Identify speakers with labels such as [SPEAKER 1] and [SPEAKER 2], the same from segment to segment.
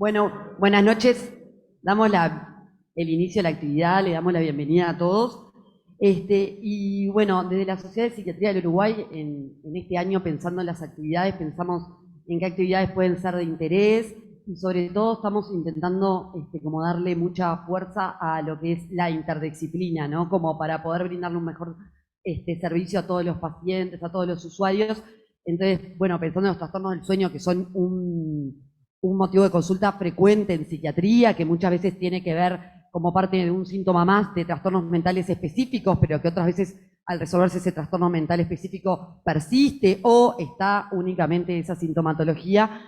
[SPEAKER 1] Bueno, buenas noches. Damos el inicio de la actividad, le damos la bienvenida a todos. Y bueno, desde la Sociedad de Psiquiatría del Uruguay, en este año pensando en las actividades, pensamos en qué actividades pueden ser de interés y sobre todo estamos intentando como darle mucha fuerza a lo que es la interdisciplina, ¿no? Como para poder brindarle un mejor servicio a todos los pacientes, a todos los usuarios. Entonces, bueno, pensando en los trastornos del sueño, que son un motivo de consulta frecuente en psiquiatría, que muchas veces tiene que ver como parte de un síntoma más de trastornos mentales específicos, pero que otras veces al resolverse ese trastorno mental específico persiste o está únicamente esa sintomatología,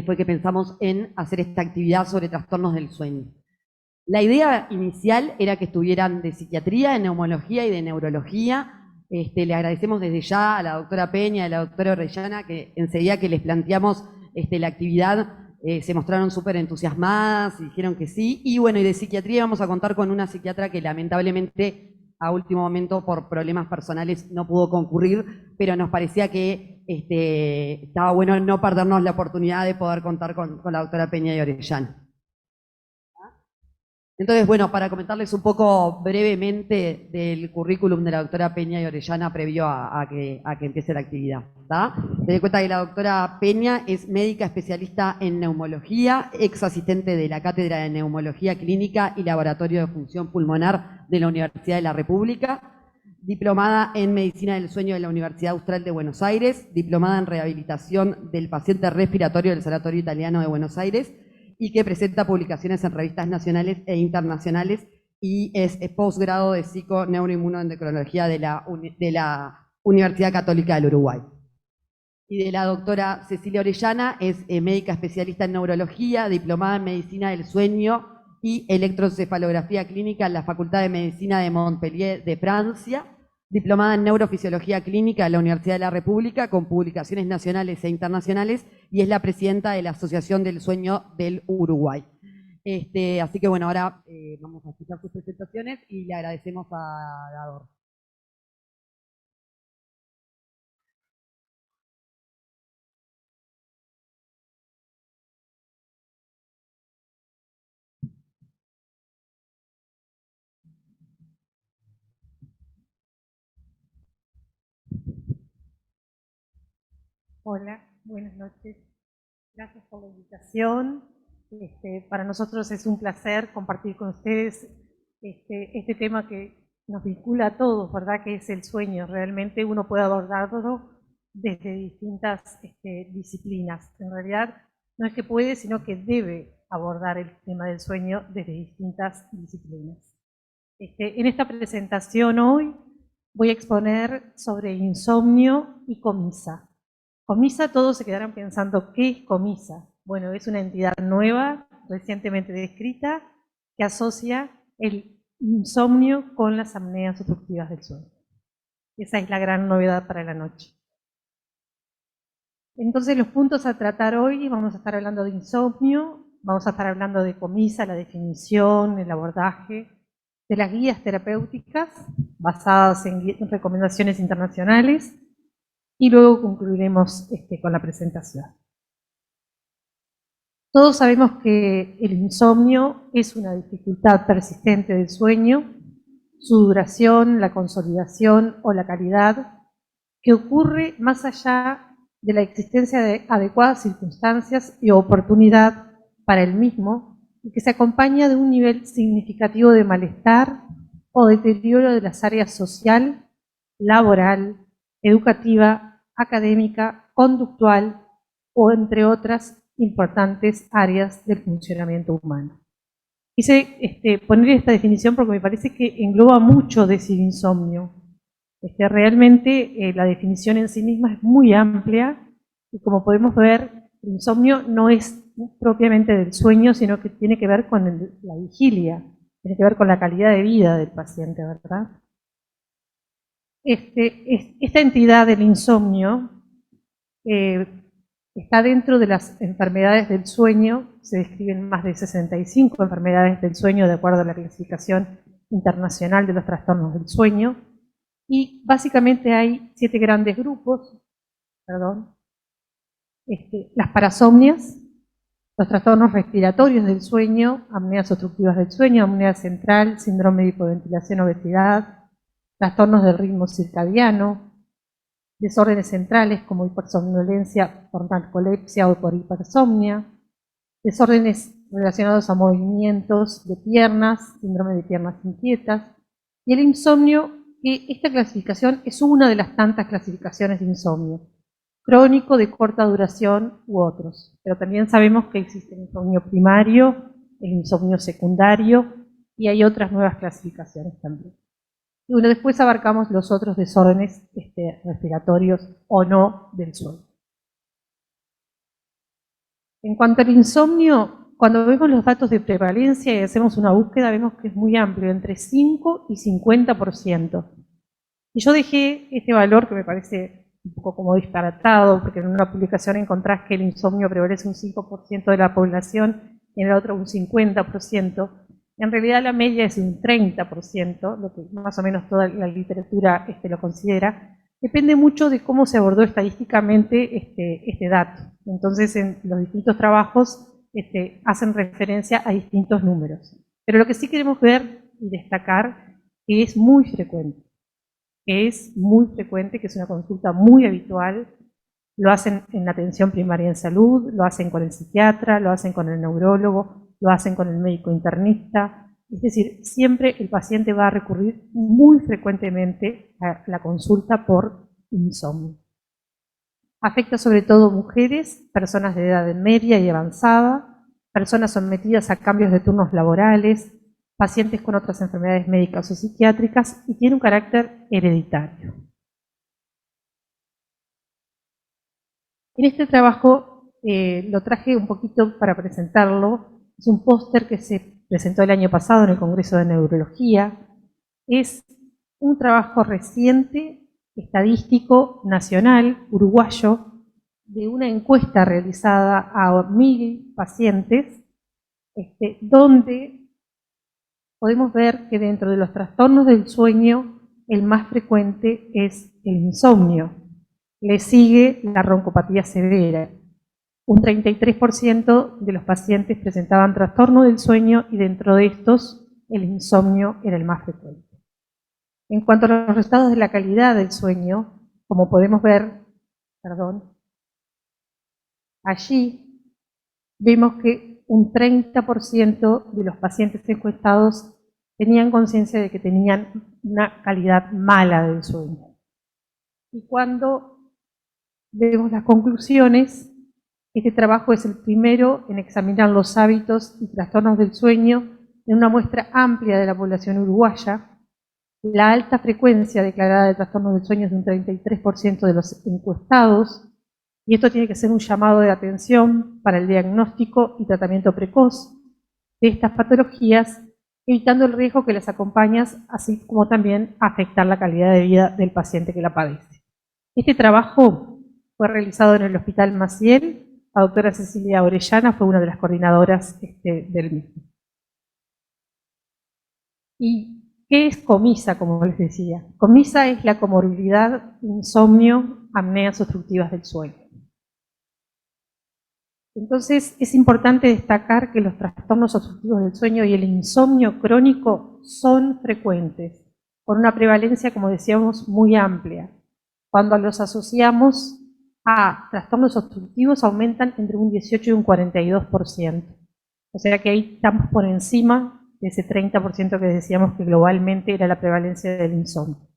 [SPEAKER 1] fue que pensamos en hacer esta actividad sobre trastornos del sueño. La idea inicial era que estuvieran de psiquiatría, de neumología y de neurología. Le agradecemos desde ya a la doctora Peña y a la doctora Orellana que enseguida que les planteamos la actividad se mostraron súper entusiasmadas y dijeron que sí. Y bueno, y de psiquiatría vamos a contar con una psiquiatra que lamentablemente a último momento por problemas personales no pudo concurrir, pero nos parecía que estaba bueno no perdernos la oportunidad de poder contar con la doctora Peña y Orellana. Entonces, bueno, para comentarles un poco brevemente del currículum de la doctora Peña y Orellana previo a que empiece la actividad. Ten en cuenta que la doctora Peña es médica especialista en neumología, ex asistente de la Cátedra de Neumología Clínica y Laboratorio de Función Pulmonar de la Universidad de la República, diplomada en Medicina del Sueño de la Universidad Austral de Buenos Aires, diplomada en Rehabilitación del Paciente Respiratorio del Sanatorio Italiano de Buenos Aires, y que presenta publicaciones en revistas nacionales e internacionales y es posgrado de psico-neuroinmunoendocrinología de la Universidad Católica del Uruguay. Y de la doctora Cecilia Orellana, es médica especialista en neurología, diplomada en medicina del sueño y electroencefalografía clínica en la Facultad de Medicina de Montpellier de Francia, diplomada en neurofisiología clínica en la Universidad de la República, con publicaciones nacionales e internacionales, y es la presidenta de la Asociación del Sueño del Uruguay. Así que bueno, ahora vamos a escuchar sus presentaciones y le agradecemos a Dador.
[SPEAKER 2] Hola, buenas noches. Gracias por la invitación. Para nosotros es un placer compartir con ustedes este tema que nos vincula a todos, ¿verdad? Que es el sueño. Realmente uno puede abordarlo desde distintas disciplinas. En realidad no es que puede, sino que debe abordar el tema del sueño desde distintas disciplinas. En esta presentación hoy voy a exponer sobre insomnio y comisa. Comisa, todos se quedarán pensando, ¿qué es Comisa? Bueno, es una entidad nueva, recientemente descrita, que asocia el insomnio con las apneas obstructivas del sueño. Esa es la gran novedad para la noche. Entonces, los puntos a tratar hoy, vamos a estar hablando de insomnio, vamos a estar hablando de Comisa, la definición, el abordaje, de las guías terapéuticas basadas en recomendaciones internacionales, y luego concluiremos con la presentación. Todos sabemos que el insomnio es una dificultad persistente del sueño, su duración, la consolidación o la calidad, que ocurre más allá de la existencia de adecuadas circunstancias y oportunidad para el mismo, y que se acompaña de un nivel significativo de malestar o deterioro de las áreas social, laboral, educativa, académica, conductual o entre otras importantes áreas del funcionamiento humano. Quise poner esta definición porque me parece que engloba mucho de ese insomnio. Realmente la definición en sí misma es muy amplia y como podemos ver, el insomnio no es propiamente del sueño, sino que tiene que ver con la vigilia, tiene que ver con la calidad de vida del paciente, ¿verdad? Esta entidad del insomnio está dentro de las enfermedades del sueño. Se describen más de 65 enfermedades del sueño de acuerdo a la clasificación internacional de los trastornos del sueño. Y básicamente hay 7 grandes grupos. Las parasomnias, Los trastornos respiratorios del sueño, apneas obstructivas del sueño, apnea central, síndrome de hipoventilación, obesidad, trastornos del ritmo circadiano, desórdenes centrales como hipersomnolencia por narcolepsia o por hipersomnia, desórdenes relacionados a movimientos de piernas, síndrome de piernas inquietas, y el insomnio, que esta clasificación es una de las tantas clasificaciones de insomnio, crónico, de corta duración u otros. Pero también sabemos que existe el insomnio primario, el insomnio secundario, y hay otras nuevas clasificaciones también. Y bueno, después abarcamos los otros desórdenes respiratorios o no del sueño. En cuanto al insomnio, cuando vemos los datos de prevalencia y hacemos una búsqueda, vemos que es muy amplio, entre 5 y 50%. Y yo dejé este valor que me parece un poco como disparatado, porque en una publicación encontrás que el insomnio prevalece un 5% de la población y en la otra un 50%. En realidad la media es un 30%, lo que más o menos toda la literatura lo considera. Depende mucho de cómo se abordó estadísticamente este dato. Entonces, en los distintos trabajos hacen referencia a distintos números. Pero lo que sí queremos ver y destacar que es muy frecuente, que es una consulta muy habitual. Lo hacen en la atención primaria en salud, lo hacen con el psiquiatra, lo hacen con el neurólogo, lo hacen con el médico internista. Es decir, siempre el paciente va a recurrir muy frecuentemente a la consulta por insomnio. Afecta sobre todo mujeres, personas de edad media y avanzada, personas sometidas a cambios de turnos laborales, pacientes con otras enfermedades médicas o psiquiátricas, y tiene un carácter hereditario. En este trabajo lo traje un poquito para presentarlo. Es un póster que se presentó el año pasado en el Congreso de Neurología. Es un trabajo reciente, estadístico, nacional, uruguayo, de una encuesta realizada a 1000 pacientes, donde podemos ver que dentro de los trastornos del sueño, el más frecuente es el insomnio. Le sigue la roncopatía severa. Un 33% de los pacientes presentaban trastorno del sueño y dentro de estos el insomnio era el más frecuente. En cuanto a los resultados de la calidad del sueño, como podemos ver, allí vemos que un 30% de los pacientes encuestados tenían conciencia de que tenían una calidad mala del sueño. Y cuando vemos las conclusiones, este trabajo es el primero en examinar los hábitos y trastornos del sueño en una muestra amplia de la población uruguaya. La alta frecuencia declarada de trastornos del sueño es de un 33% de los encuestados, y esto tiene que ser un llamado de atención para el diagnóstico y tratamiento precoz de estas patologías, evitando el riesgo que las acompaña, así como también afectar la calidad de vida del paciente que la padece. Este trabajo fue realizado en el Hospital Maciel. La doctora Cecilia Orellana fue una de las coordinadoras del mismo. ¿Y qué es COMISA, como les decía? COMISA es la comorbilidad, insomnio, apneas obstructivas del sueño. Entonces, es importante destacar que los trastornos obstructivos del sueño y el insomnio crónico son frecuentes, con una prevalencia, como decíamos, muy amplia. Cuando los asociamos a trastornos obstructivos, aumentan entre un 18 y un 42%. O sea que ahí estamos por encima de ese 30% que decíamos que globalmente era la prevalencia del insomnio.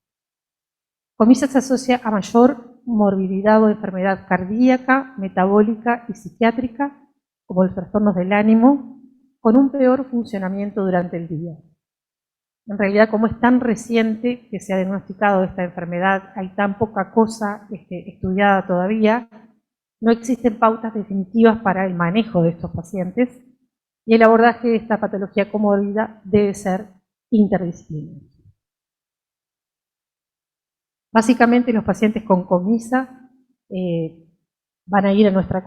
[SPEAKER 2] COMISA se asocia a mayor morbilidad o enfermedad cardíaca, metabólica y psiquiátrica, como los trastornos del ánimo, con un peor funcionamiento durante el día. En realidad, como es tan reciente que se ha diagnosticado esta enfermedad, hay tan poca cosa estudiada todavía, no existen pautas definitivas para el manejo de estos pacientes, y el abordaje de esta patología comórbida debe ser interdisciplinario. Básicamente, los pacientes con COMISA van a ir a nuestra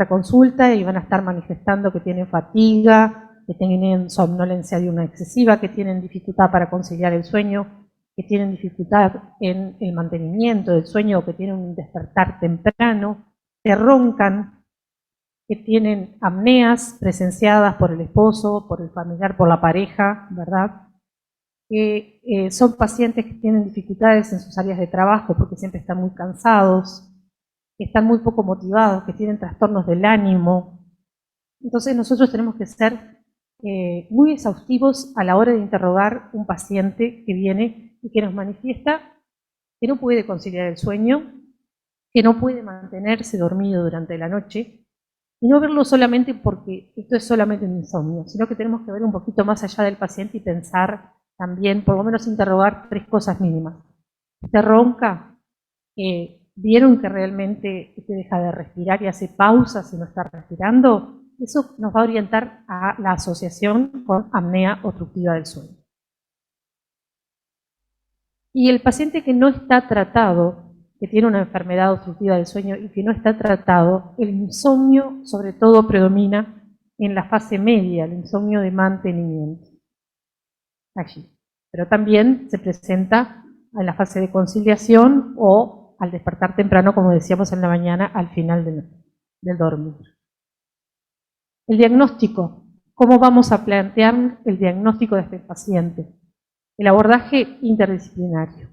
[SPEAKER 2] consulta y van a estar manifestando que tienen fatiga, que tienen somnolencia diurna excesiva, que tienen dificultad para conciliar el sueño, que tienen dificultad en el mantenimiento del sueño o que tienen un despertar temprano, que roncan, que tienen apneas presenciadas por el esposo, por el familiar, por la pareja, ¿verdad? Que son pacientes que tienen dificultades en sus áreas de trabajo porque siempre están muy cansados, que están muy poco motivados, que tienen trastornos del ánimo. Entonces nosotros tenemos que ser muy exhaustivos a la hora de interrogar un paciente que viene y que nos manifiesta que no puede conciliar el sueño, que no puede mantenerse dormido durante la noche, y no verlo solamente porque esto es solamente un insomnio, sino que tenemos que ver un poquito más allá del paciente y pensar también, por lo menos interrogar 3 cosas mínimas. ¿Usted ronca? ¿Vieron que realmente usted deja de respirar y hace pausas y no está respirando? Eso nos va a orientar a la asociación con apnea obstructiva del sueño. Y el paciente que no está tratado, que tiene una enfermedad obstructiva del sueño y que no está tratado, el insomnio sobre todo predomina en la fase media, el insomnio de mantenimiento. Allí. Pero también se presenta en la fase de conciliación o al despertar temprano, como decíamos en la mañana, al final del dormir. El diagnóstico. ¿Cómo vamos a plantear el diagnóstico de este paciente? El abordaje interdisciplinario.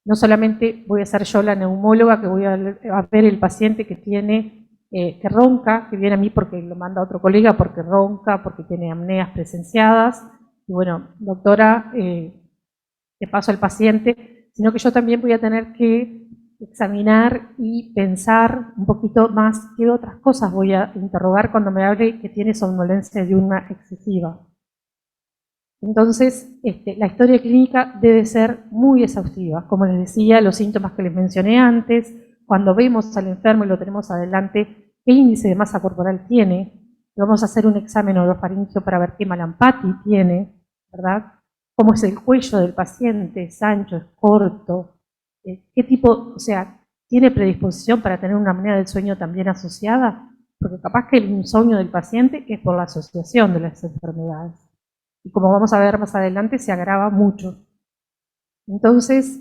[SPEAKER 2] No solamente voy a ser yo la neumóloga que voy a ver el paciente que tiene, que ronca, que viene a mí porque lo manda otro colega porque ronca, porque tiene apneas presenciadas, y bueno, doctora, te paso al paciente, sino que yo también voy a tener que examinar y pensar un poquito más qué otras cosas voy a interrogar cuando me hable que tiene somnolencia diurna excesiva. Entonces, la historia clínica debe ser muy exhaustiva. Como les decía, los síntomas que les mencioné antes, cuando vemos al enfermo y lo tenemos adelante, qué índice de masa corporal tiene, vamos a hacer un examen orofaringeo para ver qué malampati tiene, ¿verdad? Cómo es el cuello del paciente, es ancho, es corto, qué tipo, o sea, tiene predisposición para tener una apnea del sueño también asociada, porque capaz que el insomnio del paciente es por la asociación de las enfermedades. Y como vamos a ver más adelante, se agrava mucho. Entonces,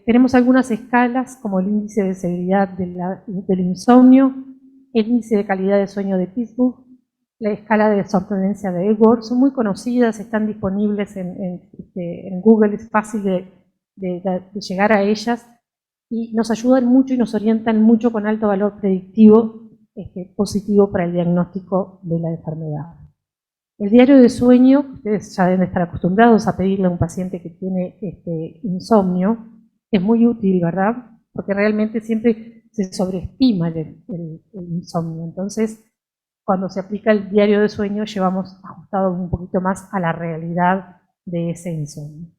[SPEAKER 2] tenemos algunas escalas, como el índice de severidad del insomnio, el índice de calidad de sueño de Pittsburgh, la escala de somnolencia de Epworth, son muy conocidas, están disponibles en Google, es fácil de llegar a ellas, y nos ayudan mucho y nos orientan mucho con alto valor predictivo positivo para el diagnóstico de la enfermedad. El diario de sueño, ustedes ya deben estar acostumbrados a pedirle a un paciente que tiene insomnio, es muy útil, ¿verdad? Porque realmente siempre se sobreestima el insomnio. Entonces, cuando se aplica el diario de sueño, llevamos ajustado un poquito más a la realidad de ese insomnio.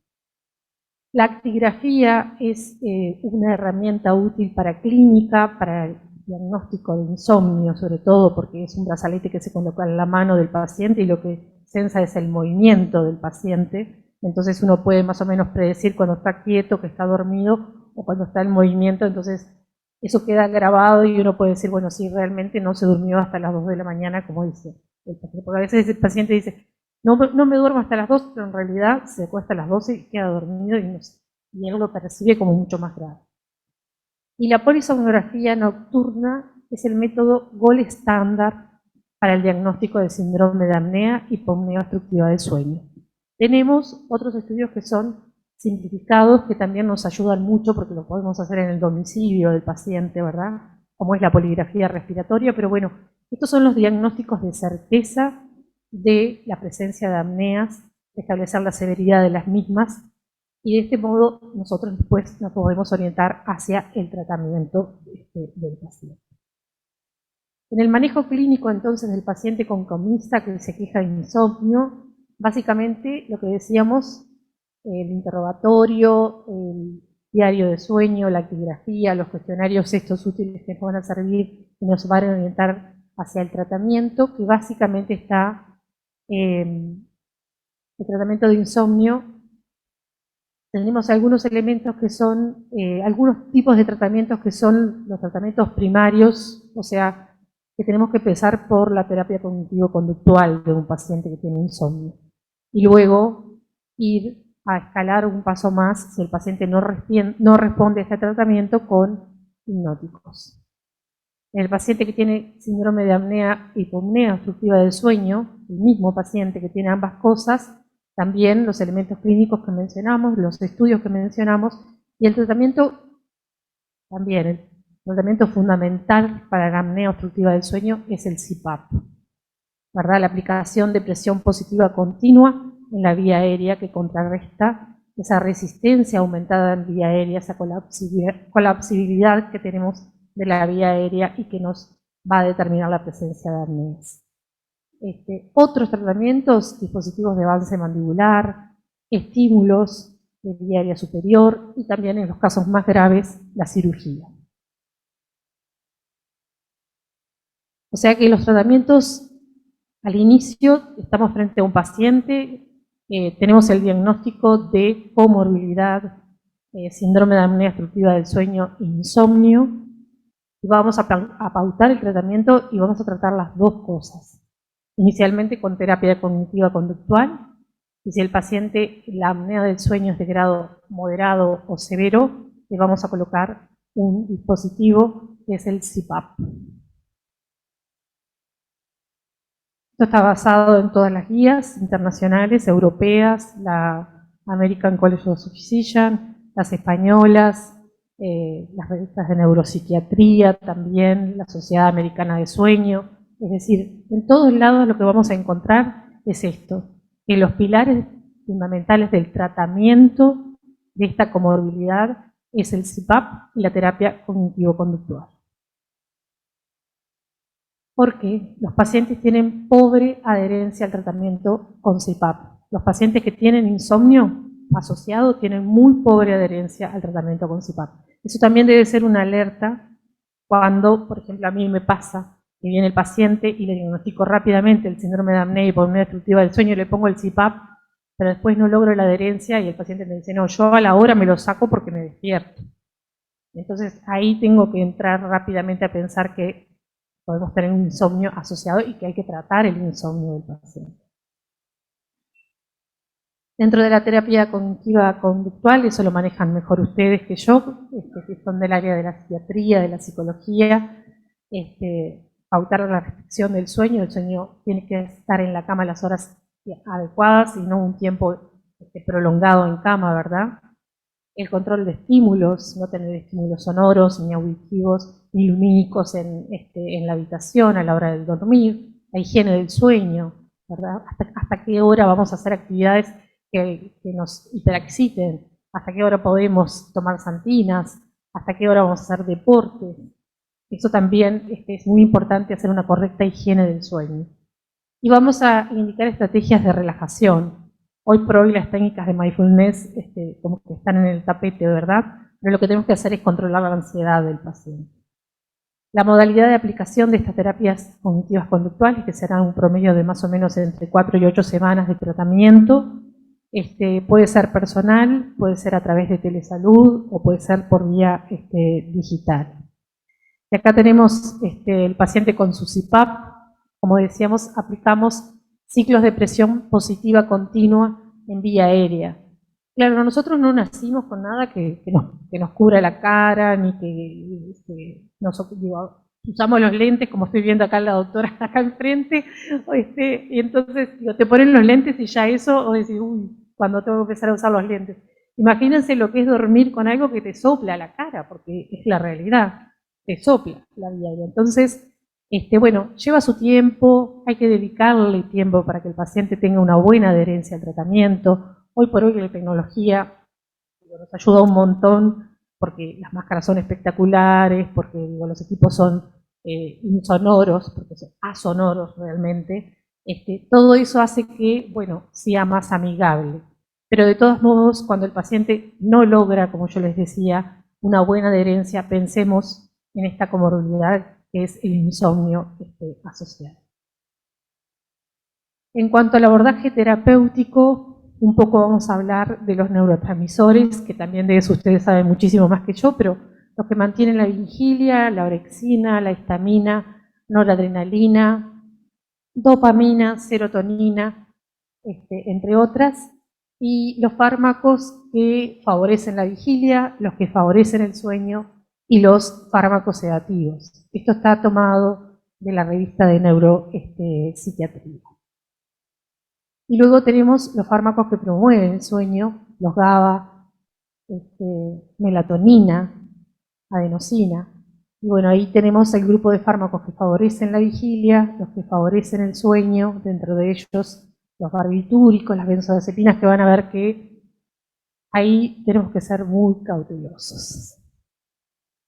[SPEAKER 2] La actigrafía es una herramienta útil para clínica, para el diagnóstico de insomnio, sobre todo porque es un brazalete que se coloca en la mano del paciente y lo que sensa es el movimiento del paciente. Entonces uno puede más o menos predecir cuando está quieto, que está dormido, o cuando está en movimiento. Entonces eso queda grabado y uno puede decir, bueno, si realmente no se durmió hasta las 2 de la mañana, como dice el paciente. Porque a veces el paciente dice, no me duermo hasta las 2, pero en realidad se acuesta a las 12 y queda dormido y él lo percibe como mucho más grave. Y la polisomnografía nocturna es el método gold estándar para el diagnóstico del síndrome de apnea y hipopnea obstructiva del sueño. Tenemos otros estudios que son simplificados, que también nos ayudan mucho porque lo podemos hacer en el domicilio del paciente, ¿verdad? Como es la poligrafía respiratoria, pero bueno, estos son los diagnósticos de certeza de la presencia de apneas, establecer la severidad de las mismas, y de este modo nosotros después nos podemos orientar hacia el tratamiento del paciente. En el manejo clínico entonces del paciente con comista que se queja de insomnio, básicamente lo que decíamos, el interrogatorio, el diario de sueño, la actigrafía, los cuestionarios estos útiles que nos van a servir y nos van a orientar hacia el tratamiento, que básicamente está el tratamiento de insomnio. Tenemos algunos elementos que son, algunos tipos de tratamientos que son los tratamientos primarios, o sea, que tenemos que empezar por la terapia cognitivo-conductual de un paciente que tiene insomnio. Y luego ir a escalar un paso más si el paciente no responde a este tratamiento con hipnóticos. En el paciente que tiene síndrome de apnea y hipopnea obstructiva del sueño, el mismo paciente que tiene ambas cosas, también los elementos clínicos que mencionamos, los estudios que mencionamos, y el tratamiento también, el tratamiento fundamental para la apnea obstructiva del sueño es el CPAP, ¿verdad? La aplicación de presión positiva continua en la vía aérea que contrarresta esa resistencia aumentada en vía aérea, esa colapsibilidad que tenemos de la vía aérea y que nos va a determinar la presencia de apneas. Otros tratamientos, dispositivos de avance mandibular, estímulos de vía aérea superior y también en los casos más graves, la cirugía. O sea que los tratamientos, al inicio, estamos frente a un paciente, tenemos el diagnóstico de comorbilidad, síndrome de apnea obstructiva del sueño, insomnio, y vamos a pautar el tratamiento y vamos a tratar las dos cosas. Inicialmente con terapia cognitiva conductual, y si el paciente, la apnea del sueño es de grado moderado o severo, le vamos a colocar un dispositivo que es el CPAP. Esto está basado en todas las guías internacionales, europeas, la American College of Physicians, las españolas, las revistas de neuropsiquiatría también, la Sociedad Americana de Sueño. Es decir, en todos lados lo que vamos a encontrar es esto, que los pilares fundamentales del tratamiento de esta comorbilidad es el CPAP y la terapia cognitivo-conductual. Porque los pacientes tienen pobre adherencia al tratamiento con CPAP. Los pacientes que tienen insomnio asociado tienen muy pobre adherencia al tratamiento con CPAP. Eso también debe ser una alerta cuando, por ejemplo, a mí me pasa que viene el paciente y le diagnostico rápidamente el síndrome de apnea y hipopnea obstructiva del sueño y le pongo el CPAP, pero después no logro la adherencia y el paciente me dice, no, yo a la hora me lo saco porque me despierto. Entonces ahí tengo que entrar rápidamente a pensar que podemos tener un insomnio asociado y que hay que tratar el insomnio del paciente. Dentro de la terapia cognitiva conductual, eso lo manejan mejor ustedes que yo, que son del área de la psiquiatría, de la psicología, pautar la restricción del sueño. El sueño tiene que estar en la cama a las horas adecuadas y no un tiempo prolongado en cama, ¿verdad? El control de estímulos, no tener estímulos sonoros, ni auditivos, ni lumínicos en la habitación a la hora de dormir, la higiene del sueño, ¿verdad? Hasta qué hora vamos a hacer actividades que nos hiperexciten, hasta qué hora podemos tomar santinas, hasta qué hora vamos a hacer deporte. Eso también es muy importante, hacer una correcta higiene del sueño. Y vamos a indicar estrategias de relajación. Hoy por hoy las técnicas de mindfulness como que están en el tapete, ¿verdad? Pero lo que tenemos que hacer es controlar la ansiedad del paciente. La modalidad de aplicación de estas terapias cognitivas conductuales, que serán un promedio de más o menos entre 4 y 8 semanas de tratamiento, puede ser personal, puede ser a través de telesalud o puede ser por vía digital. Y acá tenemos el paciente con su CPAP. Como decíamos, aplicamos ciclos de presión positiva continua en vía aérea. Claro, nosotros no nacimos con nada que nos cubra la cara, ni que usamos los lentes, como estoy viendo acá la doctora acá enfrente, y entonces te ponen los lentes y ya eso, o decir, uy, cuando tengo que empezar a usar los lentes. Imagínense lo que es dormir con algo que te sopla la cara, porque es la realidad, te sopla la vía aérea. Entonces, bueno, lleva su tiempo, hay que dedicarle tiempo para que el paciente tenga una buena adherencia al tratamiento. Hoy por hoy la tecnología nos ayuda un montón, porque las máscaras son espectaculares, porque los equipos son insonoros, porque son asonoros realmente. Todo eso hace que, bueno, sea más amigable. Pero de todos modos, cuando el paciente no logra, como yo les decía, una buena adherencia, pensemos en esta comorbilidad que es el insomnio asociado. En cuanto al abordaje terapéutico, un poco vamos a hablar de los neurotransmisores, que también de eso ustedes saben muchísimo más que yo, pero los que mantienen la vigilia, la orexina, la histamina, noradrenalina, dopamina, serotonina, entre otras, y los fármacos que favorecen la vigilia, los que favorecen el sueño y los fármacos sedativos. Esto está tomado de la revista de neuropsiquiatría. Y luego tenemos los fármacos que promueven el sueño, los GABA, melatonina, adenosina. Y bueno, ahí tenemos el grupo de fármacos que favorecen la vigilia, los que favorecen el sueño, dentro de ellos los barbitúricos, las benzodiazepinas, que van a ver que ahí tenemos que ser muy cautelosos.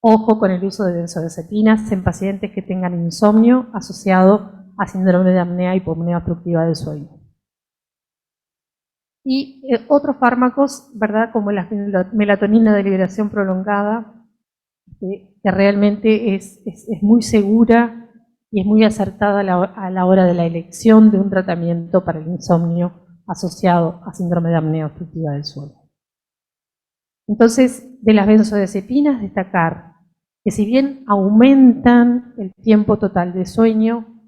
[SPEAKER 2] Ojo con el uso de benzodiazepinas en pacientes que tengan insomnio asociado a síndrome de apnea y hipopnea obstructiva del sueño. Y otros fármacos, ¿verdad?, como la melatonina de liberación prolongada, que realmente es muy segura y es muy acertada a la hora de la elección de un tratamiento para el insomnio asociado a síndrome de apnea obstructiva del sueño. Entonces, de las benzodiazepinas, destacar que si bien aumentan el tiempo total de sueño,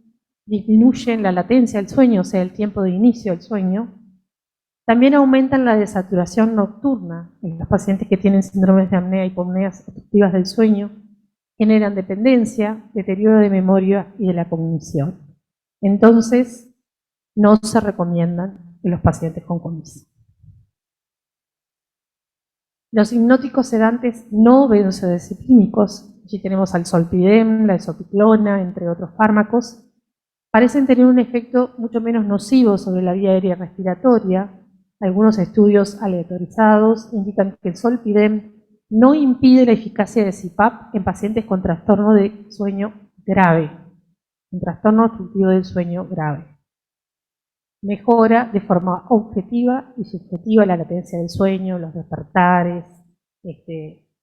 [SPEAKER 2] disminuyen la latencia del sueño, o sea, el tiempo de inicio del sueño, también aumentan la desaturación nocturna en los pacientes que tienen síndromes de apnea y hipopneas obstructivas del sueño, generan dependencia, deterioro de memoria y de la cognición. Entonces, no se recomiendan en los pacientes con comisa. Los hipnóticos sedantes no benzodiazepínicos, aquí tenemos al zolpidem, la esopiclona, entre otros fármacos, parecen tener un efecto mucho menos nocivo sobre la vía aérea respiratoria. Algunos estudios aleatorizados indican que el zolpidem no impide la eficacia de CPAP en pacientes con trastorno de sueño grave, un trastorno obstructivo del sueño grave. Mejora de forma objetiva y subjetiva la latencia del sueño, los despertares,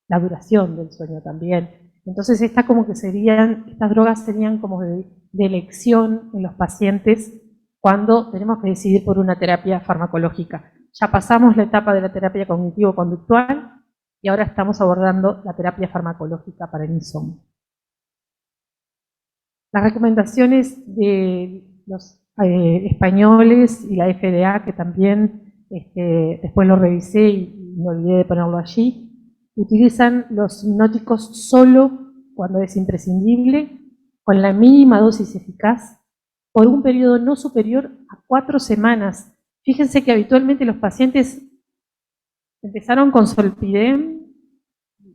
[SPEAKER 2] la duración del sueño también. Entonces estas drogas serían como de elección en los pacientes cuando tenemos que decidir por una terapia farmacológica. Ya pasamos la etapa de la terapia cognitivo-conductual y ahora estamos abordando la terapia farmacológica para el insomnio. Las recomendaciones de los españoles y la FDA, que también después lo revisé y me olvidé de ponerlo allí, utilizan los hipnóticos solo cuando es imprescindible, con la mínima dosis eficaz, por un periodo no superior a 4 semanas. Fíjense que habitualmente los pacientes empezaron con zolpidem,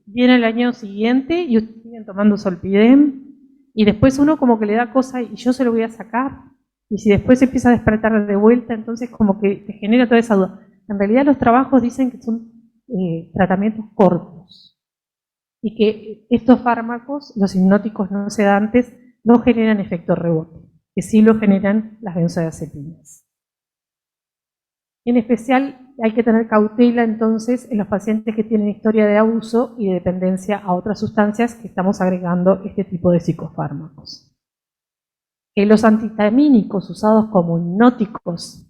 [SPEAKER 2] viene el año siguiente y siguen tomando zolpidem, y después uno como que le da cosa y yo se lo voy a sacar, y si después se empieza a despertar de vuelta, entonces como que te genera toda esa duda. En realidad los trabajos dicen que son tratamientos cortos, y que estos fármacos, los hipnóticos no sedantes, no generan efecto rebote, que sí lo generan las benzodiazepinas. En especial hay que tener cautela entonces en los pacientes que tienen historia de abuso y de dependencia a otras sustancias que estamos agregando este tipo de psicofármacos. Los antihistamínicos usados como hipnóticos,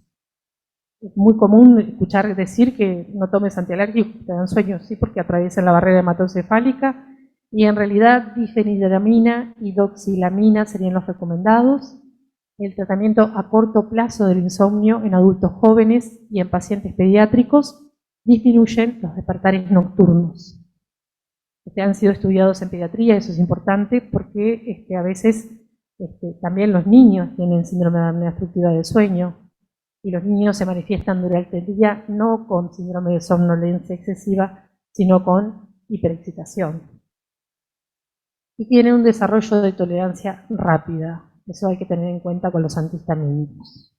[SPEAKER 2] es muy común escuchar decir que no tomes antialérgicos, te dan sueño, sí, porque atraviesan la barrera hematocefálica, y en realidad difenhidramina y doxilamina serían los recomendados. El tratamiento a corto plazo del insomnio en adultos jóvenes y en pacientes pediátricos disminuyen los despertares nocturnos. Han sido estudiados en pediatría, eso es importante porque a veces también los niños tienen síndrome de apnea obstructiva del sueño, y los niños se manifiestan durante el día no con síndrome de somnolencia excesiva, sino con hiperexcitación. Y tienen un desarrollo de tolerancia rápida. Eso hay que tener en cuenta con los antihistamínicos.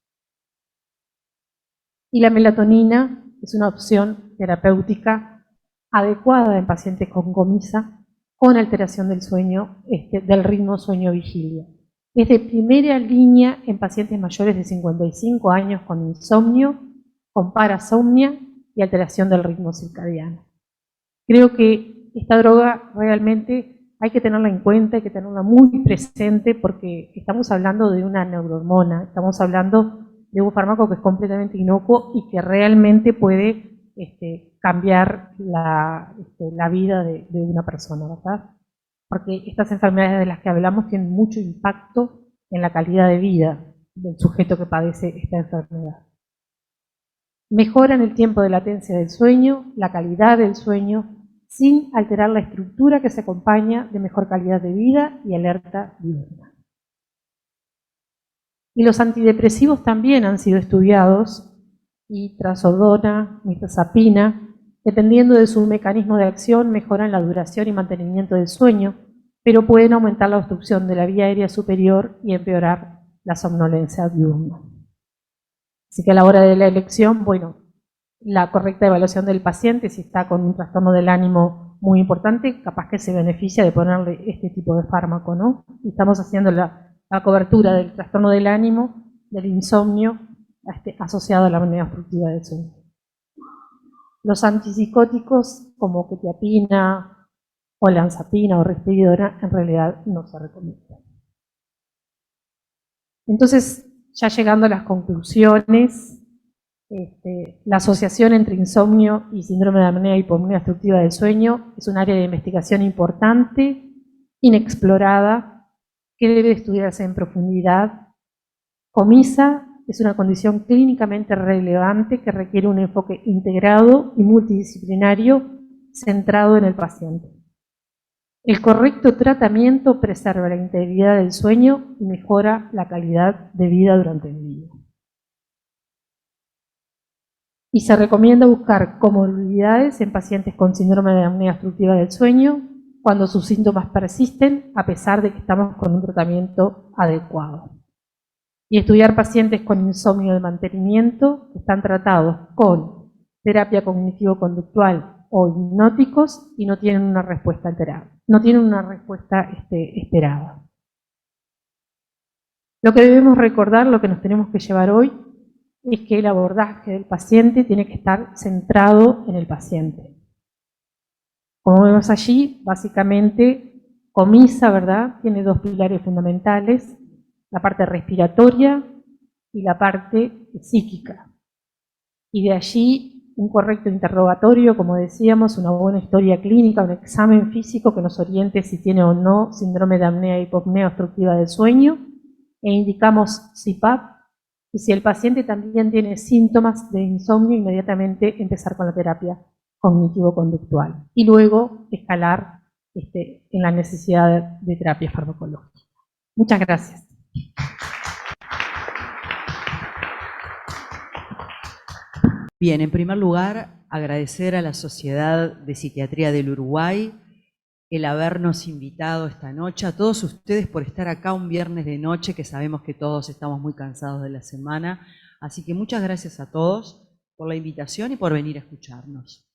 [SPEAKER 2] Y la melatonina es una opción terapéutica adecuada en pacientes con comisa, con alteración del sueño, del ritmo sueño-vigilia. Es de primera línea en pacientes mayores de 55 años con insomnio, con parasomnia y alteración del ritmo circadiano. Creo que esta droga realmente hay que tenerla en cuenta, hay que tenerla muy presente porque estamos hablando de una neurohormona, estamos hablando de un fármaco que es completamente inocuo y que realmente puede cambiar la vida de una persona, ¿verdad? Porque estas enfermedades de las que hablamos tienen mucho impacto en la calidad de vida del sujeto que padece esta enfermedad. Mejoran el tiempo de latencia del sueño, la calidad del sueño, sin alterar la estructura que se acompaña de mejor calidad de vida y alerta diurna. Y los antidepresivos también han sido estudiados, y trazodona, mirtazapina, dependiendo de su mecanismo de acción, mejoran la duración y mantenimiento del sueño, pero pueden aumentar la obstrucción de la vía aérea superior y empeorar la somnolencia diurna. Así que a la hora de la elección, bueno, la correcta evaluación del paciente, si está con un trastorno del ánimo muy importante, capaz que se beneficia de ponerle este tipo de fármaco, ¿no? Y estamos haciendo la cobertura del trastorno del ánimo, del insomnio, asociado a la apnea obstructiva del sueño. Los antipsicóticos, como quetiapina, olanzapina o risperidona, en realidad no se recomiendan. Entonces, ya llegando a las conclusiones, la asociación entre insomnio y síndrome de apnea y hipopnea obstructiva del sueño es un área de investigación importante, inexplorada, que debe estudiarse en profundidad. COMISA es una condición clínicamente relevante que requiere un enfoque integrado y multidisciplinario centrado en el paciente. El correcto tratamiento preserva la integridad del sueño y mejora la calidad de vida durante el día. Y se recomienda buscar comorbilidades en pacientes con síndrome de apnea obstructiva del sueño cuando sus síntomas persisten, a pesar de que estamos con un tratamiento adecuado. Y estudiar pacientes con insomnio de mantenimiento que están tratados con terapia cognitivo-conductual o hipnóticos y no tienen una respuesta alterada, no tienen una respuesta esperada. Lo que debemos recordar, lo que nos tenemos que llevar hoy, es que el abordaje del paciente tiene que estar centrado en el paciente. Como vemos allí, básicamente, COMISA, ¿verdad?, tiene dos pilares fundamentales: la parte respiratoria y la parte psíquica. Y de allí un correcto interrogatorio, como decíamos, una buena historia clínica, un examen físico que nos oriente si tiene o no síndrome de apnea e hipopnea obstructiva del sueño, e indicamos CPAP, y si el paciente también tiene síntomas de insomnio, inmediatamente empezar con la terapia cognitivo-conductual y luego escalar en la necesidad de terapia farmacológica. Muchas gracias.
[SPEAKER 3] Bien, en primer lugar, agradecer a la Sociedad de Psiquiatría del Uruguay el habernos invitado esta noche, a todos ustedes por estar acá un viernes de noche, que sabemos que todos estamos muy cansados de la semana. Así que muchas gracias a todos por la invitación y por venir a escucharnos.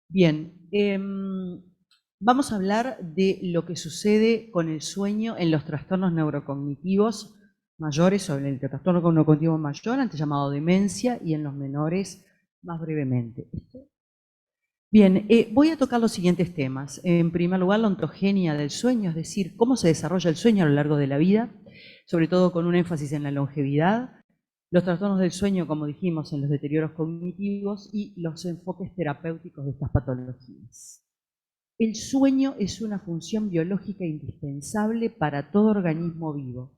[SPEAKER 3] Bien, vamos a hablar de lo que sucede con el sueño en los trastornos neurocognitivos mayores, o en el trastorno neurocognitivo mayor, antes llamado demencia, y en los menores más brevemente. Bien, voy a tocar los siguientes temas. En primer lugar, la ontogenia del sueño, es decir, cómo se desarrolla el sueño a lo largo de la vida, sobre todo con un énfasis en la longevidad, los trastornos del sueño, como dijimos, en los deterioros cognitivos y los enfoques terapéuticos de estas patologías. El sueño es una función biológica indispensable para todo organismo vivo.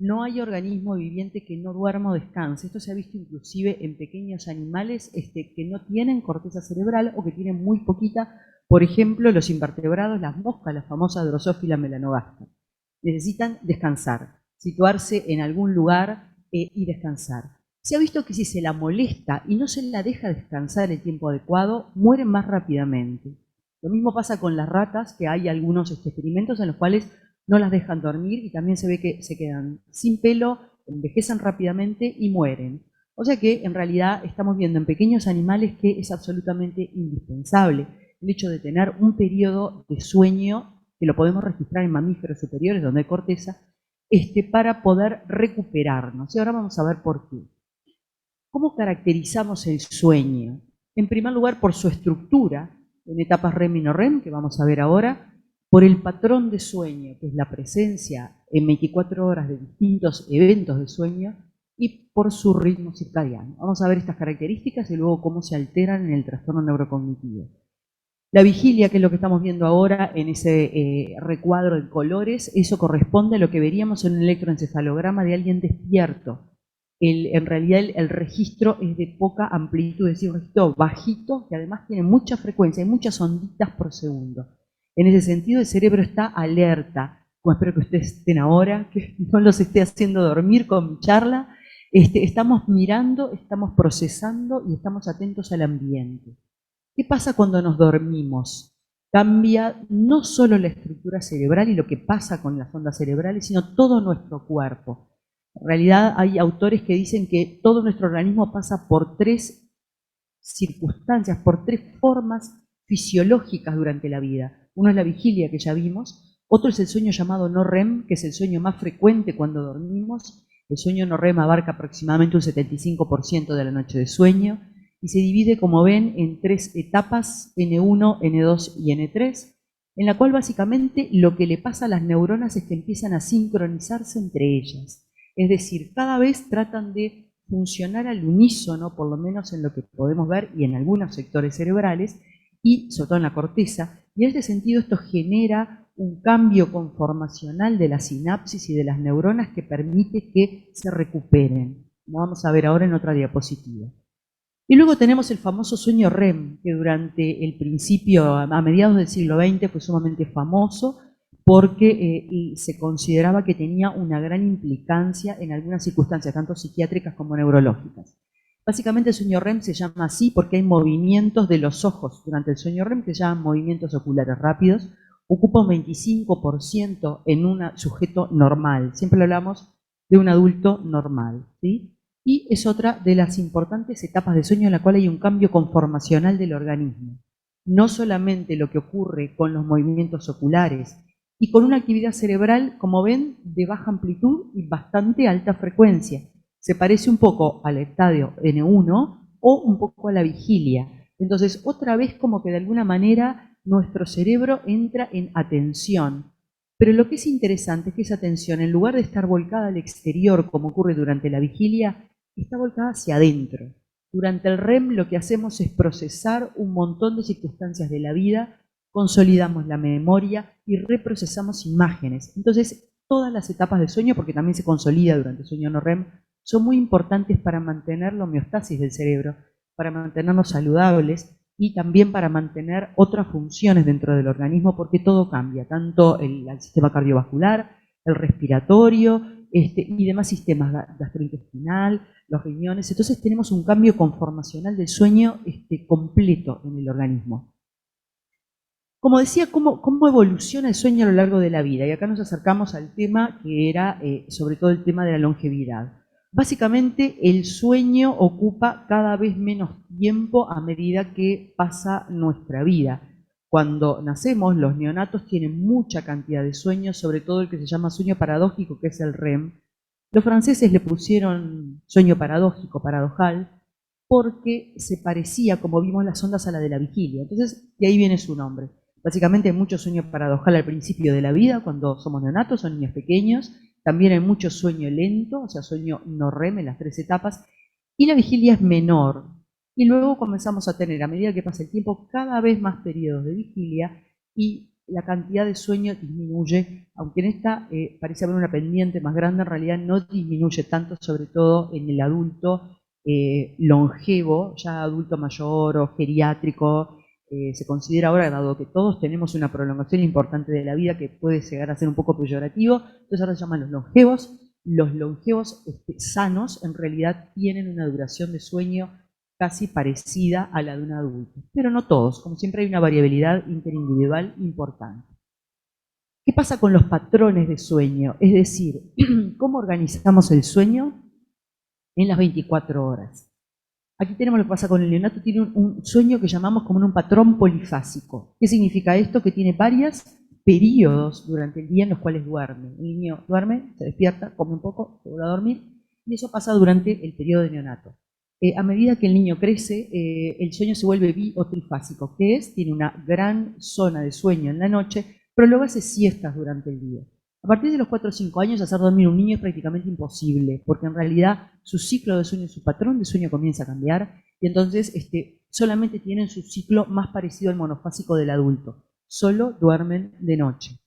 [SPEAKER 3] No hay organismo viviente que no duerma o descanse. Esto se ha visto inclusive en pequeños animales que no tienen corteza cerebral o que tienen muy poquita. Por ejemplo, los invertebrados, las moscas, la famosa Drosophila melanogaster. Necesitan descansar, situarse en algún lugar y descansar. Se ha visto que si se la molesta y no se la deja descansar en el tiempo adecuado, mueren más rápidamente. Lo mismo pasa con las ratas, que hay algunos experimentos en los cuales no las dejan dormir y también se ve que se quedan sin pelo, envejecen rápidamente y mueren. O sea que en realidad estamos viendo en pequeños animales que es absolutamente indispensable el hecho de tener un periodo de sueño, que lo podemos registrar en mamíferos superiores donde hay corteza, para poder recuperarnos. Y ahora vamos a ver por qué. ¿Cómo caracterizamos el sueño? En primer lugar, por su estructura, en etapas REM y no REM, que vamos a ver ahora, por el patrón de sueño, que es la presencia en 24 horas de distintos eventos de sueño, y por su ritmo circadiano. Vamos a ver estas características y luego cómo se alteran en el trastorno neurocognitivo. La vigilia, que es lo que estamos viendo ahora en ese recuadro de colores, eso corresponde a lo que veríamos en un electroencefalograma de alguien despierto. en realidad el registro es de poca amplitud, es decir, un registro bajito que además tiene mucha frecuencia, hay muchas onditas por segundo. En ese sentido, el cerebro está alerta, como espero que ustedes estén ahora, que no los esté haciendo dormir con mi charla. Estamos mirando, estamos procesando y estamos atentos al ambiente. ¿Qué pasa cuando nos dormimos? Cambia no solo la estructura cerebral y lo que pasa con las ondas cerebrales, sino todo nuestro cuerpo. En realidad hay autores que dicen que todo nuestro organismo pasa por 3 circunstancias, por 3 formas fisiológicas durante la vida. Uno es la vigilia, que ya vimos. Otro es el sueño llamado no REM, que es el sueño más frecuente cuando dormimos. El sueño no REM abarca aproximadamente un 75% de la noche de sueño y se divide, como ven, en 3 etapas, N1, N2 y N3, en la cual básicamente lo que le pasa a las neuronas es que empiezan a sincronizarse entre ellas. Es decir, cada vez tratan de funcionar al unísono, por lo menos en lo que podemos ver y en algunos sectores cerebrales, y sobre todo en la corteza, y en este sentido esto genera un cambio conformacional de la sinapsis y de las neuronas que permite que se recuperen, como vamos a ver ahora en otra diapositiva. Y luego tenemos el famoso sueño REM, que durante el principio, a mediados del siglo XX, fue sumamente famoso, porque se consideraba que tenía una gran implicancia en algunas circunstancias, tanto psiquiátricas como neurológicas. Básicamente el sueño REM se llama así porque hay movimientos de los ojos durante el sueño REM que se llaman movimientos oculares rápidos, ocupa un 25% en un sujeto normal, siempre hablamos de un adulto normal, ¿sí? Y es otra de las importantes etapas de sueño en la cual hay un cambio conformacional del organismo. No solamente lo que ocurre con los movimientos oculares, y con una actividad cerebral, como ven, de baja amplitud y bastante alta frecuencia. Se parece un poco al estadio N1 o un poco a la vigilia. Entonces, otra vez como que de alguna manera nuestro cerebro entra en atención. Pero lo que es interesante es que esa atención, en lugar de estar volcada al exterior, como ocurre durante la vigilia, está volcada hacia adentro. Durante el REM lo que hacemos es procesar un montón de circunstancias de la vida, consolidamos la memoria y reprocesamos imágenes. Entonces, todas las etapas del sueño, porque también se consolida durante el sueño no REM, son muy importantes para mantener la homeostasis del cerebro, para mantenernos saludables y también para mantener otras funciones dentro del organismo, porque todo cambia, tanto el sistema cardiovascular, el respiratorio y demás sistemas, gastrointestinal, los riñones. Entonces tenemos un cambio conformacional del sueño completo en el organismo. Como decía, ¿cómo evoluciona el sueño a lo largo de la vida? Y acá nos acercamos al tema que era sobre todo el tema de la longevidad. Básicamente el sueño ocupa cada vez menos tiempo a medida que pasa nuestra vida. Cuando nacemos, los neonatos tienen mucha cantidad de sueños, sobre todo el que se llama sueño paradójico, que es el REM. Los franceses le pusieron sueño paradójico, paradojal, porque se parecía, como vimos las ondas, a la de la vigilia. Entonces, de ahí viene su nombre. Básicamente hay mucho sueño paradojal al principio de la vida, cuando somos neonatos, son niños pequeños. También hay mucho sueño lento, o sea, sueño no REM en las 3 etapas. Y la vigilia es menor. Y luego comenzamos a tener, a medida que pasa el tiempo, cada vez más periodos de vigilia y la cantidad de sueño disminuye, aunque en esta parece haber una pendiente más grande, en realidad no disminuye tanto, sobre todo en el adulto longevo, ya adulto mayor o geriátrico. Se considera ahora, dado que todos tenemos una prolongación importante de la vida que puede llegar a ser un poco peyorativo, entonces ahora se llaman los longevos. Los longevos sanos en realidad tienen una duración de sueño casi parecida a la de un adulto, pero no todos, como siempre hay una variabilidad interindividual importante. ¿Qué pasa con los patrones de sueño? Es decir, ¿cómo organizamos el sueño en las 24 horas? Aquí tenemos lo que pasa con el neonato, tiene un sueño que llamamos como un patrón polifásico. ¿Qué significa esto? Que tiene varios periodos durante el día en los cuales duerme. El niño duerme, se despierta, come un poco, se vuelve a dormir, y eso pasa durante el periodo de neonato. A medida que el niño crece, el sueño se vuelve bi o trifásico, que es, tiene una gran zona de sueño en la noche, pero luego hace siestas durante el día. A partir de los 4 o 5 años, hacer dormir a un niño es prácticamente imposible, porque en realidad su ciclo de sueño, su patrón de sueño comienza a cambiar, y entonces solamente tienen su ciclo más parecido al monofásico del adulto. Solo duermen de noche.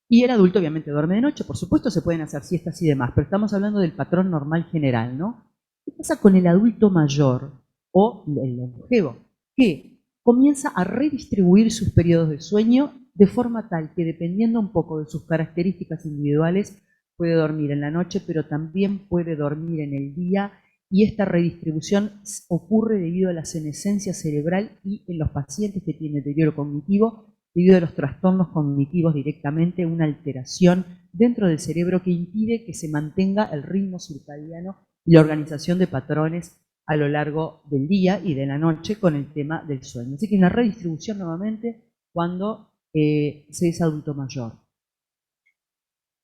[SPEAKER 3] Y el adulto obviamente duerme de noche, por supuesto se pueden hacer siestas y demás, pero estamos hablando del patrón normal general, ¿no? pasa con el adulto mayor o el longevo? Que comienza a redistribuir sus periodos de sueño de forma tal que, dependiendo un poco de sus características individuales, puede dormir en la noche, pero también puede dormir en el día, y esta redistribución ocurre debido a la senescencia cerebral y en los pacientes que tienen deterioro cognitivo, debido a los trastornos cognitivos directamente, una alteración dentro del cerebro que impide que se mantenga el ritmo circadiano y la organización de patrones a lo largo del día y de la noche con el tema del sueño. Así que una redistribución nuevamente cuando se es adulto mayor.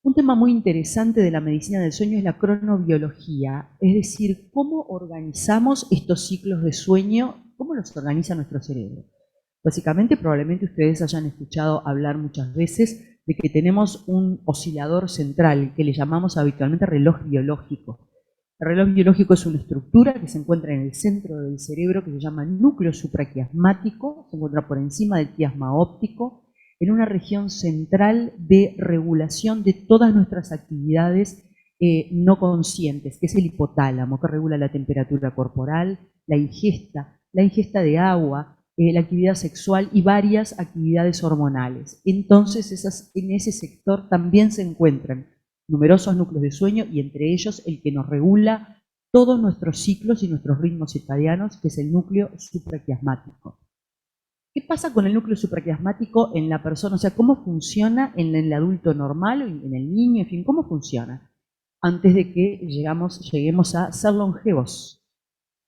[SPEAKER 3] Un tema muy interesante de la medicina del sueño es la cronobiología, es decir, cómo organizamos estos ciclos de sueño, cómo los organiza nuestro cerebro. Básicamente, probablemente ustedes hayan escuchado hablar muchas veces de que tenemos un oscilador central que le llamamos habitualmente reloj biológico. El reloj biológico es una estructura que se encuentra en el centro del cerebro que se llama núcleo supraquiasmático, se encuentra por encima del quiasma óptico, en una región central de regulación de todas nuestras actividades no conscientes, que es el hipotálamo, que regula la temperatura corporal, la ingesta de agua, la actividad sexual y varias actividades hormonales. Entonces, en ese sector también se encuentran numerosos núcleos de sueño y entre ellos el que nos regula todos nuestros ciclos y nuestros ritmos circadianos, que es el núcleo supraquiasmático. ¿Qué pasa con el núcleo supraquiasmático en la persona? O sea, ¿cómo funciona en el adulto normal, en el niño, en fin, cómo funciona? Antes de que lleguemos a ser longevos.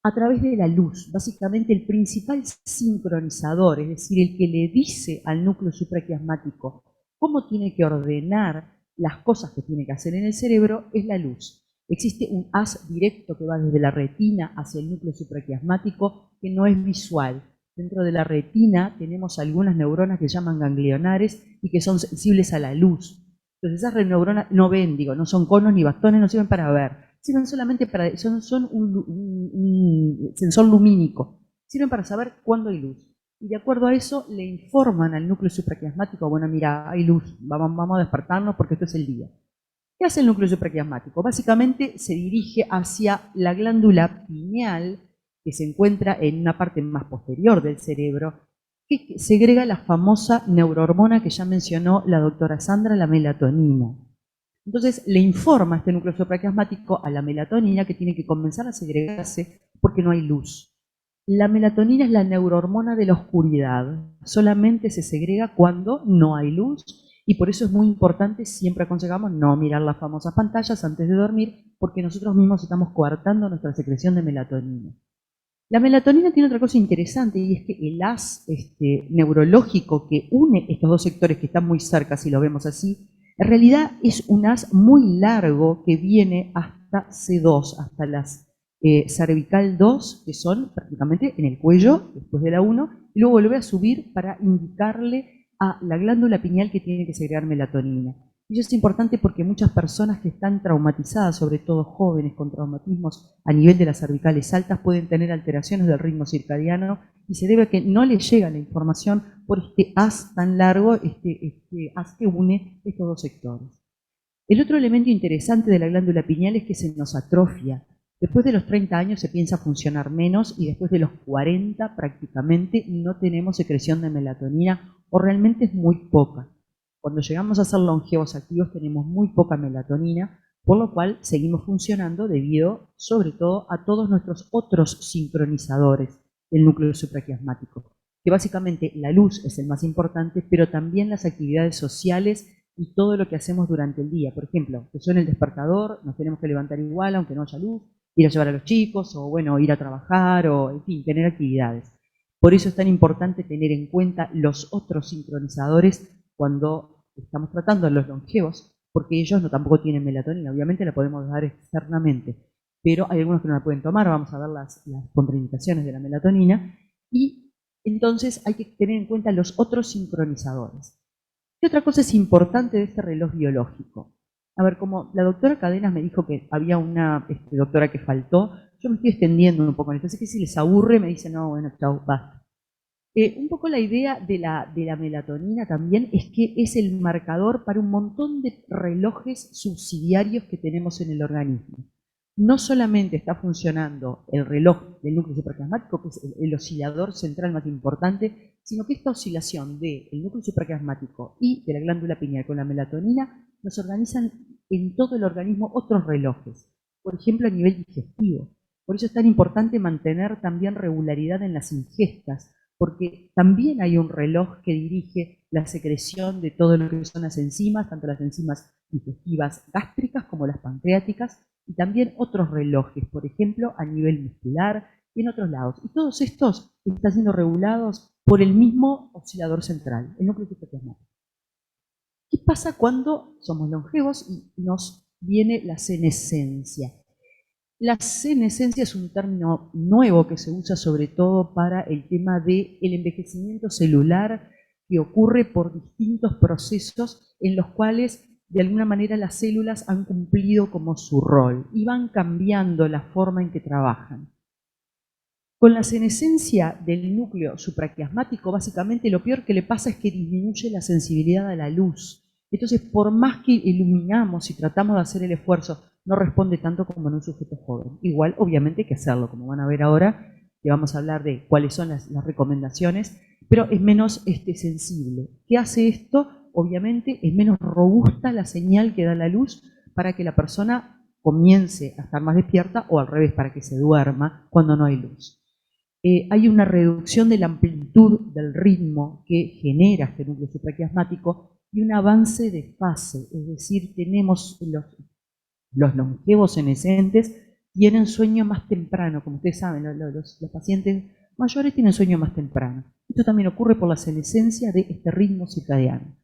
[SPEAKER 3] A través de la luz, básicamente el principal sincronizador, es decir, el que le dice al núcleo supraquiasmático cómo tiene que ordenar las cosas que tiene que hacer en el cerebro, es la luz. Existe un haz directo que va desde la retina hacia el núcleo supraquiasmático que no es visual. Dentro de la retina tenemos algunas neuronas que se llaman ganglionares y que son sensibles a la luz. Entonces esas neuronas no ven, no son conos ni bastones, no sirven para ver, sirven solamente para, son un sensor lumínico, sirven para saber cuándo hay luz. Y de acuerdo a eso le informan al núcleo supraquiasmático, bueno, mira, hay luz, vamos a despertarnos porque esto es el día. ¿Qué hace el núcleo supraquiasmático? Básicamente se dirige hacia la glándula pineal, que se encuentra en una parte más posterior del cerebro, que segrega la famosa neurohormona que ya mencionó la doctora Sandra, la melatonina. Entonces le informa este núcleo supraquiasmático a la melatonina que tiene que comenzar a segregarse porque no hay luz. La melatonina es la neurohormona de la oscuridad, solamente se segrega cuando no hay luz y por eso es muy importante, siempre aconsejamos no mirar las famosas pantallas antes de dormir porque nosotros mismos estamos coartando nuestra secreción de melatonina. La melatonina tiene otra cosa interesante y es que el haz neurológico que une estos dos sectores que están muy cerca, si lo vemos así, en realidad es un haz muy largo que viene hasta C2, hasta las cervical 2, que son prácticamente en el cuello, después de la 1, y luego vuelve a subir para indicarle a la glándula pineal que tiene que segregar melatonina. Y eso es importante porque muchas personas que están traumatizadas, sobre todo jóvenes con traumatismos a nivel de las cervicales altas, pueden tener alteraciones del ritmo circadiano y se debe a que no les llega la información por este haz tan largo, este haz que une estos dos sectores. El otro elemento interesante de la glándula pineal es que se nos atrofia. Después de los 30 años se piensa funcionar menos y después de los 40 prácticamente no tenemos secreción de melatonina o realmente es muy poca. Cuando llegamos a ser longevos activos tenemos muy poca melatonina, por lo cual seguimos funcionando debido sobre todo a todos nuestros otros sincronizadores del núcleo supraquiasmático, que básicamente la luz es el más importante, pero también las actividades sociales y todo lo que hacemos durante el día. Por ejemplo, que suena el despertador, nos tenemos que levantar igual aunque no haya luz, ir a llevar a los chicos o bueno, ir a trabajar o en fin, tener actividades. Por eso es tan importante tener en cuenta los otros sincronizadores cuando estamos tratando a los longevos, porque ellos tampoco tienen melatonina, obviamente la podemos dar externamente, pero hay algunos que no la pueden tomar, vamos a ver las contraindicaciones de la melatonina, y entonces hay que tener en cuenta los otros sincronizadores. ¿Qué otra cosa es importante de este reloj biológico? A ver, como la doctora Cadenas me dijo que había una doctora que faltó, yo me estoy extendiendo un poco en esto, así que si les aburre me dicen, no, bueno, chau, basta. Un poco la idea de la melatonina también es que es el marcador para un montón de relojes subsidiarios que tenemos en el organismo. no solamente está funcionando el reloj del núcleo supraquiasmático, que es el oscilador central más importante, sino que esta oscilación del núcleo supraquiasmático y de la glándula pineal con la melatonina nos organizan en todo el organismo otros relojes, por ejemplo a nivel digestivo. Por eso es tan importante mantener también regularidad en las ingestas, porque también hay un reloj que dirige la secreción de todo lo que son las enzimas, tanto las enzimas digestivas gástricas como las pancreáticas, y también otros relojes, por ejemplo, a nivel muscular y en otros lados. Y todos estos están siendo regulados por el mismo oscilador central, el núcleo supraquiasmático. ¿Qué pasa cuando somos longevos y nos viene la senescencia? La senescencia es un término nuevo que se usa sobre todo para el tema del envejecimiento celular que ocurre por distintos procesos en los cuales de alguna manera las células han cumplido como su rol y van cambiando la forma en que trabajan. Con la senescencia del núcleo supraquiasmático, básicamente lo peor que le pasa es que disminuye la sensibilidad a la luz. Entonces, por más que iluminamos y tratamos de hacer el esfuerzo, no responde tanto como en un sujeto joven. Igual, obviamente, hay que hacerlo, como van a ver ahora, que vamos a hablar de cuáles son las recomendaciones, pero es menos sensible. ¿Qué hace esto? Obviamente, es menos robusta la señal que da la luz para que la persona comience a estar más despierta o al revés, para que se duerma cuando no hay luz. Hay una reducción de la amplitud del ritmo que genera este núcleo supraquiasmático y un avance de fase, es decir, tenemos los longevos senescentes tienen sueño más temprano, como ustedes saben, los pacientes mayores tienen sueño más temprano. Esto también ocurre por la senescencia de este ritmo circadiano.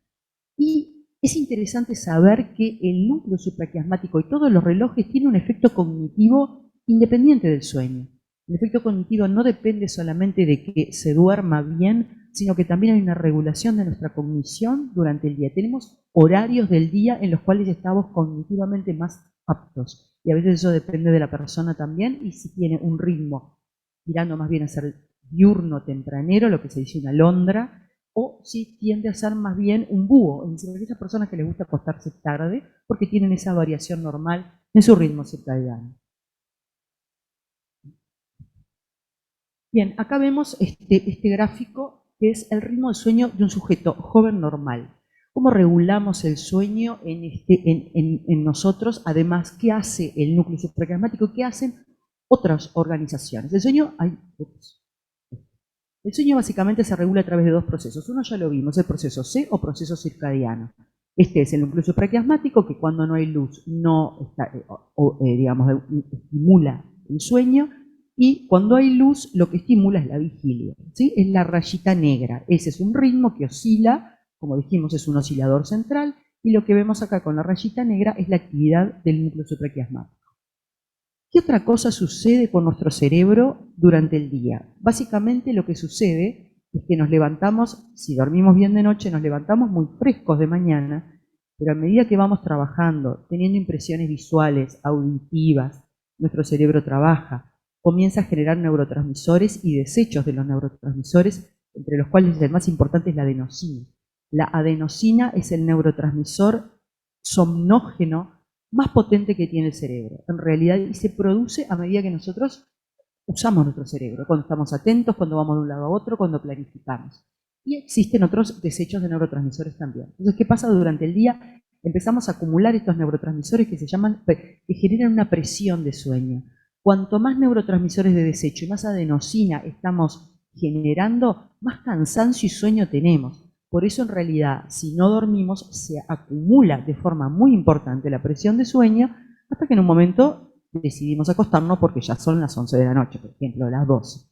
[SPEAKER 3] Y es interesante saber que el núcleo supraquiasmático y todos los relojes tienen un efecto cognitivo independiente del sueño. El efecto cognitivo no depende solamente de que se duerma bien, sino que también hay una regulación de nuestra cognición durante el día. Tenemos horarios del día en los cuales estamos cognitivamente más aptos. Y a veces eso depende de la persona también, y si tiene un ritmo tirando más bien a ser diurno tempranero, lo que se dice una alondra, o si tiende a ser más bien un búho, es decir, aquellas personas que les gusta acostarse tarde porque tienen esa variación normal en su ritmo circadiano. Bien, acá vemos este gráfico que es el ritmo de sueño de un sujeto joven normal. ¿Cómo regulamos el sueño en nosotros? Además, ¿qué hace el núcleo supraquiasmático? ¿Qué hacen otras organizaciones? El sueño básicamente se regula a través de dos procesos. Uno ya lo vimos, el proceso C o proceso circadiano. Este es el núcleo supraquiasmático que cuando no hay luz no está, digamos, estimula el sueño. Y cuando hay luz, lo que estimula es la vigilia, ¿sí? Es la rayita negra. Ese es un ritmo que oscila, como dijimos, es un oscilador central, y lo que vemos acá con la rayita negra es la actividad del núcleo supraquiasmático. ¿Qué otra cosa sucede con nuestro cerebro durante el día? Básicamente lo que sucede es que nos levantamos, si dormimos bien de noche, nos levantamos muy frescos de mañana, pero a medida que vamos trabajando, teniendo impresiones visuales, auditivas, nuestro cerebro trabaja, comienza a generar neurotransmisores y desechos de los neurotransmisores, entre los cuales el más importante es la adenosina. La adenosina es el neurotransmisor somnógeno más potente que tiene el cerebro, en realidad, y se produce a medida que nosotros usamos nuestro cerebro, cuando estamos atentos, cuando vamos de un lado a otro, cuando planificamos. Y existen otros desechos de neurotransmisores también. Entonces, ¿qué pasa durante el día? Empezamos a acumular estos neurotransmisores que generan una presión de sueño. Cuanto más neurotransmisores de desecho y más adenosina estamos generando, más cansancio y sueño tenemos. Por eso, en realidad, si no dormimos, se acumula de forma muy importante la presión de sueño hasta que en un momento decidimos acostarnos porque ya son las 11 de la noche, por ejemplo, las 12.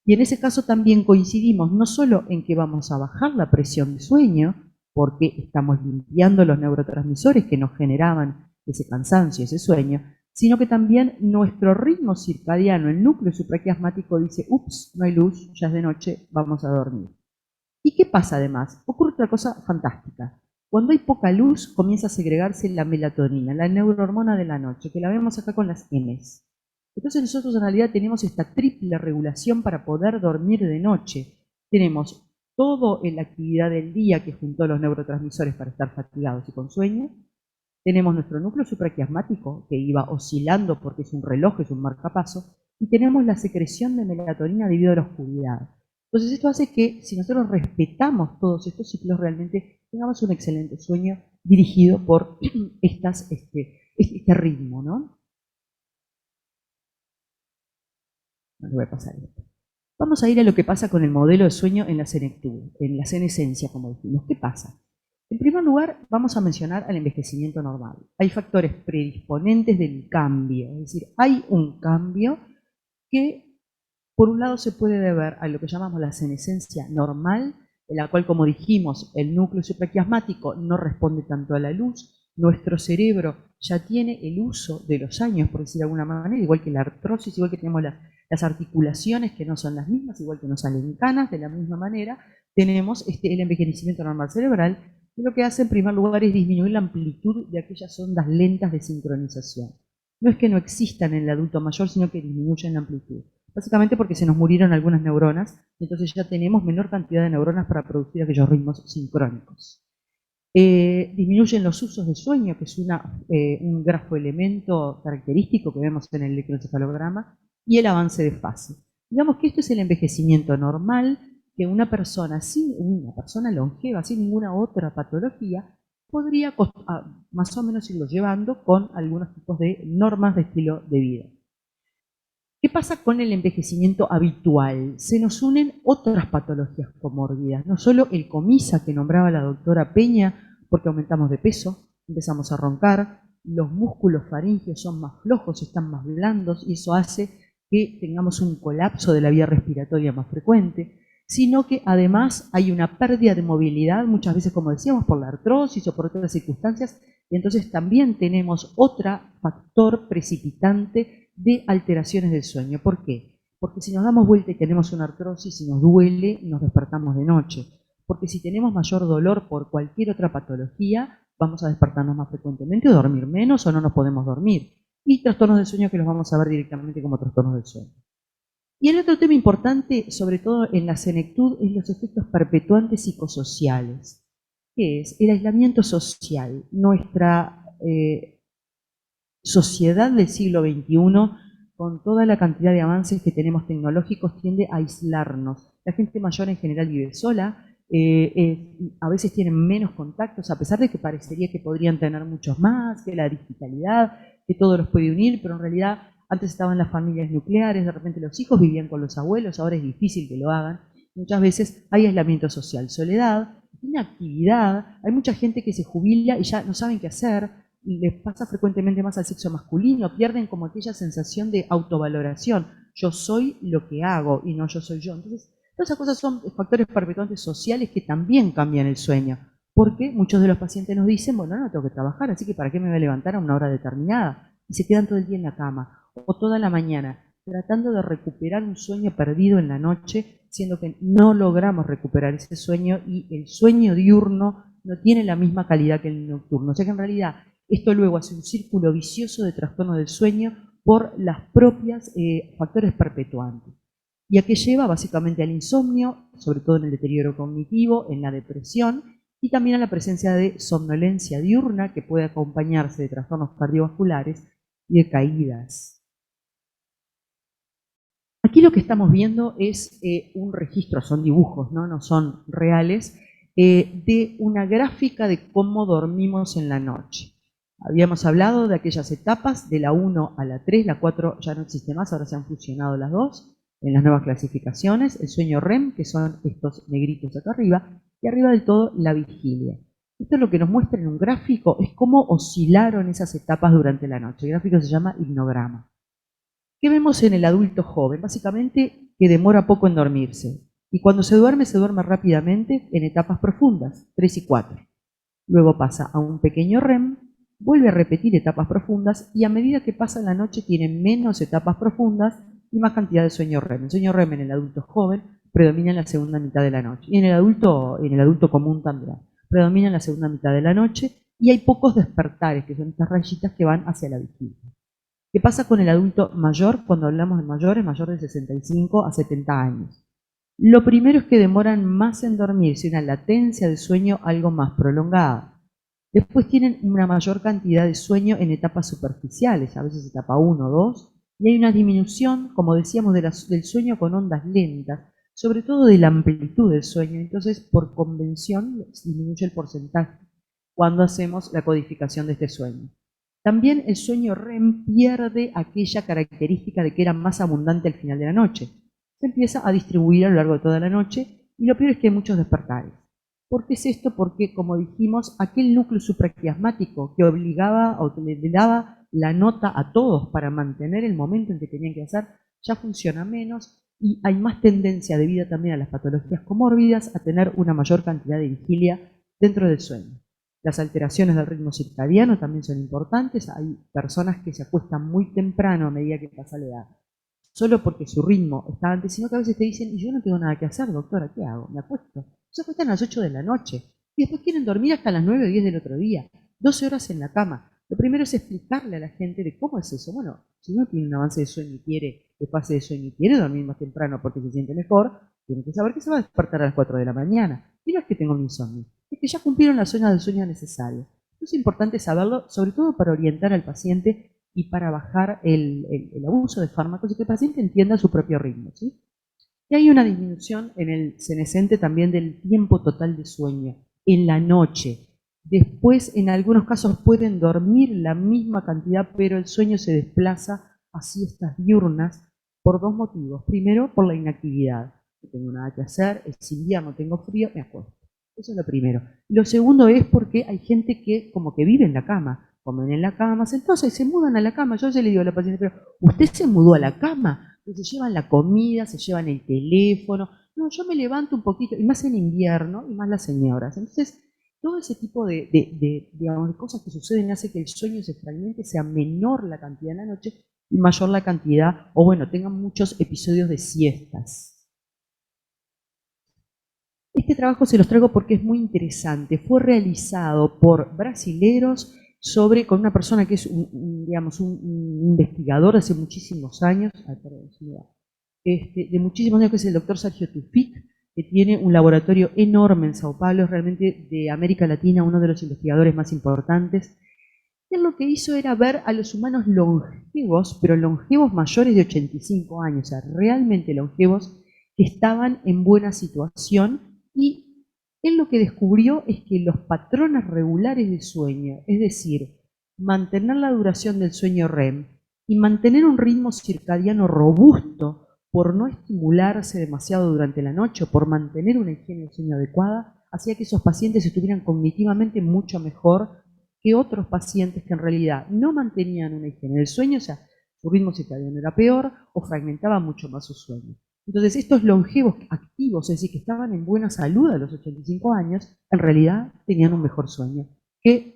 [SPEAKER 3] Y en ese caso también coincidimos no solo en que vamos a bajar la presión de sueño, porque estamos limpiando los neurotransmisores que nos generaban ese cansancio, ese sueño, sino que también nuestro ritmo circadiano, el núcleo supraquiasmático dice, ups, no hay luz, ya es de noche, vamos a dormir. ¿Y qué pasa además? Ocurre otra cosa fantástica. Cuando hay poca luz, comienza a segregarse la melatonina, la neurohormona de la noche, que la vemos acá con las M's. Entonces nosotros en realidad tenemos esta triple regulación para poder dormir de noche. Tenemos todo en la actividad del día que juntó los neurotransmisores para estar fatigados y con sueño. Tenemos nuestro núcleo supraquiasmático, que iba oscilando porque es un reloj, es un marcapaso, y tenemos la secreción de melatonina debido a la oscuridad. Entonces esto hace que si nosotros respetamos todos estos ciclos, realmente tengamos un excelente sueño dirigido por este ritmo, ¿no? No le voy a pasar esto. Vamos a ir a lo que pasa con el modelo de sueño en la senectud, en la senescencia, como dijimos. ¿Qué pasa? En primer lugar, vamos a mencionar al envejecimiento normal. Hay factores predisponentes del cambio, es decir, hay un cambio que, por un lado, se puede deber a lo que llamamos la senescencia normal, en la cual, como dijimos, el núcleo supraquiasmático no responde tanto a la luz, nuestro cerebro ya tiene el uso de los años, por decir de alguna manera, igual que la artrosis, igual que tenemos las articulaciones que no son las mismas, igual que nos salen canas, de la misma manera, tenemos el envejecimiento normal cerebral, que lo que hace en primer lugar es disminuir la amplitud de aquellas ondas lentas de sincronización. No es que no existan en el adulto mayor, sino que disminuyen la amplitud. Básicamente porque se nos murieron algunas neuronas, entonces ya tenemos menor cantidad de neuronas para producir aquellos ritmos sincrónicos. Disminuyen los usos de sueño, que es un grafoelemento característico que vemos en el electroencefalograma, y el avance de fase. Digamos que esto es el envejecimiento normal que una persona longeva, sin ninguna otra patología, podría más o menos irlo llevando con algunos tipos de normas de estilo de vida. ¿Qué pasa con el envejecimiento habitual? Se nos unen otras patologías comórbidas, no solo el comisa que nombraba la doctora Peña, porque aumentamos de peso, empezamos a roncar, los músculos faríngeos son más flojos, están más blandos, y eso hace que tengamos un colapso de la vía respiratoria más frecuente, sino que además hay una pérdida de movilidad, muchas veces, como decíamos, por la artrosis o por otras circunstancias, y entonces también tenemos otro factor precipitante de alteraciones del sueño. ¿Por qué? Porque si nos damos vuelta y tenemos una artrosis y nos duele, nos despertamos de noche. Porque si tenemos mayor dolor por cualquier otra patología, vamos a despertarnos más frecuentemente o dormir menos o no nos podemos dormir. Y trastornos del sueño que los vamos a ver directamente como trastornos del sueño. Y el otro tema importante, sobre todo en la senectud, es los efectos perpetuantes psicosociales, que es el aislamiento social. Nuestra sociedad del siglo XXI, con toda la cantidad de avances que tenemos tecnológicos, tiende a aislarnos. La gente mayor en general vive sola, a veces tienen menos contactos, a pesar de que parecería que podrían tener muchos más, que la digitalidad, que todo los puede unir, pero en realidad antes estaban las familias nucleares, de repente los hijos vivían con los abuelos, ahora es difícil que lo hagan. Muchas veces hay aislamiento social, soledad, inactividad, hay mucha gente que se jubila y ya no saben qué hacer, les pasa frecuentemente más al sexo masculino, pierden como aquella sensación de autovaloración, yo soy lo que hago y no yo soy yo. Entonces, todas esas cosas son factores perpetuantes sociales que también cambian el sueño, porque muchos de los pacientes nos dicen, bueno, no tengo que trabajar, así que ¿para qué me voy a levantar a una hora determinada? Y se quedan todo el día en la cama, o toda la mañana, tratando de recuperar un sueño perdido en la noche, siendo que no logramos recuperar ese sueño y el sueño diurno no tiene la misma calidad que el nocturno. O sea que en realidad esto luego hace un círculo vicioso de trastorno del sueño por las propias factores perpetuantes. Y a qué lleva básicamente al insomnio, sobre todo en el deterioro cognitivo, en la depresión, y también a la presencia de somnolencia diurna que puede acompañarse de trastornos cardiovasculares y de caídas. Aquí lo que estamos viendo es un registro, son dibujos, no son reales, de una gráfica de cómo dormimos en la noche. Habíamos hablado de aquellas etapas, de la 1 a la 3, la 4 ya no existe más, ahora se han fusionado las dos en las nuevas clasificaciones, el sueño REM, que son estos negritos acá arriba, y arriba del todo la vigilia. Esto es lo que nos muestra en un gráfico, es cómo oscilaron esas etapas durante la noche. El gráfico se llama hipnograma. ¿Qué vemos en el adulto joven? Básicamente que demora poco en dormirse. Y cuando se duerme rápidamente en etapas profundas, 3 y 4. Luego pasa a un pequeño REM, vuelve a repetir etapas profundas y a medida que pasa la noche tiene menos etapas profundas y más cantidad de sueño REM. El sueño REM en el adulto joven predomina en la segunda mitad de la noche. Y en el adulto común también. Predomina en la segunda mitad de la noche y hay pocos despertares, que son estas rayitas que van hacia la vigilia. ¿Qué pasa con el adulto mayor? Cuando hablamos de mayores, mayor de 65 a 70 años. Lo primero es que demoran más en dormirse, una latencia de sueño algo más prolongada. Después tienen una mayor cantidad de sueño en etapas superficiales, a veces etapa 1 o 2, y hay una disminución, como decíamos, del sueño con ondas lentas, sobre todo de la amplitud del sueño. Entonces, por convención, disminuye el porcentaje cuando hacemos la codificación de este sueño. También el sueño REM pierde aquella característica de que era más abundante al final de la noche. Se empieza a distribuir a lo largo de toda la noche y lo peor es que hay muchos despertares. ¿Por qué es esto? Porque, como dijimos, aquel núcleo supraquiasmático que obligaba o que le daba la nota a todos para mantener el momento en que tenían que hacer, ya funciona menos y hay más tendencia, debido también a las patologías comórbidas, a tener una mayor cantidad de vigilia dentro del sueño. Las alteraciones del ritmo circadiano también son importantes. Hay personas que se acuestan muy temprano a medida que pasa la edad, solo porque su ritmo está antes, sino que a veces te dicen, y yo no tengo nada que hacer, doctora, ¿qué hago? Me acuesto. Se acuestan a las 8 de la noche y después quieren dormir hasta las 9 o 10 del otro día, 12 horas en la cama. Lo primero es explicarle a la gente de cómo es eso. Bueno, si uno tiene un avance de sueño y quiere, de fase de sueño y quiere dormir más temprano porque se siente mejor, tiene que saber que se va a despertar a las 4 de la mañana. Y no es que tenga un insomnio, es que ya cumplieron las horas del sueño necesarias. Es importante saberlo, sobre todo para orientar al paciente y para bajar el abuso de fármacos y que el paciente entienda su propio ritmo, ¿sí? Y hay una disminución en el senescente también del tiempo total de sueño, en la noche. Después, en algunos casos, pueden dormir la misma cantidad, pero el sueño se desplaza a siestas diurnas por dos motivos. Primero, por la inactividad. No tengo nada que hacer, es invierno, tengo frío, me acuesto. Eso es lo primero. Lo segundo es porque hay gente que como que vive en la cama, comen en la cama, entonces se mudan a la cama. Yo ya le digo a la paciente, pero ¿usted se mudó a la cama? Se llevan la comida, se llevan el teléfono. No, yo me levanto un poquito, y más en invierno, y más las señoras. Entonces, todo ese tipo digamos, de cosas que suceden hace que el sueño se fragmente, sea menor la cantidad en la noche y mayor la cantidad, o bueno, tengan muchos episodios de siestas. Este trabajo se los traigo porque es muy interesante. Fue realizado por brasileros con una persona que es digamos, un investigador de hace muchísimos años, de muchísimos años, que es el doctor Sergio Tufik, que tiene un laboratorio enorme en Sao Paulo, es realmente de América Latina uno de los investigadores más importantes. Él lo que hizo era ver a los humanos longevos, pero longevos mayores de 85 años, o sea, realmente longevos, que estaban en buena situación, y él lo que descubrió es que los patrones regulares de sueño, es decir, mantener la duración del sueño REM y mantener un ritmo circadiano robusto por no estimularse demasiado durante la noche o por mantener una higiene del sueño adecuada, hacía que esos pacientes estuvieran cognitivamente mucho mejor que otros pacientes que en realidad no mantenían una higiene del sueño, o sea, su ritmo circadiano era peor o fragmentaba mucho más su sueño. Entonces, estos longevos activos, es decir, que estaban en buena salud a los 85 años, en realidad tenían un mejor sueño que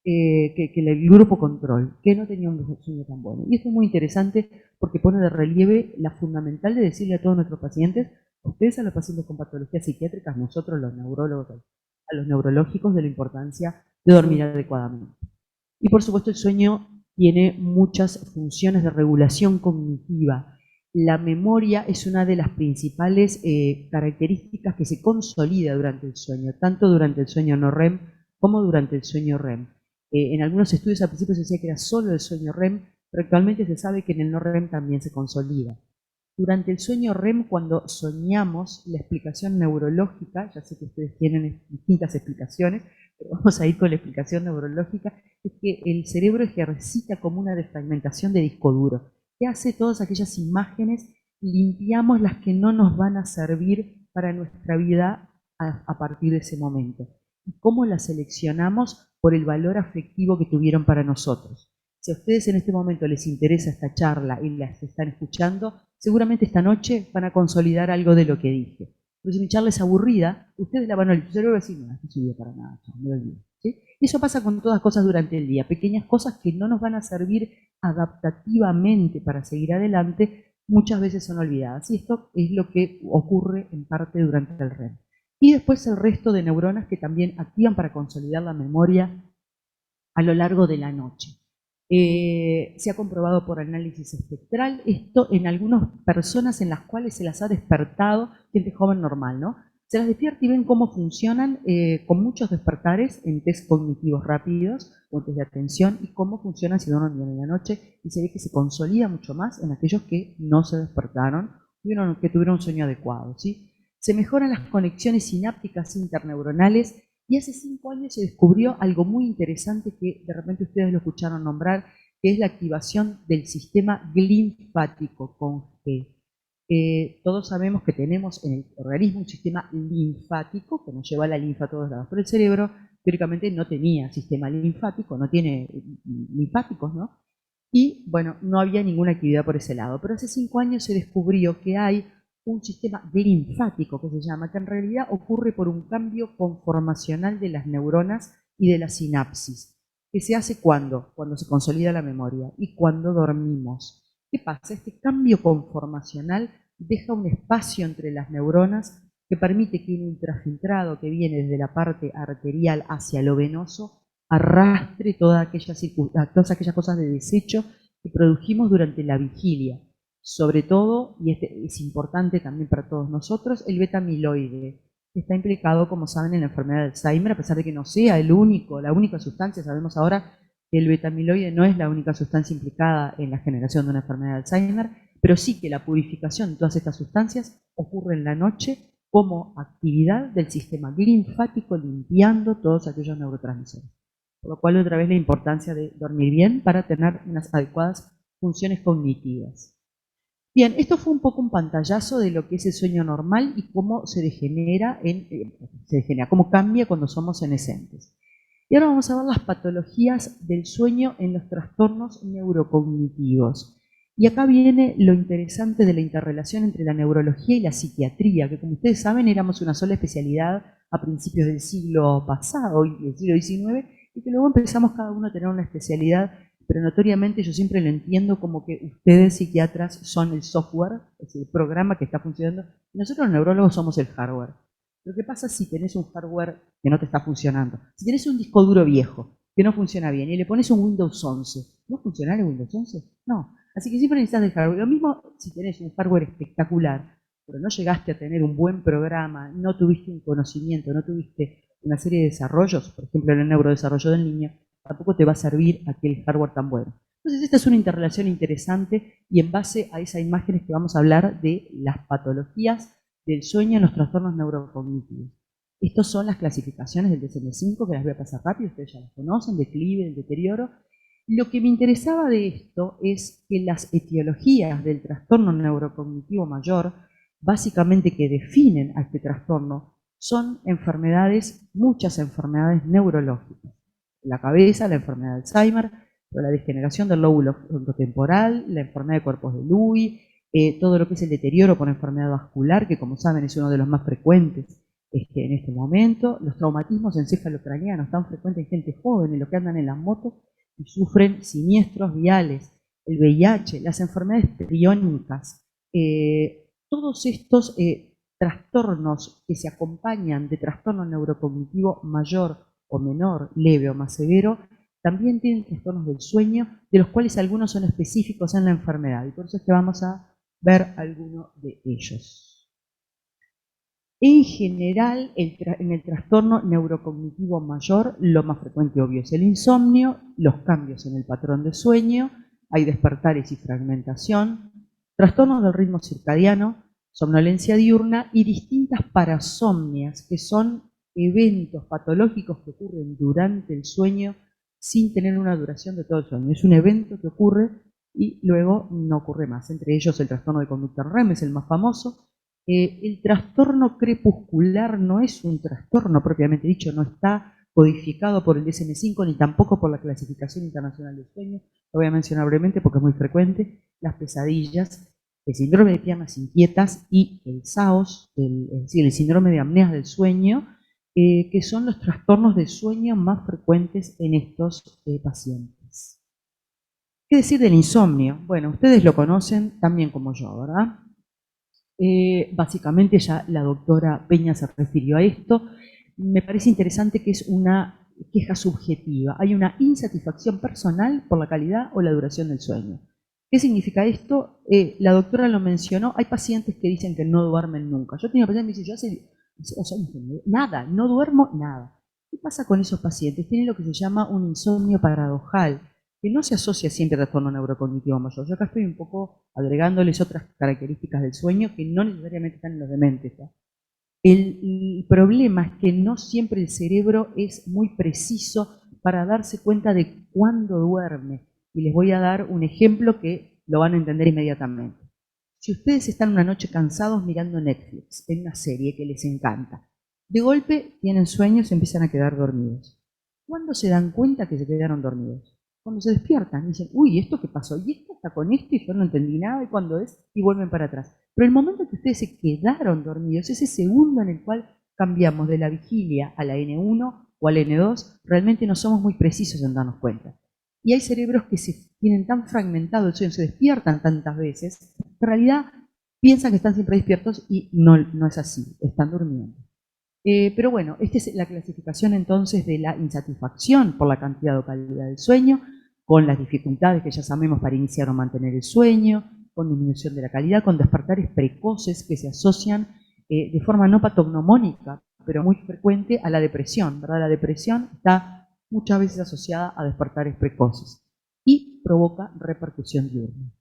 [SPEAKER 3] el grupo control, que no tenía un mejor sueño tan bueno. Y esto es muy interesante porque pone de relieve la fundamental de decirle a todos nuestros pacientes, ustedes a los pacientes con patologías psiquiátricas, nosotros los neurólogos, a los neurológicos, de la importancia de dormir adecuadamente. Y por supuesto el sueño tiene muchas funciones de regulación cognitiva. La memoria es una de las principales características que se consolida durante el sueño, tanto durante el sueño no REM como durante el sueño REM. En algunos estudios al principio se decía que era solo el sueño REM, pero actualmente se sabe que en el no REM también se consolida. Durante el sueño REM, cuando soñamos, la explicación neurológica, ya sé que ustedes tienen distintas explicaciones, pero vamos a ir con la explicación neurológica, es que el cerebro ejercita como una desfragmentación de disco duro. ¿Qué hace? Todas aquellas imágenes, limpiamos las que no nos van a servir para nuestra vida a partir de ese momento. ¿Y cómo las seleccionamos? Por el valor afectivo que tuvieron para nosotros. Si a ustedes en este momento les interesa esta charla y las están escuchando, seguramente esta noche van a consolidar algo de lo que dije. Pero si mi charla es aburrida, ustedes la van a leer y van a decir, no, no sirve para nada, me lo olvido. ¿Sí? Y eso pasa con todas cosas durante el día, pequeñas cosas que no nos van a servir adaptativamente para seguir adelante, muchas veces son olvidadas. Y esto es lo que ocurre en parte durante el REM. Y después el resto de neuronas que también activan para consolidar la memoria a lo largo de la noche. Se ha comprobado por análisis espectral esto en algunas personas en las cuales se las ha despertado, gente joven normal, ¿no? se las despierta y ven cómo funcionan con muchos despertares en test cognitivos rápidos o test de atención y cómo funcionan si duermen bien en la noche, y se ve que se consolida mucho más en aquellos que no se despertaron, que tuvieron un sueño adecuado, ¿sí? Se mejoran las conexiones sinápticas interneuronales y hace 5 años se descubrió algo muy interesante que de repente ustedes lo escucharon nombrar, que es la activación del sistema linfático con G. Todos sabemos que tenemos en el organismo un sistema linfático que nos lleva la linfa a todos lados, pero el cerebro teóricamente no tenía sistema linfático, no tiene linfáticos, ¿no? Y bueno, no había ninguna actividad por ese lado, pero hace 5 años se descubrió que hay un sistema linfático que se llama, que en realidad ocurre por un cambio conformacional de las neuronas y de la sinapsis, que se hace cuando se consolida la memoria y cuando dormimos. ¿Qué pasa? Este cambio conformacional deja un espacio entre las neuronas que permite que un ultrafiltrado que viene desde la parte arterial hacia lo venoso arrastre todas aquellas cosas de desecho que produjimos durante la vigilia. Sobre todo, y este es importante también para todos nosotros, el beta-amiloide, que está implicado, como saben, en la enfermedad de Alzheimer, a pesar de que no sea la única sustancia. Sabemos ahora que el beta-amiloide no es la única sustancia implicada en la generación de una enfermedad de Alzheimer, pero sí que la purificación de todas estas sustancias ocurre en la noche como actividad del sistema linfático limpiando todos aquellos neurotransmisores. Por lo cual, otra vez, la importancia de dormir bien para tener unas adecuadas funciones cognitivas. Bien, esto fue un poco un pantallazo de lo que es el sueño normal y cómo se degenera, cómo cambia cuando somos senescentes. Y ahora vamos a ver las patologías del sueño en los trastornos neurocognitivos. Y acá viene lo interesante de la interrelación entre la neurología y la psiquiatría, que como ustedes saben éramos una sola especialidad a principios del siglo pasado, del siglo XIX, y que luego empezamos cada uno a tener una especialidad, pero notoriamente yo siempre lo entiendo como que ustedes, psiquiatras, son el software, es decir, el programa que está funcionando, y nosotros los neurólogos somos el hardware. Pero ¿qué pasa si tenés un hardware que no te está funcionando? Si tenés un disco duro viejo que no funciona bien y le pones un Windows 11, ¿no funcionará el Windows 11? No. Así que siempre necesitas el hardware. Lo mismo si tenés un hardware espectacular, pero no llegaste a tener un buen programa, no tuviste un conocimiento, no tuviste una serie de desarrollos, por ejemplo en el neurodesarrollo del niño, tampoco te va a servir aquel hardware tan bueno. Entonces esta es una interrelación interesante y en base a esas imágenes que vamos a hablar de las patologías del sueño en los trastornos neurocognitivos. Estas son las clasificaciones del DSM-5, que las voy a pasar rápido, ustedes ya las conocen, declive, el deterioro. Lo que me interesaba de esto es que las etiologías del trastorno neurocognitivo mayor, básicamente que definen a este trastorno, son enfermedades, muchas enfermedades neurológicas. La cabeza, la enfermedad de Alzheimer, la degeneración del lóbulo frontotemporal, la enfermedad de cuerpos de Lewy, todo lo que es el deterioro por enfermedad vascular, que como saben es uno de los más frecuentes en este momento, los traumatismos encefalocraneanos tan frecuentes en gente joven, en los que andan en las motos y sufren siniestros viales, el VIH, las enfermedades priónicas, todos estos trastornos que se acompañan de trastorno neurocognitivo mayor o menor, leve o más severo, también tienen trastornos del sueño, de los cuales algunos son específicos en la enfermedad, y por eso es que vamos a ver algunos de ellos. En general, en el trastorno neurocognitivo mayor, lo más frecuente, obvio, es el insomnio, los cambios en el patrón de sueño, hay despertares y fragmentación, trastornos del ritmo circadiano, somnolencia diurna y distintas parasomnias, que son eventos patológicos que ocurren durante el sueño sin tener una duración de todo el sueño. Es un evento que ocurre y luego no ocurre más. Entre ellos el trastorno de conducta REM es el más famoso. El trastorno crepuscular no es un trastorno propiamente dicho, no está codificado por el DSM-5 ni tampoco por la Clasificación Internacional del Sueño. Lo voy a mencionar brevemente porque es muy frecuente. Las pesadillas, el síndrome de piernas inquietas y el SAOS, es decir, el síndrome de apnea del sueño, que son los trastornos de sueño más frecuentes en estos pacientes. ¿Qué decir del insomnio? Bueno, ustedes lo conocen también como yo, ¿verdad? Básicamente ya la doctora Peña se refirió a esto. Me parece interesante que es una queja subjetiva. Hay una insatisfacción personal por la calidad o la duración del sueño. ¿Qué significa esto? La doctora lo mencionó, hay pacientes que dicen que no duermen nunca. Yo tengo pacientes que me dicen, yo hace O sea, nada, no duermo nada. ¿Qué pasa con esos pacientes? Tienen lo que se llama un insomnio paradojal, que no se asocia siempre a trastorno neurocognitivo mayor. Yo acá estoy un poco agregándoles otras características del sueño que no necesariamente están en los dementes, ¿no? El problema es que no siempre el cerebro es muy preciso para darse cuenta de cuándo duerme. Y les voy a dar un ejemplo que lo van a entender inmediatamente. Si ustedes están una noche cansados mirando Netflix, en una serie que les encanta, de golpe tienen sueños y empiezan a quedar dormidos. ¿Cuándo se dan cuenta que se quedaron dormidos? Cuando se despiertan y dicen, uy, ¿esto qué pasó? Y esto está con esto y yo no entendí nada y cuándo es, y vuelven para atrás. Pero el momento que ustedes se quedaron dormidos, ese segundo en el cual cambiamos de la vigilia a la N1 o al N2, realmente no somos muy precisos en darnos cuenta. Y hay cerebros que se tienen tan fragmentado el sueño, se despiertan tantas veces, que en realidad piensan que están siempre despiertos y no es así, están durmiendo. Pero bueno, esta es la clasificación entonces de la insatisfacción por la cantidad o calidad del sueño, con las dificultades que ya sabemos para iniciar o mantener el sueño, con disminución de la calidad, con despertares precoces que se asocian de forma no patognomónica, pero muy frecuente a la depresión, ¿verdad? La depresión está muchas veces asociada a despertares precoces y provoca repercusión diurna.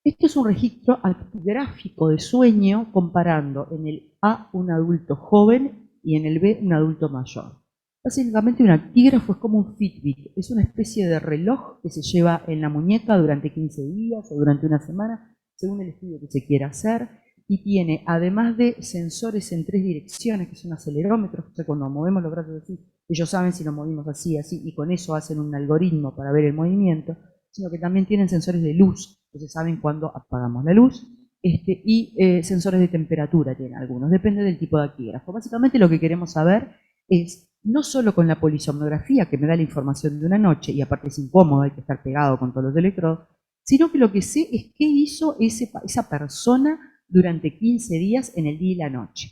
[SPEAKER 3] Esto es un registro gráfico de sueño comparando en el A un adulto joven y en el B un adulto mayor. Básicamente un actígrafo es como un Fitbit, es una especie de reloj que se lleva en la muñeca durante 15 días o durante una semana, según el estudio que se quiera hacer, y tiene, además de sensores en 3 direcciones, que son acelerómetros, o sea, cuando movemos los brazos así, ellos saben si nos movimos así, así, y con eso hacen un algoritmo para ver el movimiento, sino que también tienen sensores de luz, entonces saben cuándo apagamos la luz, y sensores de temperatura tienen algunos, depende del tipo de actígrafo. Básicamente lo que queremos saber es, no solo con la polisomnografía, que me da la información de una noche, y aparte es incómodo, hay que estar pegado con todos los electrodos, sino que lo que sé es qué hizo esa persona durante 15 días en el día y la noche.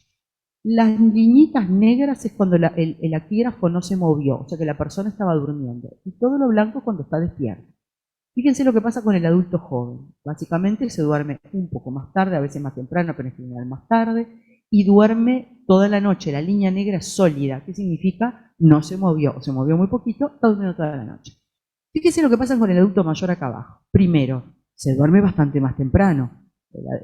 [SPEAKER 3] Las liñitas negras es cuando el actígrafo no se movió, o sea que la persona estaba durmiendo, y todo lo blanco cuando está despierto. Fíjense lo que pasa con el adulto joven. Básicamente se duerme un poco más tarde, a veces más temprano, pero en general más tarde, y duerme toda la noche. La línea negra es sólida. ¿Qué significa? No se movió, o se movió muy poquito, está durmiendo toda la noche. Fíjense lo que pasa con el adulto mayor acá abajo. Primero, se duerme bastante más temprano.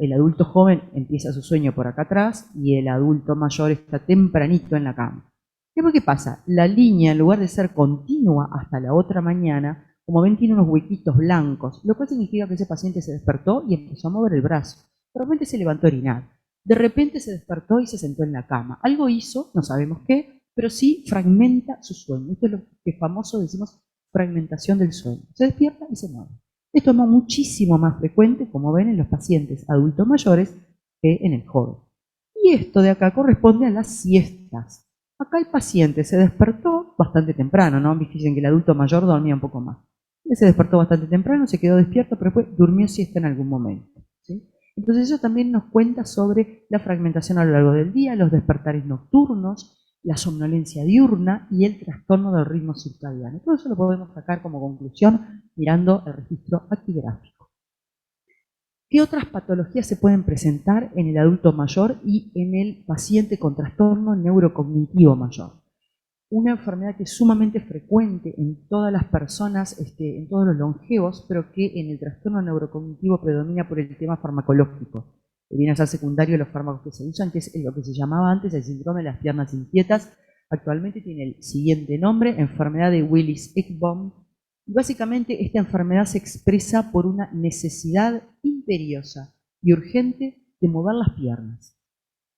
[SPEAKER 3] El adulto joven empieza su sueño por acá atrás y el adulto mayor está tempranito en la cama. ¿Qué pasa? La línea, en lugar de ser continua hasta la otra mañana, como ven, tiene unos huequitos blancos, lo cual significa que ese paciente se despertó y empezó a mover el brazo. De repente se levantó a orinar. De repente se despertó y se sentó en la cama. Algo hizo, no sabemos qué, pero sí fragmenta su sueño. Esto es lo que famoso decimos fragmentación del sueño. Se despierta y se mueve. Esto es muchísimo más frecuente, como ven, en los pacientes adultos mayores que en el joven. Y esto de acá corresponde a las siestas. Acá el paciente se despertó bastante temprano, ¿no? Dicen que el adulto mayor dormía un poco más. Él se despertó bastante temprano, se quedó despierto, pero después durmió siesta en algún momento, ¿sí? Entonces eso también nos cuenta sobre la fragmentación a lo largo del día, los despertares nocturnos, la somnolencia diurna y el trastorno del ritmo circadiano. Todo eso lo podemos sacar como conclusión mirando el registro actigráfico. ¿Qué otras patologías se pueden presentar en el adulto mayor y en el paciente con trastorno neurocognitivo mayor? Una enfermedad que es sumamente frecuente en todas las personas, en todos los longevos, pero que en el trastorno neurocognitivo predomina por el tema farmacológico. Que viene a ser secundario los fármacos que se usan, que es lo que se llamaba antes el síndrome de las piernas inquietas. Actualmente tiene el siguiente nombre, enfermedad de Willis-Ekbom. Y básicamente esta enfermedad se expresa por una necesidad imperiosa y urgente de mover las piernas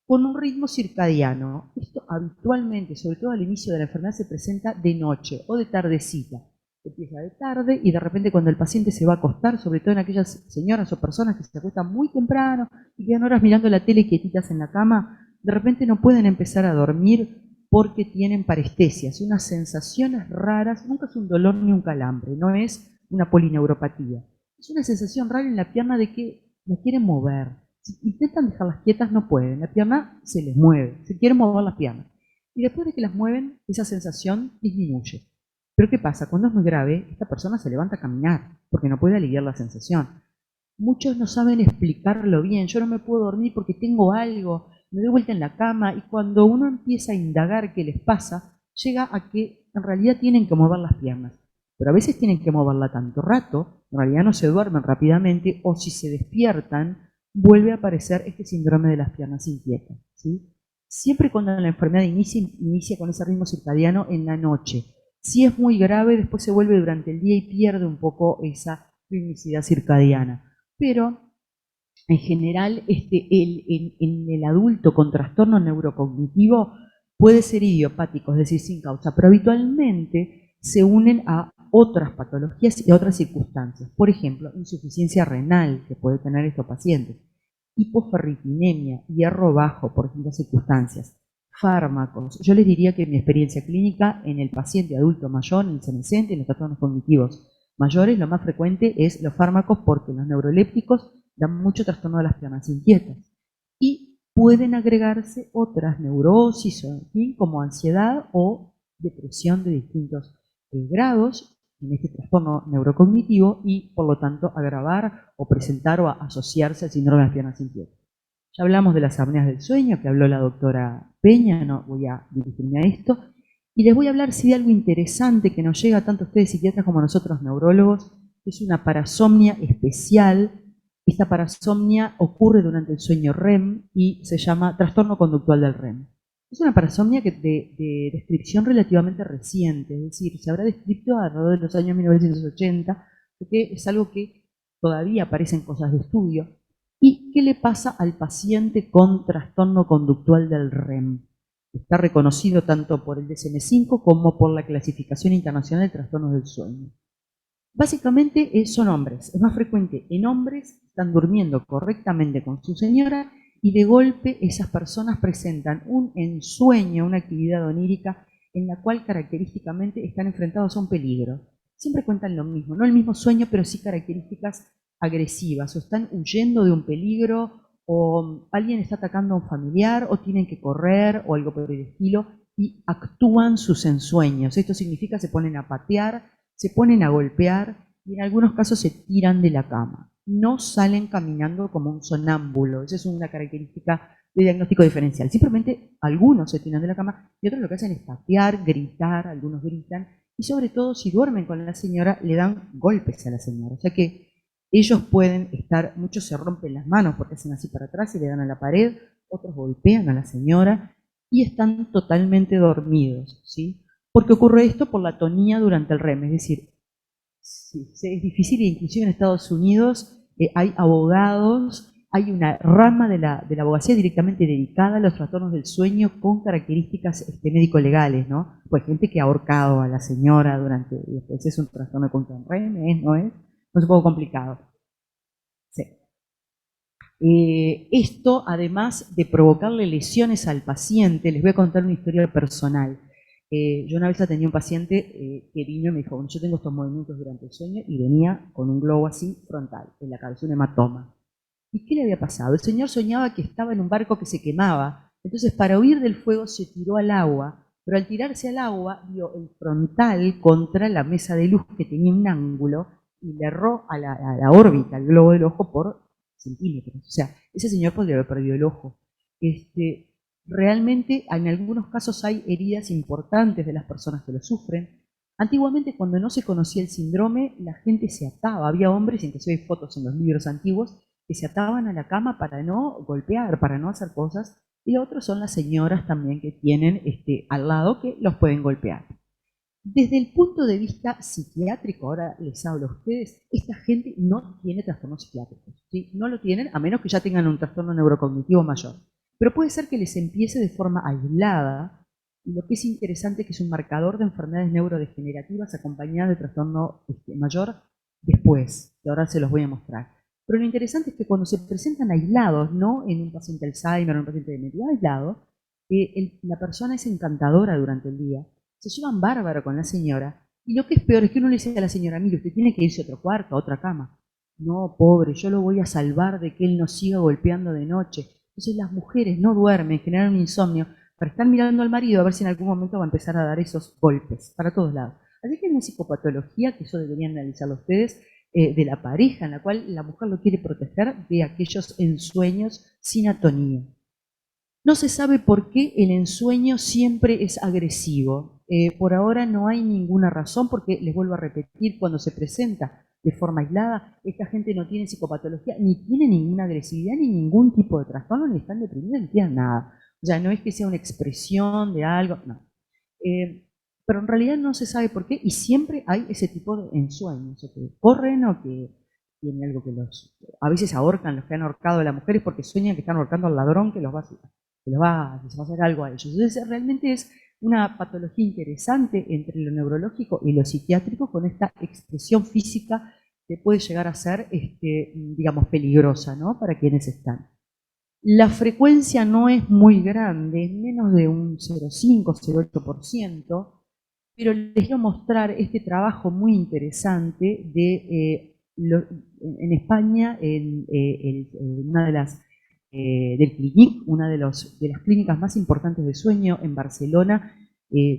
[SPEAKER 3] con un ritmo circadiano. Esto habitualmente, sobre todo al inicio de la enfermedad, se presenta de noche o de tardecita. Empieza de tarde y de repente cuando el paciente se va a acostar, sobre todo en aquellas señoras o personas que se acuestan muy temprano y quedan horas mirando la tele quietitas en la cama, de repente no pueden empezar a dormir porque tienen parestesias, unas sensaciones raras. Nunca es un dolor ni un calambre, no es una polineuropatía. Es una sensación rara en la pierna de que la quieren mover. Si intentan dejarlas quietas no pueden, la pierna se les mueve, se quieren mover las piernas. Y después de que las mueven, esa sensación disminuye. Pero ¿qué pasa? Cuando es muy grave, esta persona se levanta a caminar, porque no puede aliviar la sensación. Muchos no saben explicarlo bien, yo no me puedo dormir porque tengo algo, me doy vuelta en la cama, y cuando uno empieza a indagar qué les pasa, llega a que en realidad tienen que mover las piernas. Pero a veces tienen que moverla tanto rato, en realidad no se duermen rápidamente, o si se despiertan, vuelve a aparecer este síndrome de las piernas inquietas, ¿sí? Siempre cuando la enfermedad inicia con ese ritmo circadiano en la noche. Si es muy grave, después se vuelve durante el día y pierde un poco esa ritmicidad circadiana. Pero en general, en el adulto con trastorno neurocognitivo puede ser idiopático, es decir, sin causa, pero habitualmente se unen a otras patologías y a otras circunstancias. Por ejemplo, insuficiencia renal que puede tener estos pacientes, hipoferritinemia, hierro bajo, por ejemplo, circunstancias, fármacos. Yo les diría que mi experiencia clínica en el paciente adulto mayor, en el senescente, en los trastornos cognitivos mayores, lo más frecuente es los fármacos porque los neurolépticos dan mucho trastorno de las piernas inquietas. Y pueden agregarse otras neurosis, o, en fin, como ansiedad o depresión de distintos grados en este trastorno neurocognitivo y, por lo tanto, agravar o presentar o asociarse al síndrome de las piernas inquietas. Ya hablamos de las apneas del sueño, que habló la doctora Peña, no voy a dirigirme a esto. Y les voy a hablar sí, de algo interesante que nos llega tanto a ustedes psiquiatras como a nosotros neurólogos, que es una parasomnia especial. Esta parasomnia ocurre durante el sueño REM y se llama trastorno conductual del REM. Es una parasomnia de descripción relativamente reciente, es decir, se habrá descrito alrededor de los años 1980, porque es algo que todavía aparecen cosas de estudio. ¿Y qué le pasa al paciente con trastorno conductual del REM? Está reconocido tanto por el DSM-5 como por la Clasificación Internacional de Trastornos del Sueño. Básicamente son hombres, es más frecuente en hombres, están durmiendo correctamente con su señora y de golpe esas personas presentan un ensueño, una actividad onírica en la cual característicamente están enfrentados a un peligro. Siempre cuentan lo mismo, no el mismo sueño, pero sí características agresivas, o están huyendo de un peligro, o alguien está atacando a un familiar, o tienen que correr, o algo por el estilo, y actúan sus ensueños. Esto significa se ponen a patear, se ponen a golpear y en algunos casos se tiran de la cama. No salen caminando como un sonámbulo. Esa es una característica de diagnóstico diferencial. Simplemente algunos se tiran de la cama y otros lo que hacen es patear, gritar, algunos gritan y sobre todo si duermen con la señora le dan golpes a la señora. O sea que ellos pueden estar, muchos se rompen las manos porque hacen así para atrás y le dan a la pared, otros golpean a la señora y están totalmente dormidos, ¿sí? ¿Por qué ocurre esto? Por la atonía durante el REM, es decir, sí, es difícil, inclusive en Estados Unidos hay abogados, hay una rama de la abogacía directamente dedicada a los trastornos del sueño con características médico-legales, ¿no? Pues gente que ha ahorcado a la señora durante, después es un trastorno contra el REM, ¿no es? Es un poco complicado. Sí. Esto, además de provocarle lesiones al paciente, les voy a contar una historia personal. Yo una vez atendí a un paciente que vino y me dijo, bueno, yo tengo estos movimientos durante el sueño y venía con un globo así frontal, en la cabeza, un hematoma. ¿Y qué le había pasado? El señor soñaba que estaba en un barco que se quemaba, entonces para huir del fuego se tiró al agua, pero al tirarse al agua vio el frontal contra la mesa de luz que tenía un ángulo y le erró a la órbita, al globo del ojo por centímetros. O sea, ese señor podría haber perdido el ojo. Realmente en algunos casos hay heridas importantes de las personas que lo sufren. Antiguamente, cuando no se conocía el síndrome, la gente se ataba. Había hombres, inclusive hay fotos en los libros antiguos, que se ataban a la cama para no golpear, para no hacer cosas. Y otros son las señoras también que tienen al lado que los pueden golpear. Desde el punto de vista psiquiátrico, ahora les hablo a ustedes, esta gente no tiene trastornos psiquiátricos, ¿sí? No lo tienen a menos que ya tengan un trastorno neurocognitivo mayor. Pero puede ser que les empiece de forma aislada, y lo que es interesante es que es un marcador de enfermedades neurodegenerativas acompañadas de trastorno mayor después, que ahora se los voy a mostrar. Pero lo interesante es que cuando se presentan aislados, no en un paciente Alzheimer o un paciente de demencia, aislado, la persona es encantadora durante el día, se llevan bárbaro con la señora, y lo que es peor es que uno le dice a la señora, mire, usted tiene que irse a otro cuarto, a otra cama. No, pobre, yo lo voy a salvar de que él nos siga golpeando de noche. Entonces las mujeres no duermen, generan un insomnio, para estar mirando al marido a ver si en algún momento va a empezar a dar esos golpes, para todos lados. Así que hay una psicopatología, que eso deberían analizarlo ustedes, de la pareja, en la cual la mujer lo quiere proteger de aquellos ensueños sin atonía. No se sabe por qué el ensueño siempre es agresivo. Por ahora no hay ninguna razón, porque les vuelvo a repetir, cuando se presenta de forma aislada, esta gente no tiene psicopatología, ni tiene ninguna agresividad, ni ningún tipo de trastorno, ni están deprimidos, ni tienen nada. O sea, no es que sea una expresión de algo, no. Pero en realidad no se sabe por qué, y siempre hay ese tipo de ensueños, o que corren o que tienen algo que a veces ahorcan, los que han ahorcado a las mujeres porque sueñan que están ahorcando al ladrón que se va a hacer algo a ellos. Entonces realmente es una patología interesante entre lo neurológico y lo psiquiátrico, con esta expresión física que puede llegar a ser, digamos, peligrosa, ¿no?, para quienes están. La frecuencia no es muy grande, es menos de un 0,5-0,8%, pero les quiero mostrar este trabajo muy interesante en España, una de las del CLINIC, una de las clínicas más importantes de sueño en Barcelona.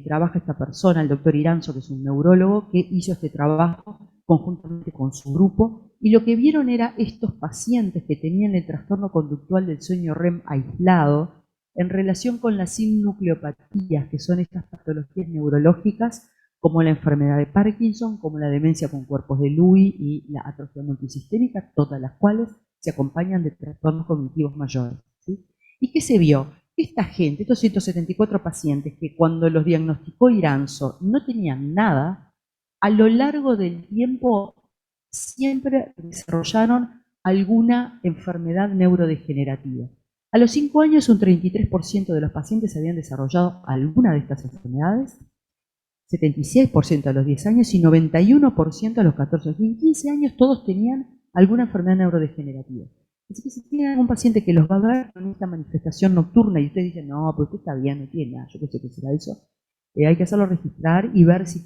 [SPEAKER 3] Trabaja esta persona, el doctor Iranzo, que es un neurólogo, que hizo este trabajo conjuntamente con su grupo, y lo que vieron era estos pacientes que tenían el trastorno conductual del sueño REM aislado en relación con las sinnucleopatías, que son estas patologías neurológicas como la enfermedad de Parkinson, como la demencia con cuerpos de Lewy y la atrofia multisistémica, todas las cuales se acompañan de trastornos cognitivos mayores, ¿sí? ¿Y qué se vio? Esta gente, estos 174 pacientes que cuando los diagnosticó Iranzo no tenían nada, a lo largo del tiempo siempre desarrollaron alguna enfermedad neurodegenerativa. A los 5 años un 33% de los pacientes habían desarrollado alguna de estas enfermedades, 76% a los 10 años y 91% a los 14. En 15 años todos tenían alguna enfermedad neurodegenerativa. Así que si tienen algún paciente que los va a ver con esta manifestación nocturna y ustedes dicen, no, pero usted está bien, no tiene nada, yo qué sé qué será eso, hay que hacerlo registrar y ver si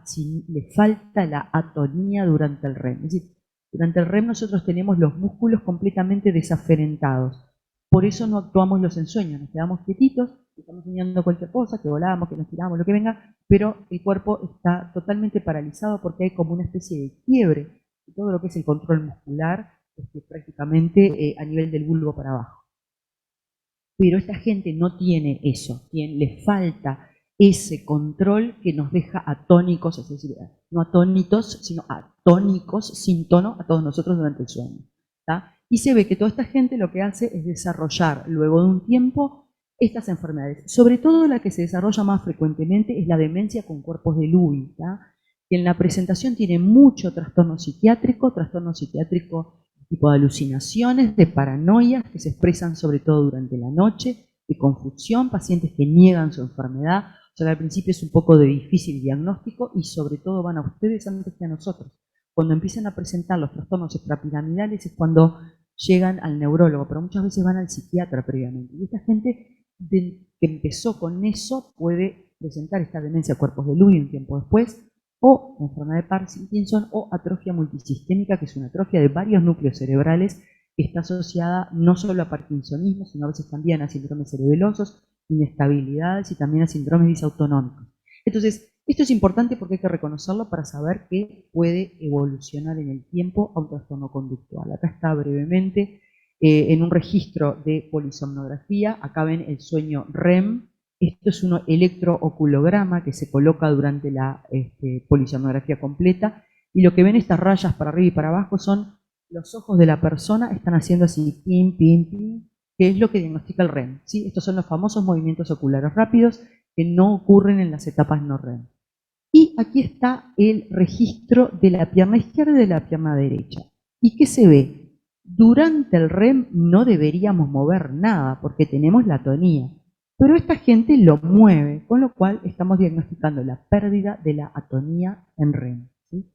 [SPEAKER 3] si le falta la atonía durante el REM. Es decir, durante el REM nosotros tenemos los músculos completamente desaferentados. Por eso no actuamos los ensueños, nos quedamos quietitos, estamos soñando cualquier cosa, que volamos, que nos tiramos, lo que venga, pero el cuerpo está totalmente paralizado porque hay como una especie de quiebre de todo lo que es el control muscular, prácticamente a nivel del bulbo para abajo. Pero esta gente no tiene eso, le falta ese control que nos deja atónicos, es decir, no atónitos, sino atónicos, sin tono, a todos nosotros durante el sueño, ¿tá? Y se ve que toda esta gente lo que hace es desarrollar, luego de un tiempo, estas enfermedades. Sobre todo la que se desarrolla más frecuentemente es la demencia con cuerpos de Lewy, ¿tá? Que en la presentación tiene mucho trastorno psiquiátrico tipo de alucinaciones, de paranoias que se expresan sobre todo durante la noche, de confusión, pacientes que niegan su enfermedad. O sea, al principio es un poco de difícil diagnóstico y sobre todo van a ustedes antes que a nosotros. Cuando empiezan a presentar los trastornos extrapiramidales es cuando llegan al neurólogo, pero muchas veces van al psiquiatra previamente. Y esta gente que empezó con eso puede presentar esta demencia de cuerpos de Lewy un tiempo después, o enfermedad de Parkinson, o atrofia multisistémica, que es una atrofia de varios núcleos cerebrales que está asociada no solo a parkinsonismo, sino a veces también a síndromes cerebelosos, inestabilidades y también a síndromes disautonómicos. Entonces, esto es importante porque hay que reconocerlo para saber que puede evolucionar en el tiempo a un trastorno conductual. Acá está brevemente en un registro de polisomnografía. Acá ven el sueño REM. Esto es un electrooculograma que se coloca durante la polisomnografía completa. Y lo que ven estas rayas para arriba y para abajo son los ojos de la persona, están haciendo así, pim, pim, pim, que es lo que diagnostica el REM, ¿sí? Estos son los famosos movimientos oculares rápidos que no ocurren en las etapas no REM. Y aquí está el registro de la pierna izquierda y de la pierna derecha. ¿Y qué se ve? Durante el REM no deberíamos mover nada porque tenemos la atonía, pero esta gente lo mueve, con lo cual estamos diagnosticando la pérdida de la atonía en REM, ¿sí?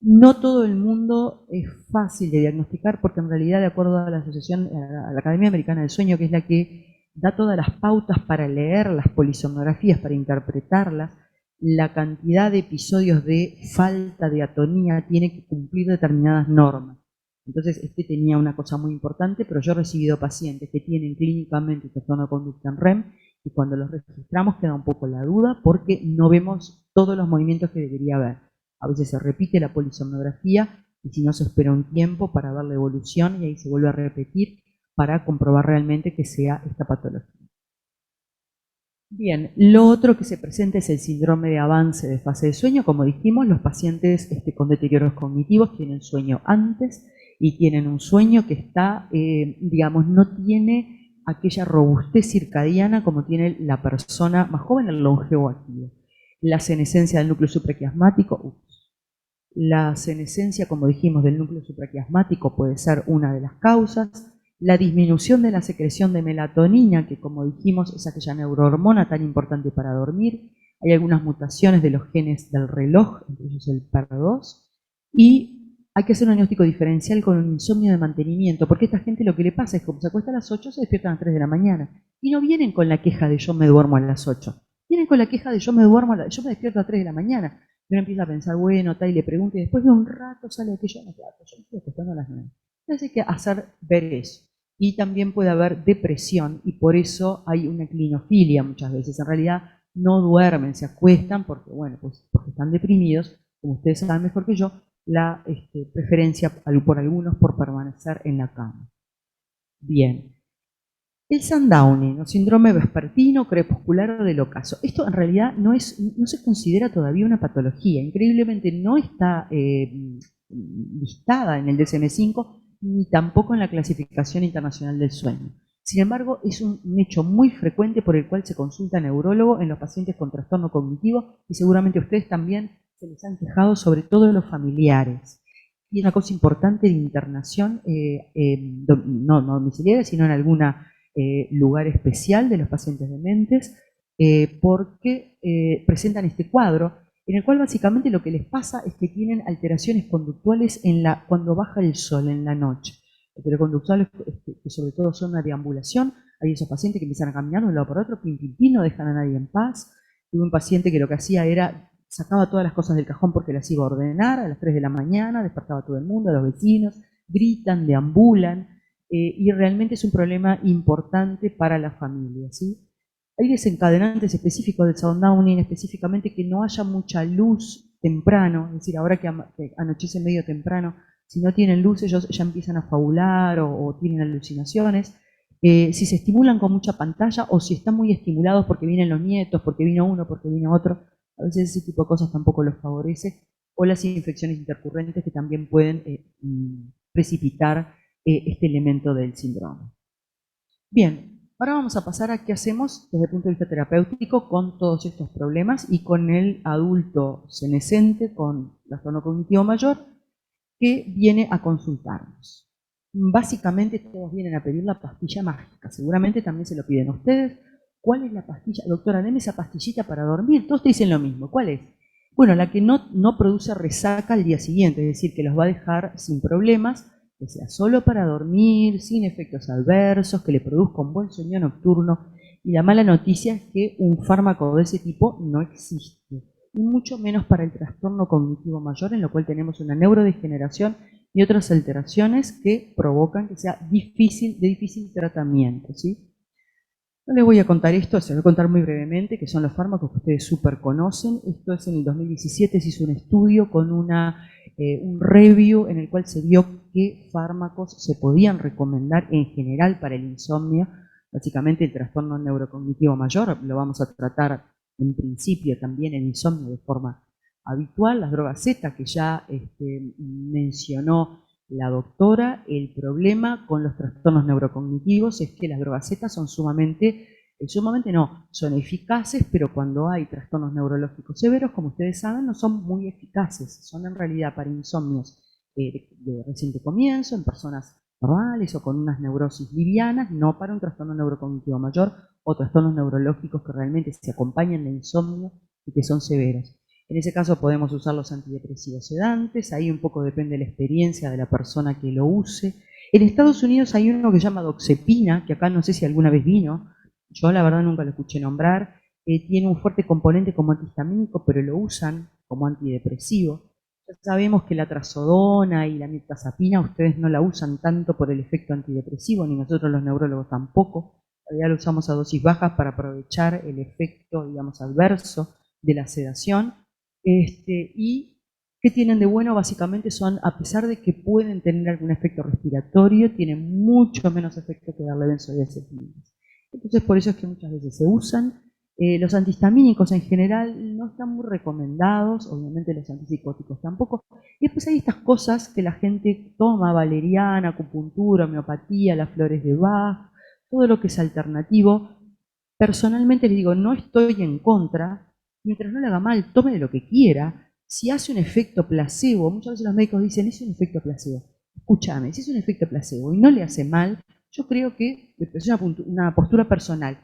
[SPEAKER 3] No todo el mundo es fácil de diagnosticar porque en realidad, de acuerdo a la Asociación, a la Academia Americana del Sueño, que es la que da todas las pautas para leer las polisomnografías, para interpretarlas, la cantidad de episodios de falta de atonía tiene que cumplir determinadas normas. Entonces, tenía una cosa muy importante, pero yo he recibido pacientes que tienen clínicamente trastorno de conducta en REM y cuando los registramos queda un poco la duda porque no vemos todos los movimientos que debería haber. A veces se repite la polisomnografía y si no se espera un tiempo para ver la evolución y ahí se vuelve a repetir. para comprobar realmente que sea esta patología. Bien, lo otro que se presenta es el síndrome de avance de fase de sueño. Como dijimos, los pacientes con deterioros cognitivos tienen sueño antes y tienen un sueño que está, digamos, no tiene aquella robustez circadiana como tiene la persona más joven, el longevo activo. La senescencia del núcleo supraquiasmático, la senescencia, como dijimos, del núcleo supraquiasmático puede ser una de las causas. La disminución de la secreción de melatonina, que como dijimos es aquella neurohormona tan importante para dormir. Hay algunas mutaciones de los genes del reloj, entre ellos el PER2. Y hay que hacer un diagnóstico diferencial con un insomnio de mantenimiento, porque a esta gente lo que le pasa es que como se acuesta a las 8, se despiertan a las 3 de la mañana. Y no vienen con la queja de yo me duermo a las 8. Vienen con la queja de yo me despierto a las 3 de la mañana. Y uno empieza a pensar, bueno, tal, y le pregunta, y después de un rato sale aquello, no, claro, yo me estoy acostando a las 9. Entonces hay que hacer ver eso. Y también puede haber depresión, y por eso hay una clinofilia muchas veces. En realidad no duermen, se acuestan porque, bueno, pues porque están deprimidos, como ustedes saben mejor que yo, la preferencia por algunos por permanecer en la cama. Bien. El Sundowning, o síndrome vespertino, crepuscular o del ocaso. Esto en realidad no se considera todavía una patología. Increíblemente no está listada en el DSM-5 ni tampoco en la Clasificación Internacional del Sueño. Sin embargo, es un hecho muy frecuente por el cual se consulta a neurólogo en los pacientes con trastorno cognitivo, y seguramente ustedes también se les han quejado, sobre todo los familiares. Y una cosa importante de internación, no domiciliaria, sino en alguna lugar especial de los pacientes dementes, porque presentan este cuadro en el cual básicamente lo que les pasa es que tienen alteraciones conductuales cuando baja el sol en la noche. Conductuales que sobre todo son una deambulación. Hay esos pacientes que empiezan a caminar de un lado por otro, pin, pin, pin, no dejan a nadie en paz. Tuve un paciente que lo que hacía era sacaba todas las cosas del cajón porque las iba a ordenar a las 3 de la mañana, despertaba a todo el mundo, a los vecinos, gritan, deambulan, y realmente es un problema importante para la familia, ¿sí? Hay desencadenantes específicos del Sundowning, específicamente que no haya mucha luz temprano, es decir, ahora que anochece medio temprano, si no tienen luz ellos ya empiezan a fabular o tienen alucinaciones. Si se estimulan con mucha pantalla o si están muy estimulados porque vienen los nietos, porque vino uno, porque vino otro, a veces ese tipo de cosas tampoco los favorece, o las infecciones intercurrentes que también pueden precipitar este elemento del síndrome. Bien, ahora vamos a pasar a qué hacemos desde el punto de vista terapéutico con todos estos problemas y con el adulto senescente con trastorno cognitivo mayor que viene a consultarnos. Básicamente todos vienen a pedir la pastilla mágica, seguramente también se lo piden a ustedes. ¿Cuál es la pastilla? Doctora, deme esa pastillita para dormir. Todos te dicen lo mismo. ¿Cuál es? Bueno, la que no produce resaca al día siguiente, es decir, que los va a dejar sin problemas, que sea solo para dormir, sin efectos adversos, que le produzca un buen sueño nocturno. Y la mala noticia es que un fármaco de ese tipo no existe, y mucho menos para el trastorno cognitivo mayor, en lo cual tenemos una neurodegeneración y otras alteraciones que provocan que sea de difícil tratamiento, ¿sí? No les voy a contar esto, se lo voy a contar muy brevemente, que son los fármacos que ustedes súper conocen. Esto es en el 2017, se hizo un estudio con un review en el cual se vio qué fármacos se podían recomendar en general para el insomnio. Básicamente el trastorno neurocognitivo mayor lo vamos a tratar en principio también el insomnio de forma habitual. Las drogas Z que ya mencionó la doctora. El problema con los trastornos neurocognitivos es que las drogas Z son son eficaces, pero cuando hay trastornos neurológicos severos, como ustedes saben, no son muy eficaces. Son en realidad para insomnios de reciente comienzo, en personas normales o con unas neurosis livianas, no para un trastorno neurocognitivo mayor o trastornos neurológicos que realmente se acompañan de insomnio y que son severos. En ese caso podemos usar los antidepresivos sedantes, ahí un poco depende de la experiencia de la persona que lo use. En Estados Unidos hay uno que se llama Doxepina, que acá no sé si alguna vez vino, yo la verdad nunca lo escuché nombrar, tiene un fuerte componente como antihistamínico, pero lo usan como antidepresivo. Ya sabemos que la trazodona y la mirtazapina ustedes no la usan tanto por el efecto antidepresivo, ni nosotros los neurólogos tampoco. Ya lo usamos a dosis bajas para aprovechar el efecto, digamos, adverso de la sedación. Y ¿Qué tienen de bueno? Básicamente son, a pesar de que pueden tener algún efecto respiratorio, tienen mucho menos efecto que darle benzodiazepinas. Entonces, por eso es que muchas veces se usan. Los antihistamínicos en general no están muy recomendados, obviamente los antipsicóticos tampoco. Y después hay estas cosas que la gente toma, valeriana, acupuntura, homeopatía, las flores de Bach, todo lo que es alternativo. Personalmente les digo, no estoy en contra, mientras no le haga mal, tome de lo que quiera. Si hace un efecto placebo, muchas veces los médicos dicen, es un efecto placebo. Escúchame, si es un efecto placebo y no le hace mal, yo creo que es una postura personal.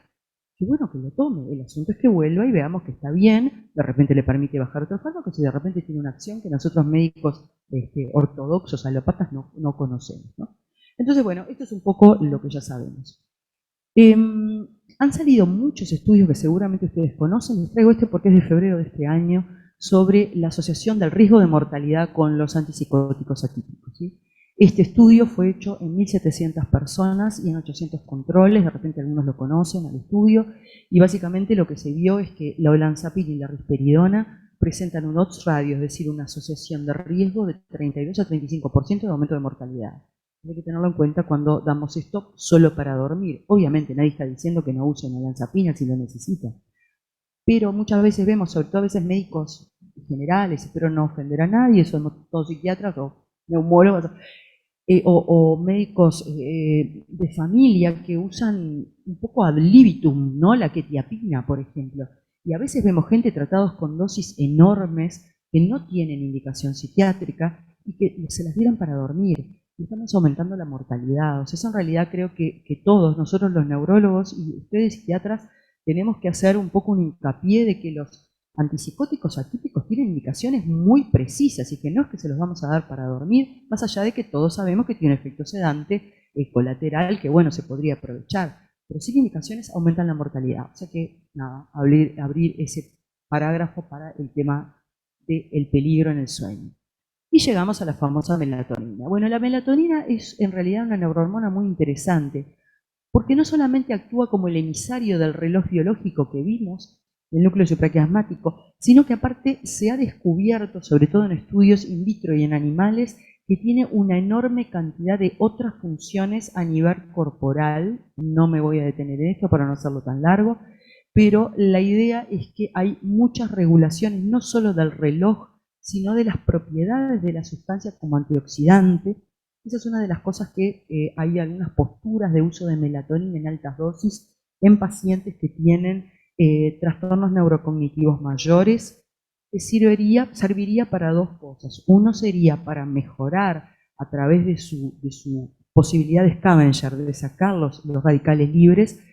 [SPEAKER 3] Y bueno, que lo tome. El asunto es que vuelva y veamos que está bien, de repente le permite bajar otros fármacos y de repente tiene una acción que nosotros médicos ortodoxos, alópatas, no conocemos, ¿no? Entonces, bueno, esto es un poco lo que ya sabemos. Han salido muchos estudios que seguramente ustedes conocen, les traigo este porque es de febrero de este año, sobre la asociación del riesgo de mortalidad con los antipsicóticos atípicos, ¿sí? Este estudio fue hecho en 1.700 personas y en 800 controles, de repente algunos lo conocen al estudio, y básicamente lo que se vio es que la olanzapina y la risperidona presentan un odds radio, es decir, una asociación de riesgo de 32 a 35% de aumento de mortalidad. Hay que tenerlo en cuenta cuando damos esto solo para dormir. Obviamente nadie está diciendo que no usen olanzapina si lo necesitan, pero muchas veces vemos, sobre todo a veces médicos generales, espero no ofender a nadie, somos todos psiquiatras o neumólogos, o médicos de familia que usan un poco ad libitum, ¿no? La quetiapina, por ejemplo. Y a veces vemos gente tratados con dosis enormes que no tienen indicación psiquiátrica y que se las dieron para dormir. Y estamos aumentando la mortalidad. O sea, eso en realidad creo que todos, nosotros los neurólogos y ustedes psiquiatras, tenemos que hacer un poco un hincapié de que los antipsicóticos atípicos tienen indicaciones muy precisas y que no es que se los vamos a dar para dormir, más allá de que todos sabemos que tiene un efecto sedante colateral que, bueno, se podría aprovechar. Pero sí que indicaciones aumentan la mortalidad. O sea que, nada, abrir ese parágrafo para el tema del peligro en el sueño. Y llegamos a la famosa melatonina. Bueno, la melatonina es en realidad una neurohormona muy interesante, porque no solamente actúa como el emisario del reloj biológico que vimos, el núcleo supraquiasmático, sino que aparte se ha descubierto, sobre todo en estudios in vitro y en animales, que tiene una enorme cantidad de otras funciones a nivel corporal. No me voy a detener en esto para no hacerlo tan largo, pero la idea es que hay muchas regulaciones, no solo del reloj, sino de las propiedades de la sustancia como antioxidante. Esa es una de las cosas que hay algunas posturas de uso de melatonina en altas dosis en pacientes que tienen trastornos neurocognitivos mayores, que serviría para dos cosas. Uno sería para mejorar a través de su posibilidad de scavenger, de sacar los radicales libres,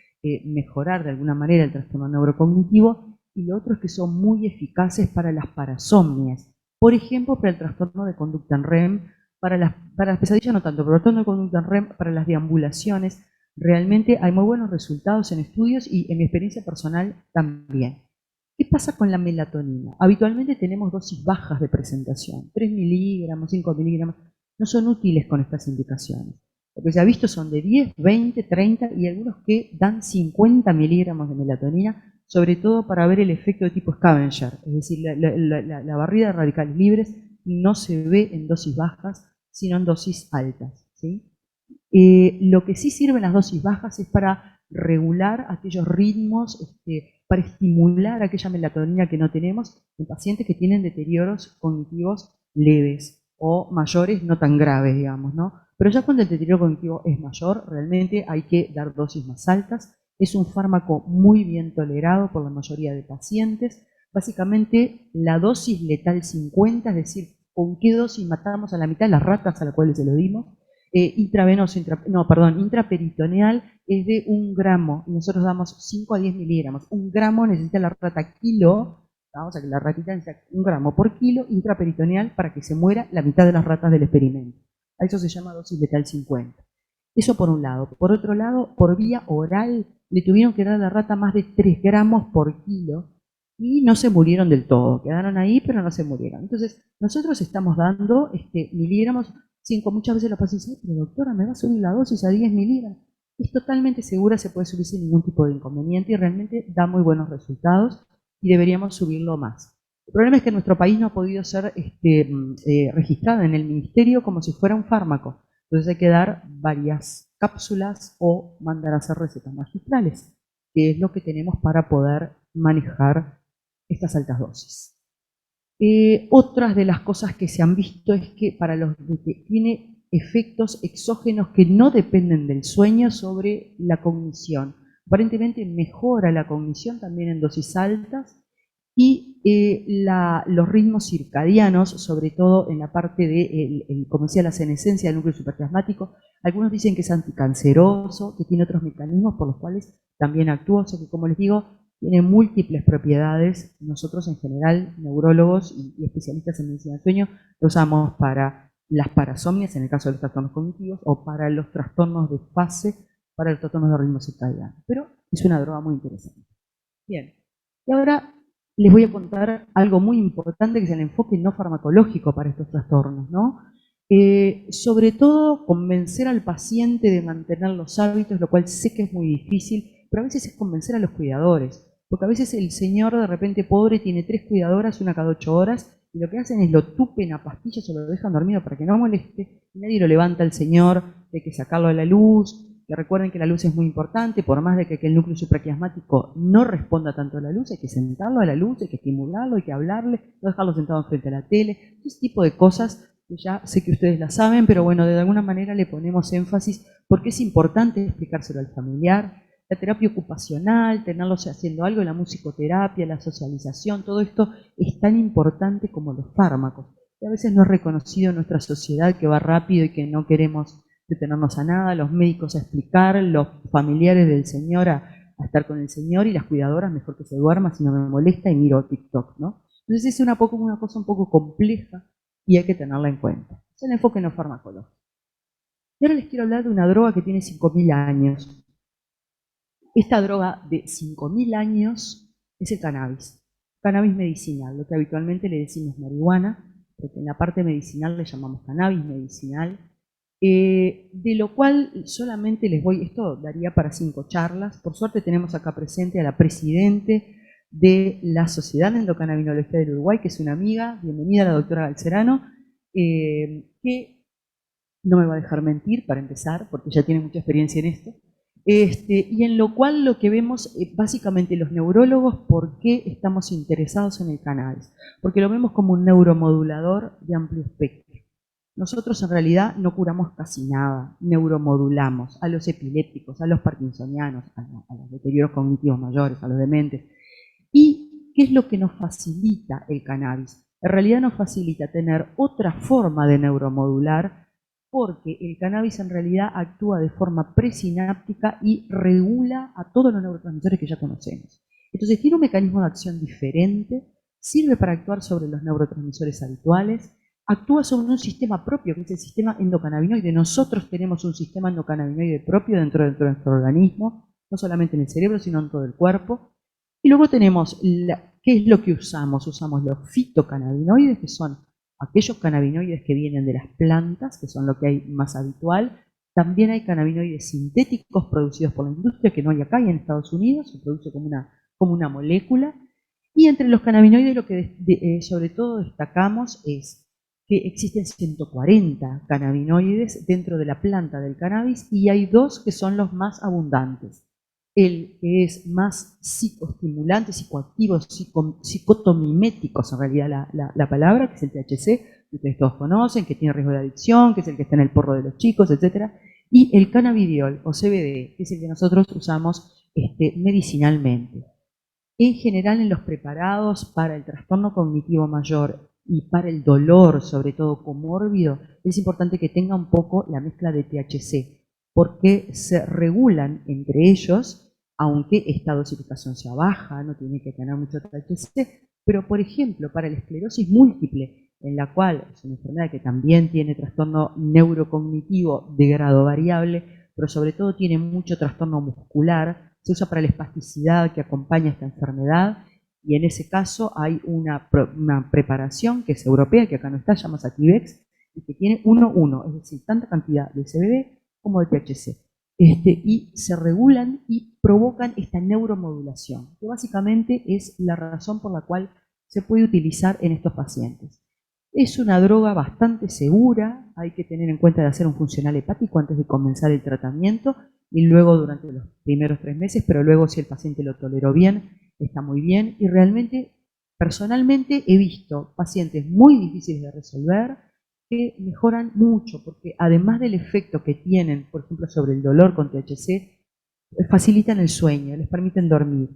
[SPEAKER 3] mejorar de alguna manera el trastorno neurocognitivo, y lo otro es que son muy eficaces para las parasomnias. Por ejemplo, para el trastorno de conducta en REM, para las pesadillas no tanto, pero el trastorno de conducta en REM, para las deambulaciones. Realmente hay muy buenos resultados en estudios y en mi experiencia personal también. ¿Qué pasa con la melatonina? Habitualmente tenemos dosis bajas de presentación, 3 miligramos, 5 miligramos, no son útiles con estas indicaciones. Lo que se ha visto son de 10, 20, 30 y algunos que dan 50 miligramos de melatonina, sobre todo para ver el efecto de tipo scavenger, es decir, la barrida de radicales libres no se ve en dosis bajas, sino en dosis altas, ¿sí? Lo que sí sirven las dosis bajas es para regular aquellos ritmos, para estimular aquella melatonina que no tenemos en pacientes que tienen deterioros cognitivos leves o mayores, no tan graves, digamos, ¿no? Pero ya cuando el deterioro cognitivo es mayor, realmente hay que dar dosis más altas. Es un fármaco muy bien tolerado por la mayoría de pacientes. Básicamente, la dosis letal 50, es decir, con qué dosis matamos a la mitad de las ratas a las cuales se lo dimos, intraperitoneal es de 1 gramo, y nosotros damos 5 a 10 miligramos. 1 gramo necesita la rata kilo, vamos a que la ratita necesita 1 gramo por kilo intraperitoneal para que se muera la mitad de las ratas del experimento. A eso se llama dosis letal 50. Eso por un lado. Por otro lado, por vía oral, le tuvieron que dar a la rata más de 3 gramos por kilo y no se murieron del todo. Quedaron ahí, pero no se murieron. Entonces, nosotros estamos dando miligramos 5. Muchas veces los pacientes dicen, pero doctora, ¿me va a subir la dosis a 10 miligramos? Es totalmente segura, se puede subir sin ningún tipo de inconveniente y realmente da muy buenos resultados y deberíamos subirlo más. problema es que nuestro país no ha podido ser registrada en el ministerio como si fuera un fármaco. Entonces hay que dar varias cápsulas o mandar a hacer recetas magistrales, que es lo que tenemos para poder manejar estas altas dosis. Otras de las cosas que se han visto es que para los que tiene efectos exógenos que no dependen del sueño sobre la cognición. Aparentemente mejora la cognición también en dosis altas y los ritmos circadianos, sobre todo en la parte de, como decía, la senescencia del núcleo supraquiasmático. Algunos dicen que es anticanceroso, que tiene otros mecanismos por los cuales también actúa, o sea que, como les digo, tiene múltiples propiedades. Nosotros en general, neurólogos y especialistas en medicina del sueño, lo usamos para las parasomnias, en el caso de los trastornos cognitivos, o para los trastornos de fase, para los trastornos de ritmo circadiano. Pero es una droga muy interesante. Bien, y ahora les voy a contar algo muy importante, que es el enfoque no farmacológico para estos trastornos, ¿no? Sobre todo, convencer al paciente de mantener los hábitos, lo cual sé que es muy difícil, pero a veces es convencer a los cuidadores, porque a veces el señor de repente pobre tiene 3 cuidadoras, una cada 8 horas, y lo que hacen es lo tupen a pastillas o lo dejan dormido para que no moleste, y nadie lo levanta al señor, hay que sacarlo a la luz. Que recuerden que la luz es muy importante, por más de que el núcleo supraquiasmático no responda tanto a la luz, hay que sentarlo a la luz, hay que estimularlo, hay que hablarle, no dejarlo sentado frente a la tele, ese tipo de cosas que ya sé que ustedes las saben, pero bueno, de alguna manera le ponemos énfasis porque es importante explicárselo al familiar. La terapia ocupacional, tenerlos haciendo algo, la musicoterapia, la socialización, todo esto es tan importante como los fármacos. Y a veces no es reconocido en nuestra sociedad, que va rápido y que no queremos detenernos a nada, los médicos a explicar, los familiares del señor a estar con el señor, y las cuidadoras mejor que se duerma si no me molesta y miro TikTok, ¿no? Entonces es una cosa un poco compleja y hay que tenerla en cuenta. Es el enfoque no farmacológico. Y ahora les quiero hablar de una droga que tiene 5.000 años. Esta droga de 5.000 años es el cannabis medicinal, lo que habitualmente le decimos marihuana, porque en la parte medicinal le llamamos cannabis medicinal. De lo cual solamente les voy, esto daría para 5 charlas. Por suerte tenemos acá presente a la presidente de la Sociedad de Endocannabinología del Uruguay, que es una amiga. Bienvenida, la doctora Galcerano, que no me va a dejar mentir para empezar, porque ya tiene mucha experiencia en esto. Y en lo cual lo que vemos, básicamente los neurólogos, ¿por qué estamos interesados en el cannabis? Porque lo vemos como un neuromodulador de amplio espectro. Nosotros en realidad no curamos casi nada, neuromodulamos a los epilépticos, a los parkinsonianos, a los deterioros cognitivos mayores, a los dementes. ¿Y qué es lo que nos facilita el cannabis? En realidad nos facilita tener otra forma de neuromodular, porque el cannabis en realidad actúa de forma presináptica y regula a todos los neurotransmisores que ya conocemos. Entonces tiene un mecanismo de acción diferente, sirve para actuar sobre los neurotransmisores habituales, actúa sobre un sistema propio, que es el sistema endocannabinoide. Nosotros tenemos un sistema endocannabinoide propio dentro de nuestro organismo, no solamente en el cerebro, sino en todo el cuerpo. Y luego tenemos, ¿qué es lo que usamos? Usamos los fitocannabinoides, que son aquellos cannabinoides que vienen de las plantas, que son lo que hay más habitual. También hay cannabinoides sintéticos producidos por la industria, que no hay acá, y en Estados Unidos se produce como una molécula. Y entre los cannabinoides lo que sobre todo destacamos es que existen 140 cannabinoides dentro de la planta del cannabis, y hay 2 que son los más abundantes. El que es más psicoestimulante, psicoactivo, psicotomiméticos, en realidad la palabra, que es el THC, que ustedes todos conocen, que tiene riesgo de adicción, que es el que está en el porro de los chicos, etc. Y el cannabidiol, o CBD, que es el que nosotros usamos medicinalmente. En general, en los preparados para el trastorno cognitivo mayor y para el dolor, sobre todo comórbido, es importante que tenga un poco la mezcla de THC, porque se regulan entre ellos, aunque esta dosificación sea baja, no tiene que tener mucho THC, pero por ejemplo, para la esclerosis múltiple, en la cual es una enfermedad que también tiene trastorno neurocognitivo de grado variable, pero sobre todo tiene mucho trastorno muscular, se usa para la espasticidad que acompaña esta enfermedad, y en ese caso hay una preparación que es europea, que acá no está, se llama Sativex, y que tiene 1,1, es decir, tanta cantidad de CBD como de THC. Y se regulan y provocan esta neuromodulación, que básicamente es la razón por la cual se puede utilizar en estos pacientes. Es una droga bastante segura, hay que tener en cuenta de hacer un funcional hepático antes de comenzar el tratamiento y luego durante los primeros 3 meses, pero luego si el paciente lo toleró bien, está muy bien. Y realmente, personalmente, he visto pacientes muy difíciles de resolver que mejoran mucho, porque además del efecto que tienen, por ejemplo, sobre el dolor con THC, facilitan el sueño, les permiten dormir.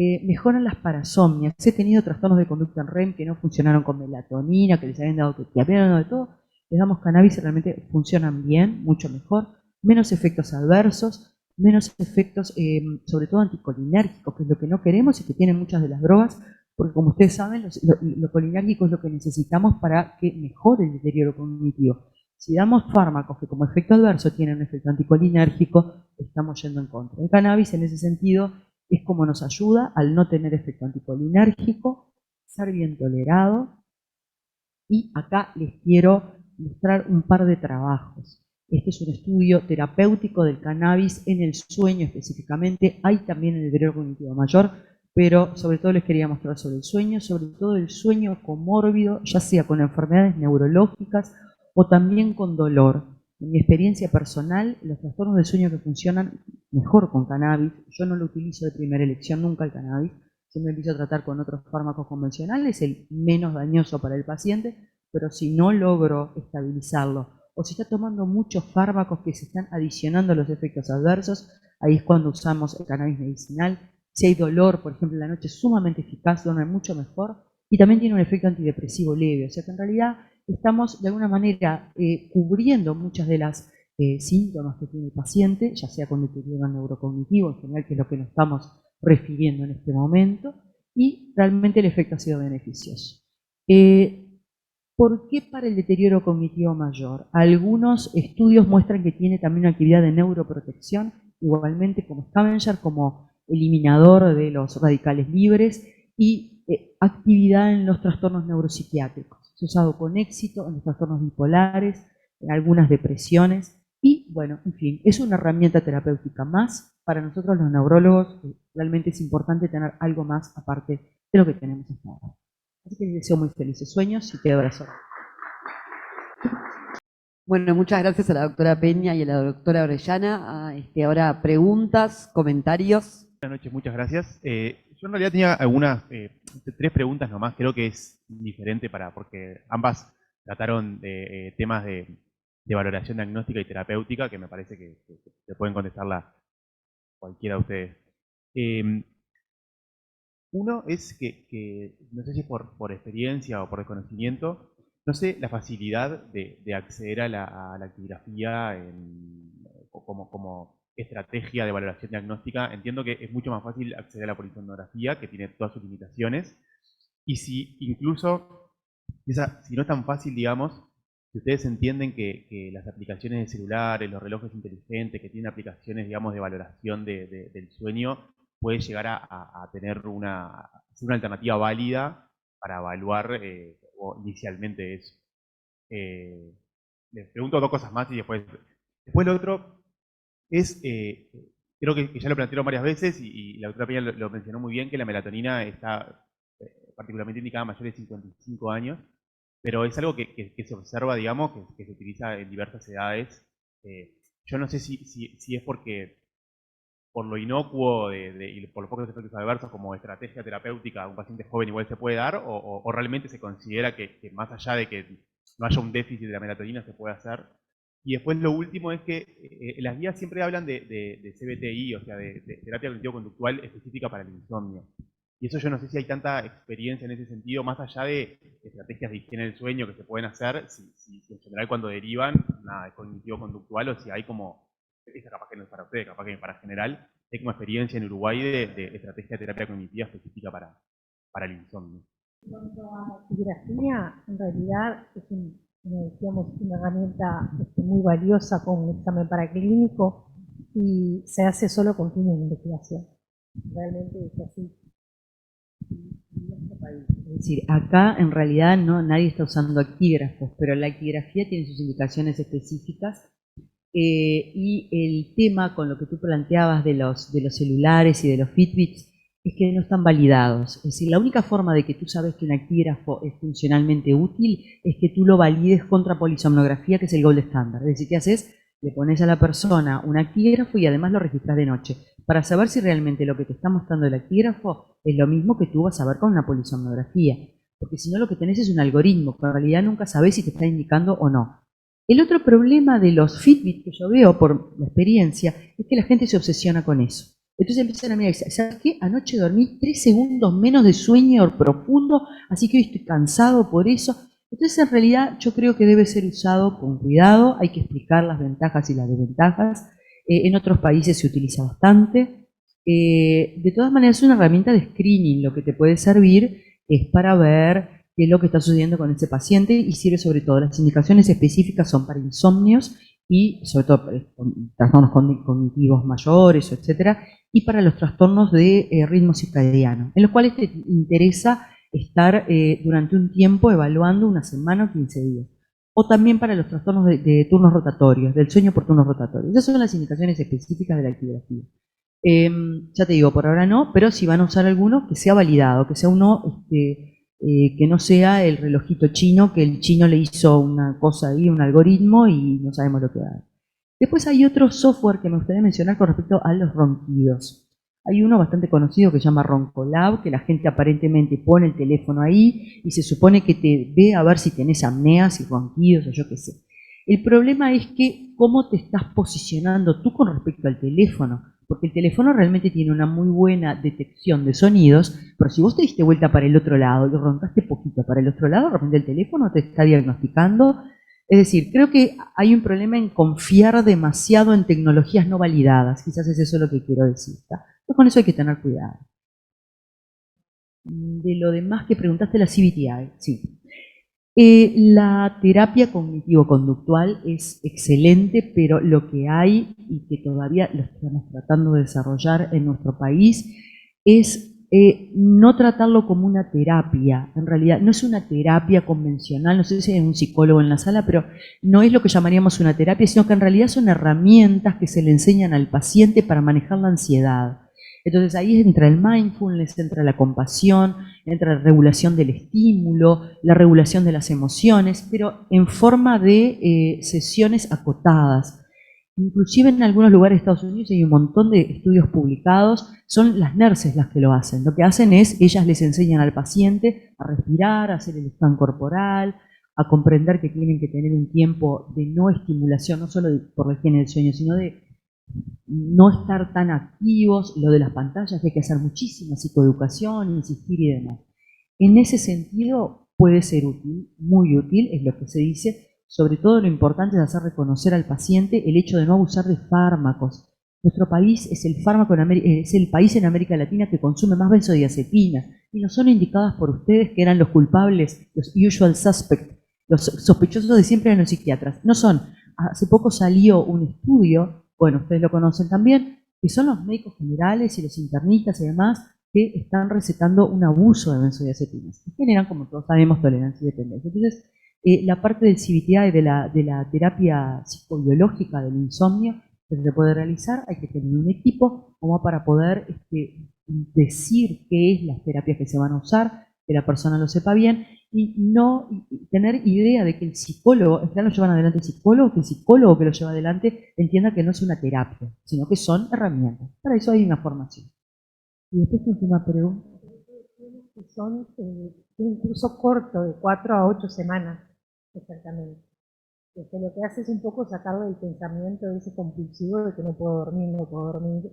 [SPEAKER 3] Mejoran las parasomnias. He tenido trastornos de conducta en REM que no funcionaron con melatonina, que les habían dado que habían dado de todo. Les damos cannabis y realmente funcionan bien, mucho mejor. Menos efectos adversos, menos efectos, sobre todo anticolinérgicos, que es lo que no queremos y que tienen muchas de las drogas, porque como ustedes saben, lo colinérgico es lo que necesitamos para que mejore el deterioro cognitivo. Si damos fármacos que como efecto adverso tienen un efecto anticolinérgico, estamos yendo en contra. El cannabis en ese sentido es como nos ayuda al no tener efecto anticolinérgico, ser bien tolerado. Y acá les quiero mostrar un par de trabajos. Este es un estudio terapéutico del cannabis en el sueño específicamente. Hay también en el deterioro cognitivo mayor, pero sobre todo les quería mostrar sobre el sueño, sobre todo el sueño comórbido, ya sea con enfermedades neurológicas o también con dolor. En mi experiencia personal, los trastornos del sueño que funcionan mejor con cannabis, yo no lo utilizo de primera elección nunca el cannabis, siempre empiezo a tratar con otros fármacos convencionales, el menos dañoso para el paciente, pero si no logro estabilizarlo, o si está tomando muchos fármacos que se están adicionando a los efectos adversos, ahí es cuando usamos el cannabis medicinal. Si hay dolor, por ejemplo, en la noche es sumamente eficaz, duerme mucho mejor, y también tiene un efecto antidepresivo leve, o sea que en realidad estamos de alguna manera cubriendo muchas de las síntomas que tiene el paciente, ya sea con deterioro neurocognitivo en general, que es lo que nos estamos refiriendo en este momento, y realmente el efecto ha sido beneficioso. ¿Por qué para el deterioro cognitivo mayor? Algunos estudios muestran que tiene también una actividad de neuroprotección, igualmente como scavenger, como eliminador de los radicales libres, y actividad en los trastornos neuropsiquiátricos. Se ha usado con éxito en los trastornos bipolares, en algunas depresiones, y bueno, en fin, es una herramienta terapéutica más. Para nosotros los neurólogos realmente es importante tener algo más aparte de lo que tenemos hasta ahora. Así que les deseo muy felices sueños y quedo abrazado.
[SPEAKER 1] Bueno, muchas gracias a la doctora Peña y a la doctora Orellana. Ahora preguntas, comentarios.
[SPEAKER 4] Buenas noches, muchas gracias. Yo en realidad tenía algunas, 3 preguntas nomás, creo que es diferente porque ambas trataron de temas de valoración diagnóstica y terapéutica, que me parece que se pueden contestar cualquiera de ustedes. Uno es que no sé si es por experiencia o por desconocimiento, no sé la facilidad de acceder a la actigrafía como estrategia de valoración diagnóstica. Entiendo que es mucho más fácil acceder a la polisomnografía, que tiene todas sus limitaciones, y si incluso, si no es tan fácil, digamos, si ustedes entienden que las aplicaciones de celulares, los relojes inteligentes, que tienen aplicaciones, digamos, de valoración del sueño, puede llegar a tener ser una alternativa válida para evaluar inicialmente eso. Les pregunto 2 cosas más y después lo otro es, creo que ya lo plantearon varias veces y la doctora Peña lo mencionó muy bien, que la melatonina está particularmente indicada a mayores de 55 años, pero es algo que se observa, digamos, que se utiliza en diversas edades. Yo no sé si es porque por lo inocuo y por los pocos efectos adversos como estrategia terapéutica a un paciente joven igual se puede dar, o realmente se considera que más allá de que no haya un déficit de la melatonina se puede hacer. Y después lo último es que las guías siempre hablan de CBTI, o sea, de terapia cognitivo-conductual específica para el insomnio. Y eso yo no sé si hay tanta experiencia en ese sentido, más allá de estrategias de higiene del sueño que se pueden hacer, si en general cuando derivan, nada, es cognitivo-conductual, o si hay como, esta capaz que no es para ustedes, capaz que para general, hay como experiencia en Uruguay de estrategia de terapia cognitiva específica para el insomnio.
[SPEAKER 2] En cuanto a la actigrafía, en realidad es como decíamos, una herramienta muy valiosa como un examen paraclínico y se hace solo con fines de investigación. Realmente es así.
[SPEAKER 3] Es decir, acá en realidad nadie está usando actígrafos, pero la actigrafía tiene sus indicaciones específicas. Y el tema con lo que tú planteabas de los celulares y de los Fitbits es que no están validados. Es decir, la única forma de que tú sabes que un actígrafo es funcionalmente útil es que tú lo valides contra polisomnografía, que es el gold standard. Es decir, ¿qué haces? Le pones a la persona un actígrafo y además lo registras de noche, para saber si realmente lo que te está mostrando el actígrafo es lo mismo que tú vas a ver con una polisomnografía. Porque si no, lo que tenés es un algoritmo, que en realidad nunca sabés si te está indicando o no. El otro problema de los Fitbit que yo veo por la experiencia es que la gente se obsesiona con eso. Entonces empiezan a mirar y dicen, ¿sabes qué? Anoche dormí 3 segundos menos de sueño profundo, así que hoy estoy cansado por eso. Entonces en realidad yo creo que debe ser usado con cuidado, hay que explicar las ventajas y las desventajas. En otros países se utiliza bastante. De todas maneras es una herramienta de screening, lo que te puede servir es para ver qué es lo que está sucediendo con ese paciente y sirve sobre todo. Las indicaciones específicas son para insomnios y sobre todo para trastornos cognitivos mayores, etcétera, y para los trastornos de ritmo circadiano, en los cuales te interesa estar durante un tiempo evaluando una semana o 15 días. O también para los trastornos de turnos rotatorios, del sueño por turnos rotatorios. Esas son las indicaciones específicas de la actigrafía. Ya te digo, por ahora no, pero si van a usar alguno, que sea validado, que sea uno que no sea el relojito chino, que el chino le hizo una cosa ahí, un algoritmo, y no sabemos lo que da. Después hay otro software que me gustaría mencionar con respecto a los ronquidos. Hay uno bastante conocido que se llama Roncolab, que la gente aparentemente pone el teléfono ahí y se supone que te ve a ver si tenés apneas y ronquidos o yo qué sé. El problema es que cómo te estás posicionando tú con respecto al teléfono, porque el teléfono realmente tiene una muy buena detección de sonidos, pero si vos te diste vuelta para el otro lado y roncaste poquito para el otro lado, de repente el teléfono te está diagnosticando. Es decir, creo que hay un problema en confiar demasiado en tecnologías no validadas, quizás es eso lo que quiero decir. Pero con eso hay que tener cuidado. De lo demás que preguntaste, la CBTI, sí. La terapia cognitivo-conductual es excelente, pero lo que hay, y que todavía lo estamos tratando de desarrollar en nuestro país, es no tratarlo como una terapia. En realidad no es una terapia convencional, no sé si hay un psicólogo en la sala, pero no es lo que llamaríamos una terapia, sino que en realidad son herramientas que se le enseñan al paciente para manejar la ansiedad. Entonces ahí entra el mindfulness, entra la compasión, entra la regulación del estímulo, la regulación de las emociones, pero en forma de sesiones acotadas. Inclusive en algunos lugares de Estados Unidos hay un montón de estudios publicados, son las nurses las que lo hacen. Lo que hacen es, ellas les enseñan al paciente a respirar, a hacer el scan corporal, a comprender que tienen que tener un tiempo de no estimulación, no solo por la higiene del sueño, sino de no estar tan activos, lo de las pantallas, hay que hacer muchísima psicoeducación, insistir y demás. En ese sentido puede ser útil, muy útil, es lo que se dice. Sobre todo lo importante es hacer reconocer al paciente el hecho de no abusar de fármacos. Nuestro país es el país en América Latina que consume más benzodiazepinas y no son indicadas por ustedes, que eran los culpables, los usual suspects, los sospechosos de siempre eran los psiquiatras. No son. Hace poco salió un estudio, bueno, ustedes lo conocen también, que son los médicos generales y los internistas y demás que están recetando un abuso de benzodiazepinas. Que generan, como todos sabemos, tolerancia y dependencia. Entonces, la parte del CBTI, de la terapia psicobiológica del insomnio, que se puede realizar, hay que tener un equipo como para poder decir qué es las terapias que se van a usar, que la persona lo sepa bien, y no tener idea de que el psicólogo, en realidad lo llevan adelante el psicólogo, que el psicólogo que lo lleva adelante entienda que no es una terapia, sino que son herramientas. Para eso hay una formación. Y después última pregunta.
[SPEAKER 2] Que son un curso corto de 4 a 8 semanas, exactamente. Que lo que hace es un poco sacarlo del pensamiento de ese compulsivo de que no puedo dormir,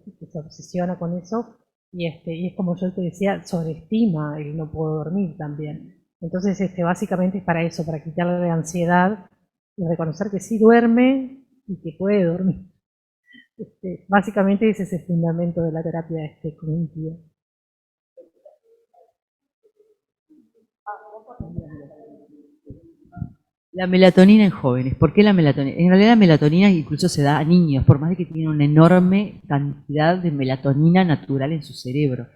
[SPEAKER 2] y que se obsesiona con eso, y es como yo te decía, sobreestima el no puedo dormir también. Entonces, básicamente es para eso, para quitarle la ansiedad y reconocer que sí duerme y que puede dormir. Básicamente ese es el fundamento de la terapia cognitiva.
[SPEAKER 3] La melatonina en jóvenes. ¿Por qué la melatonina? En realidad la melatonina incluso se da a niños, por más de que tienen una enorme cantidad de melatonina natural en su cerebro.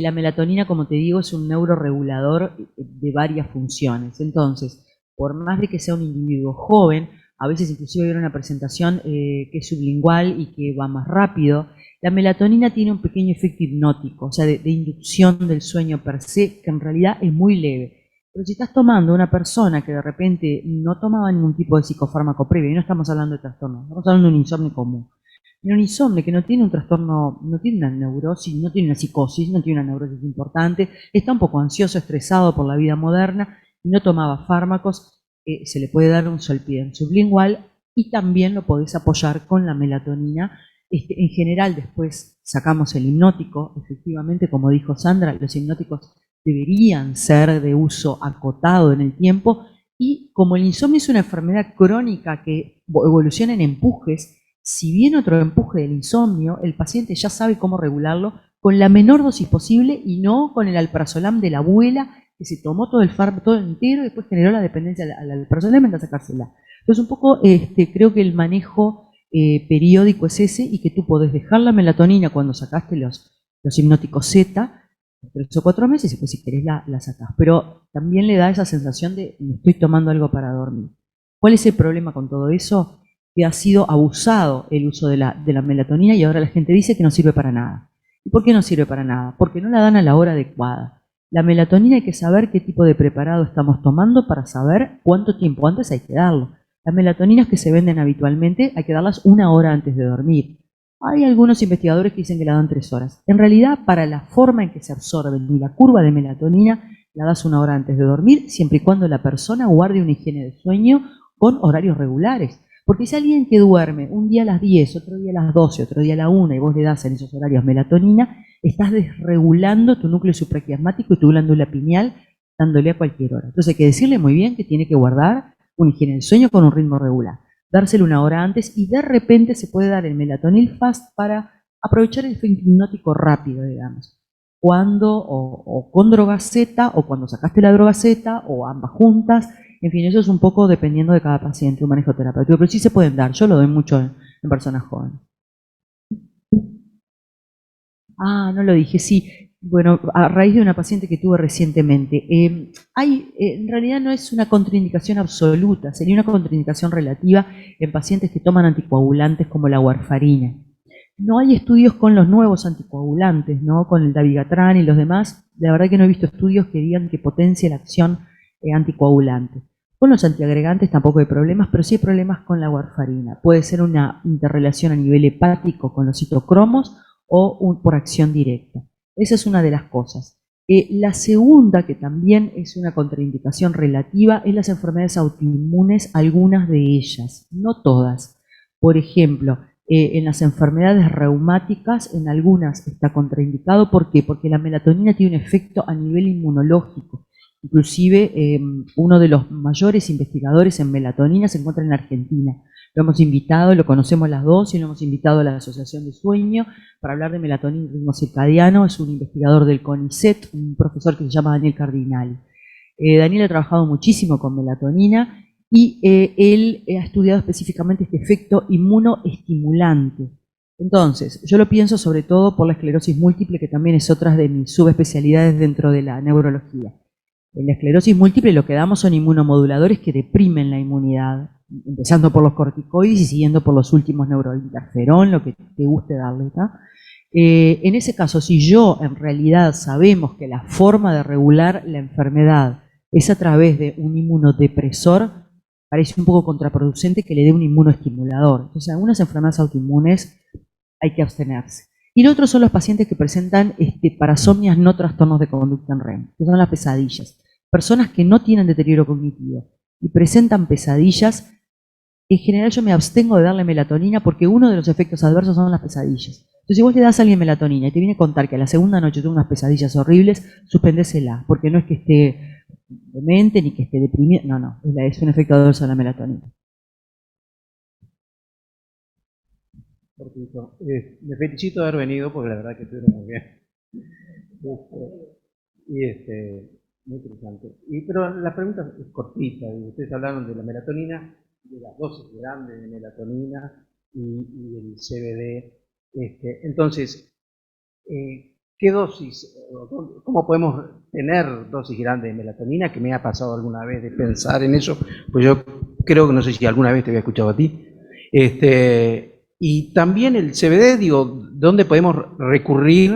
[SPEAKER 3] La melatonina, como te digo, es un neuroregulador de varias funciones. Entonces, por más de que sea un individuo joven, a veces inclusive hay una presentación que es sublingual y que va más rápido, La melatonina tiene un pequeño efecto hipnótico, o sea, de inducción del sueño per se, que en realidad es muy leve. Pero si estás tomando una persona que de repente no tomaba ningún tipo de psicofármaco previo, y no estamos hablando de trastorno, estamos hablando de un insomnio común. Y un insomnio que no tiene un trastorno, no tiene una neurosis, no tiene una psicosis, no tiene una neurosis importante, está un poco ansioso, estresado por la vida moderna y no tomaba fármacos, se le puede dar un solpidem sublingual y también lo podés apoyar con la melatonina. En general después sacamos el hipnótico, efectivamente, como dijo Sandra, los hipnóticos deberían ser de uso acotado en el tiempo y como el insomnio es una enfermedad crónica que evoluciona en empujes, si viene otro empuje del insomnio, el paciente ya sabe cómo regularlo con la menor dosis posible y no con el alprazolam de la abuela que se tomó todo el fármaco todo entero y después generó la dependencia al alprazolam mientras sacársela. Entonces un poco creo que el manejo periódico es ese y que tú podés dejar la melatonina cuando sacaste los hipnóticos Z, 3 o 4 meses y después si querés la sacás. Pero también le da esa sensación de me estoy tomando algo para dormir. ¿Cuál es el problema con todo eso? Que ha sido abusado el uso de la melatonina y ahora la gente dice que no sirve para nada. ¿Y por qué no sirve para nada? Porque no la dan a la hora adecuada. La melatonina hay que saber qué tipo de preparado estamos tomando para saber cuánto tiempo antes hay que darlo. Las melatoninas que se venden habitualmente hay que darlas 1 hora antes de dormir. Hay algunos investigadores que dicen que la dan 3 horas. En realidad, para la forma en que se absorben y la curva de melatonina, la das 1 hora antes de dormir, siempre y cuando la persona guarde una higiene de sueño con horarios regulares. Porque si alguien que duerme un día a las 10, otro día a las 12, otro día a la 1 y vos le das en esos horarios melatonina, estás desregulando tu núcleo supraquiasmático y tu glándula pineal dándole a cualquier hora. Entonces hay que decirle muy bien que tiene que guardar una higiene del sueño con un ritmo regular. Dárselo 1 hora antes y de repente se puede dar el melatonil fast para aprovechar el efecto hipnótico rápido, digamos. Cuando, o con droga Z, o cuando sacaste la droga Z, o ambas juntas. En fin, eso es un poco dependiendo de cada paciente, un manejo terapéutico, pero sí se pueden dar. Yo lo doy mucho en personas jóvenes. No lo dije, sí. Bueno, a raíz de una paciente que tuve recientemente, en realidad no es una contraindicación absoluta, sería una contraindicación relativa en pacientes que toman anticoagulantes como la warfarina. No hay estudios con los nuevos anticoagulantes, ¿no? Con el dabigatran y los demás. La verdad que no he visto estudios que digan que potencie la acción anticoagulante. Con los antiagregantes tampoco hay problemas, pero sí hay problemas con la warfarina. Puede ser una interrelación a nivel hepático con los citocromos o por acción directa. Esa es una de las cosas. La segunda, que también es una contraindicación relativa, es las enfermedades autoinmunes, algunas de ellas, no todas. Por ejemplo, en las enfermedades reumáticas, en algunas está contraindicado. ¿Por qué? Porque la melatonina tiene un efecto a nivel inmunológico. Inclusive uno de los mayores investigadores en melatonina se encuentra en Argentina. Lo hemos invitado, lo conocemos las dos y lo hemos invitado a la Asociación de Sueño para hablar de melatonina y ritmo circadiano. Es un investigador del CONICET, un profesor que se llama Daniel Cardinali. Daniel ha trabajado muchísimo con melatonina y él ha estudiado específicamente este efecto inmunoestimulante. Entonces, yo lo pienso sobre todo por la esclerosis múltiple, que también es otra de mis subespecialidades dentro de la neurología. En la esclerosis múltiple lo que damos son inmunomoduladores que deprimen la inmunidad, empezando por los corticoides y siguiendo por los últimos neurointerferón, lo que te guste darle, ¿no? En ese caso, si yo en realidad sabemos que la forma de regular la enfermedad es a través de un inmunodepresor, parece un poco contraproducente que le dé un inmunoestimulador. Entonces, en algunas enfermedades autoinmunes hay que abstenerse. Y lo otro son los pacientes que presentan parasomnias no trastornos de conducta en REM, que son las pesadillas. Personas que no tienen deterioro cognitivo y presentan pesadillas, en general yo me abstengo de darle melatonina porque uno de los efectos adversos son las pesadillas. Entonces, si vos le das a alguien melatonina y te viene a contar que a la segunda noche tuvo unas pesadillas horribles, suspendésela, porque no es que esté demente ni que esté deprimido, no, es un efecto adverso de la melatonina.
[SPEAKER 5] Me felicito de haber venido porque la verdad que estuvieron muy bien. Muy interesante. Pero la pregunta es cortita. Ustedes hablaron de la melatonina, de las dosis grandes de melatonina y el CBD. Entonces, ¿qué dosis, cómo podemos tener dosis grandes de melatonina? Que me ha pasado alguna vez de pensar en eso, pues yo creo que no sé si alguna vez te había escuchado a ti. Y también el CBD, digo, ¿dónde podemos recurrir?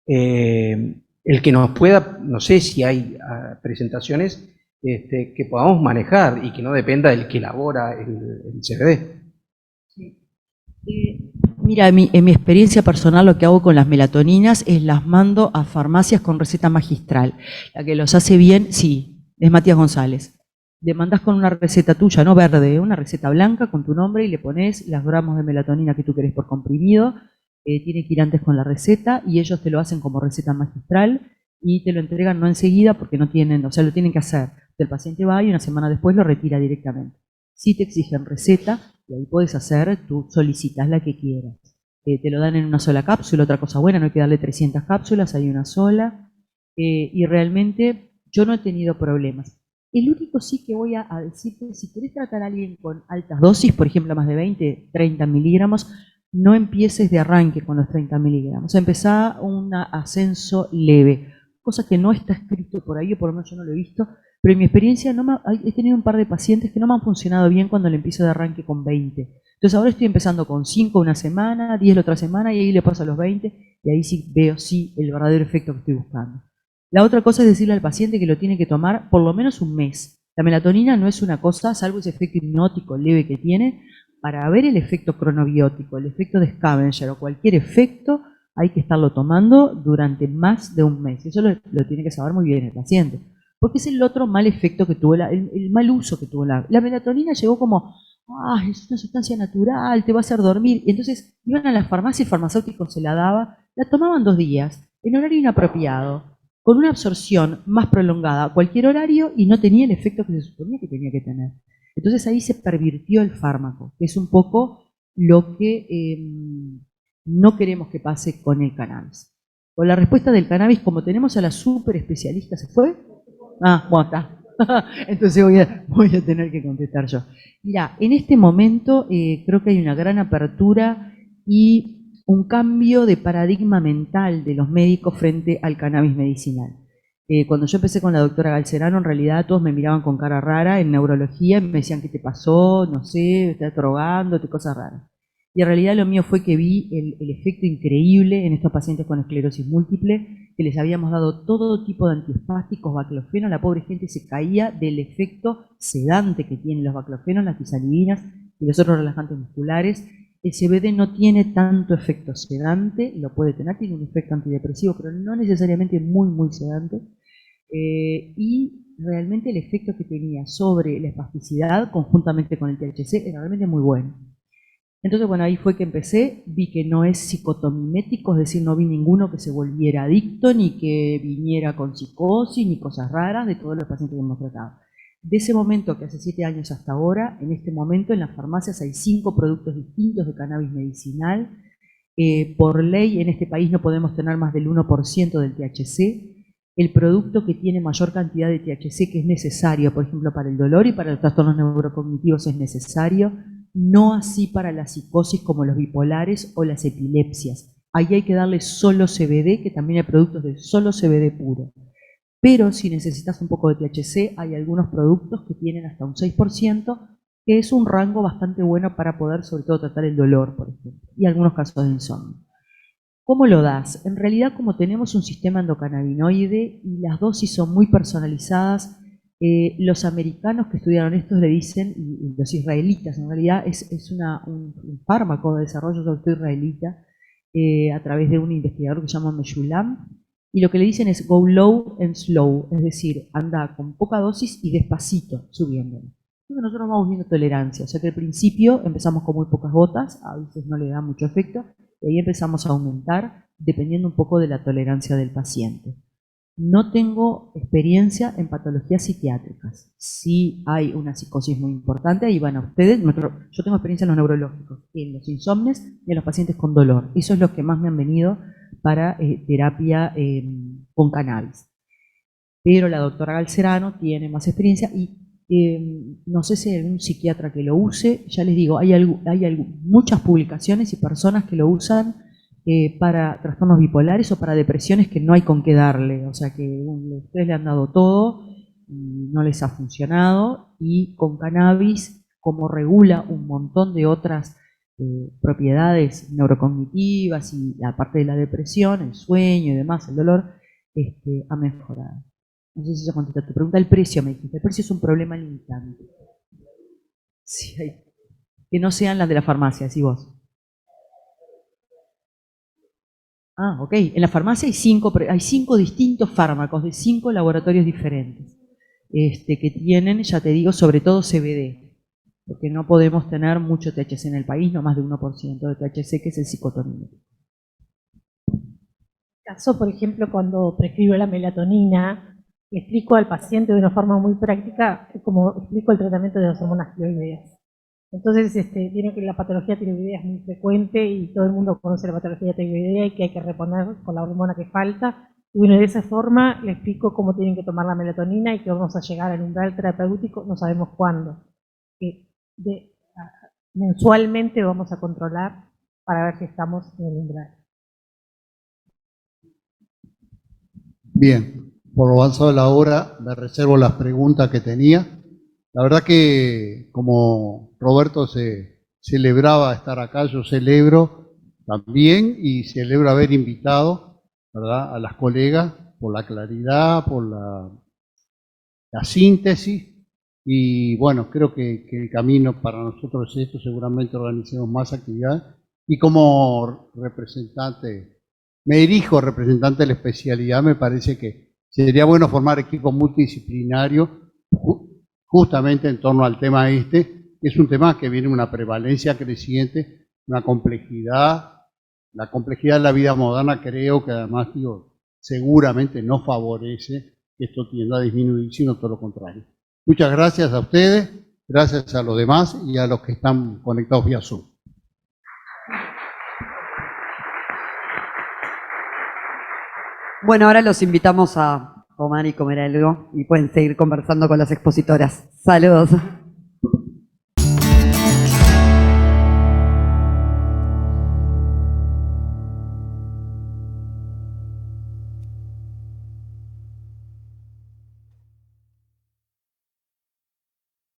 [SPEAKER 5] El que nos pueda, no sé si hay presentaciones que podamos manejar y que no dependa del que elabora el CBD.
[SPEAKER 3] Mira, en mi experiencia personal lo que hago con las melatoninas es las mando a farmacias con receta magistral. La que los hace bien, sí, es Matías González. Le mandás con una receta tuya, no verde, una receta blanca con tu nombre y le pones los gramos de melatonina que tú querés por comprimido. Tiene que ir antes con la receta y ellos te lo hacen como receta magistral y te lo entregan no enseguida porque no tienen, o sea, lo tienen que hacer. El paciente va y una semana después lo retira directamente. Si te exigen receta, y ahí puedes hacer, tú solicitas la que quieras. Te lo dan en una sola cápsula, otra cosa buena, no hay que darle 300 cápsulas, hay una sola. Y realmente yo no he tenido problemas. El único sí que voy a decirte, si querés tratar a alguien con altas dosis, por ejemplo más de 20, 30 miligramos, no empieces de arranque con los 30 miligramos. Empezá un ascenso leve, cosa que no está escrito por ahí, o por lo menos yo no lo he visto, pero en mi experiencia he tenido un par de pacientes que no me han funcionado bien cuando le empiezo de arranque con 20. Entonces ahora estoy empezando con 5 una semana, 10 la otra semana, y ahí le paso a los 20, y ahí sí veo el verdadero efecto que estoy buscando. La otra cosa es decirle al paciente que lo tiene que tomar por lo menos un mes. La melatonina no es una cosa, salvo ese efecto hipnótico leve que tiene, para ver el efecto cronobiótico, el efecto de scavenger o cualquier efecto, hay que estarlo tomando durante más de un mes. Eso lo tiene que saber muy bien el paciente. Porque es el otro mal efecto que tuvo, el mal uso que tuvo la melatonina. Llegó como, es una sustancia natural, te va a hacer dormir. Y entonces iban a la farmacia y el farmacéutico se la daba, la tomaban 2 días, en horario inapropiado, con una absorción más prolongada a cualquier horario y no tenía el efecto que se suponía que tenía que tener. Entonces ahí se pervirtió el fármaco, que es un poco lo que no queremos que pase con el cannabis. Con la respuesta del cannabis, como tenemos a la super especialista, ¿se fue? Bueno, está. Entonces voy a tener que contestar yo. Mira, en este momento creo que hay una gran apertura y un cambio de paradigma mental de los médicos frente al cannabis medicinal. Cuando yo empecé con la doctora Galcerano, en realidad todos me miraban con cara rara en neurología y me decían, ¿qué te pasó? No sé, estás drogándote, cosas raras. Y en realidad lo mío fue que vi el efecto increíble en estos pacientes con esclerosis múltiple, que les habíamos dado todo tipo de antiespásticos, baclofeno, la pobre gente se caía del efecto sedante que tienen los baclofenos, las tisalibinas y los otros relajantes musculares. El CBD no tiene tanto efecto sedante, lo puede tener, tiene un efecto antidepresivo, pero no necesariamente muy, muy sedante. Y realmente el efecto que tenía sobre la espasticidad, conjuntamente con el THC, era realmente muy bueno. Entonces, bueno, ahí fue que empecé, vi que no es psicotomimético, es decir, no vi ninguno que se volviera adicto, ni que viniera con psicosis, ni cosas raras de todos los pacientes que hemos tratado. De ese momento, que hace 7 años hasta ahora, en este momento en las farmacias hay 5 productos distintos de cannabis medicinal. Por ley, en este país no podemos tener más del 1% del THC. El producto que tiene mayor cantidad de THC que es necesario, por ejemplo, para el dolor y para los trastornos neurocognitivos es necesario, no así para la psicosis como los bipolares o las epilepsias. Ahí hay que darle solo CBD, que también hay productos de solo CBD puro. Pero si necesitas un poco de THC, hay algunos productos que tienen hasta un 6%, que es un rango bastante bueno para poder sobre todo tratar el dolor, por ejemplo, y algunos casos de insomnio. ¿Cómo lo das? En realidad, como tenemos un sistema endocannabinoide y las dosis son muy personalizadas, los americanos que estudiaron esto le dicen, y los israelitas, en realidad es un fármaco de desarrollo israelita a través de un investigador que se llama Meshulam, y lo que le dicen es go low and slow, es decir, anda con poca dosis y despacito subiéndolo. Entonces nosotros vamos viendo tolerancia, o sea que al principio empezamos con muy pocas gotas, a veces no le da mucho efecto, y ahí empezamos a aumentar dependiendo un poco de la tolerancia del paciente. No tengo experiencia en patologías psiquiátricas. Si hay una psicosis muy importante, ahí van a ustedes. Yo tengo experiencia en los neurológicos, en los insomnes y en los pacientes con dolor. Eso es lo que más me han venido para terapia con cannabis. Pero la doctora Galcerano tiene más experiencia y no sé si hay algún psiquiatra que lo use. Ya les digo, hay muchas publicaciones y personas que lo usan para trastornos bipolares o para depresiones que no hay con qué darle. O sea que ustedes le han dado todo y no les ha funcionado. Y con cannabis, como regula un montón de otras propiedades neurocognitivas y aparte de la depresión, el sueño y demás, el dolor, ha mejorado. No sé si eso contesta tu pregunta. El precio, me dijiste. El precio es un problema limitante. Sí, que no sean las de la farmacia, decís vos. Ah, ok. En la farmacia hay 5 distintos fármacos de 5 laboratorios diferentes que tienen, ya te digo, sobre todo CBD, porque no podemos tener mucho THC en el país, no más de 1% de THC, que es el psicotonímico.
[SPEAKER 2] Caso, por ejemplo, cuando prescribo la melatonina, le explico al paciente de una forma muy práctica como explico el tratamiento de las hormonas tiroideas. Entonces, vieron que la patología tiroidea es muy frecuente y todo el mundo conoce la patología tiroidea y que hay que reponer con la hormona que falta. Y bueno, de esa forma le explico cómo tienen que tomar la melatonina y que vamos a llegar al umbral terapéutico, no sabemos cuándo. Mensualmente vamos a controlar para ver si estamos en el umbral.
[SPEAKER 6] Bien, por lo avanzado de la hora me reservo las preguntas que tenía. La verdad que como Roberto se celebraba estar acá, yo celebro también y celebro haber invitado, ¿verdad?, a las colegas por la claridad, por la síntesis y bueno, creo que el camino para nosotros es esto, seguramente organicemos más actividades y como representante, me dirijo representante de la especialidad, me parece que sería bueno formar equipos multidisciplinarios justamente en torno al tema que es un tema que viene una prevalencia creciente, una complejidad, la complejidad de la vida moderna creo que además, seguramente no favorece que esto tienda a disminuir, sino todo lo contrario. Muchas gracias a ustedes, gracias a los demás y a los que están conectados vía Zoom.
[SPEAKER 1] Bueno, ahora los invitamos a tomar y comer algo y pueden seguir conversando con las expositoras. Saludos.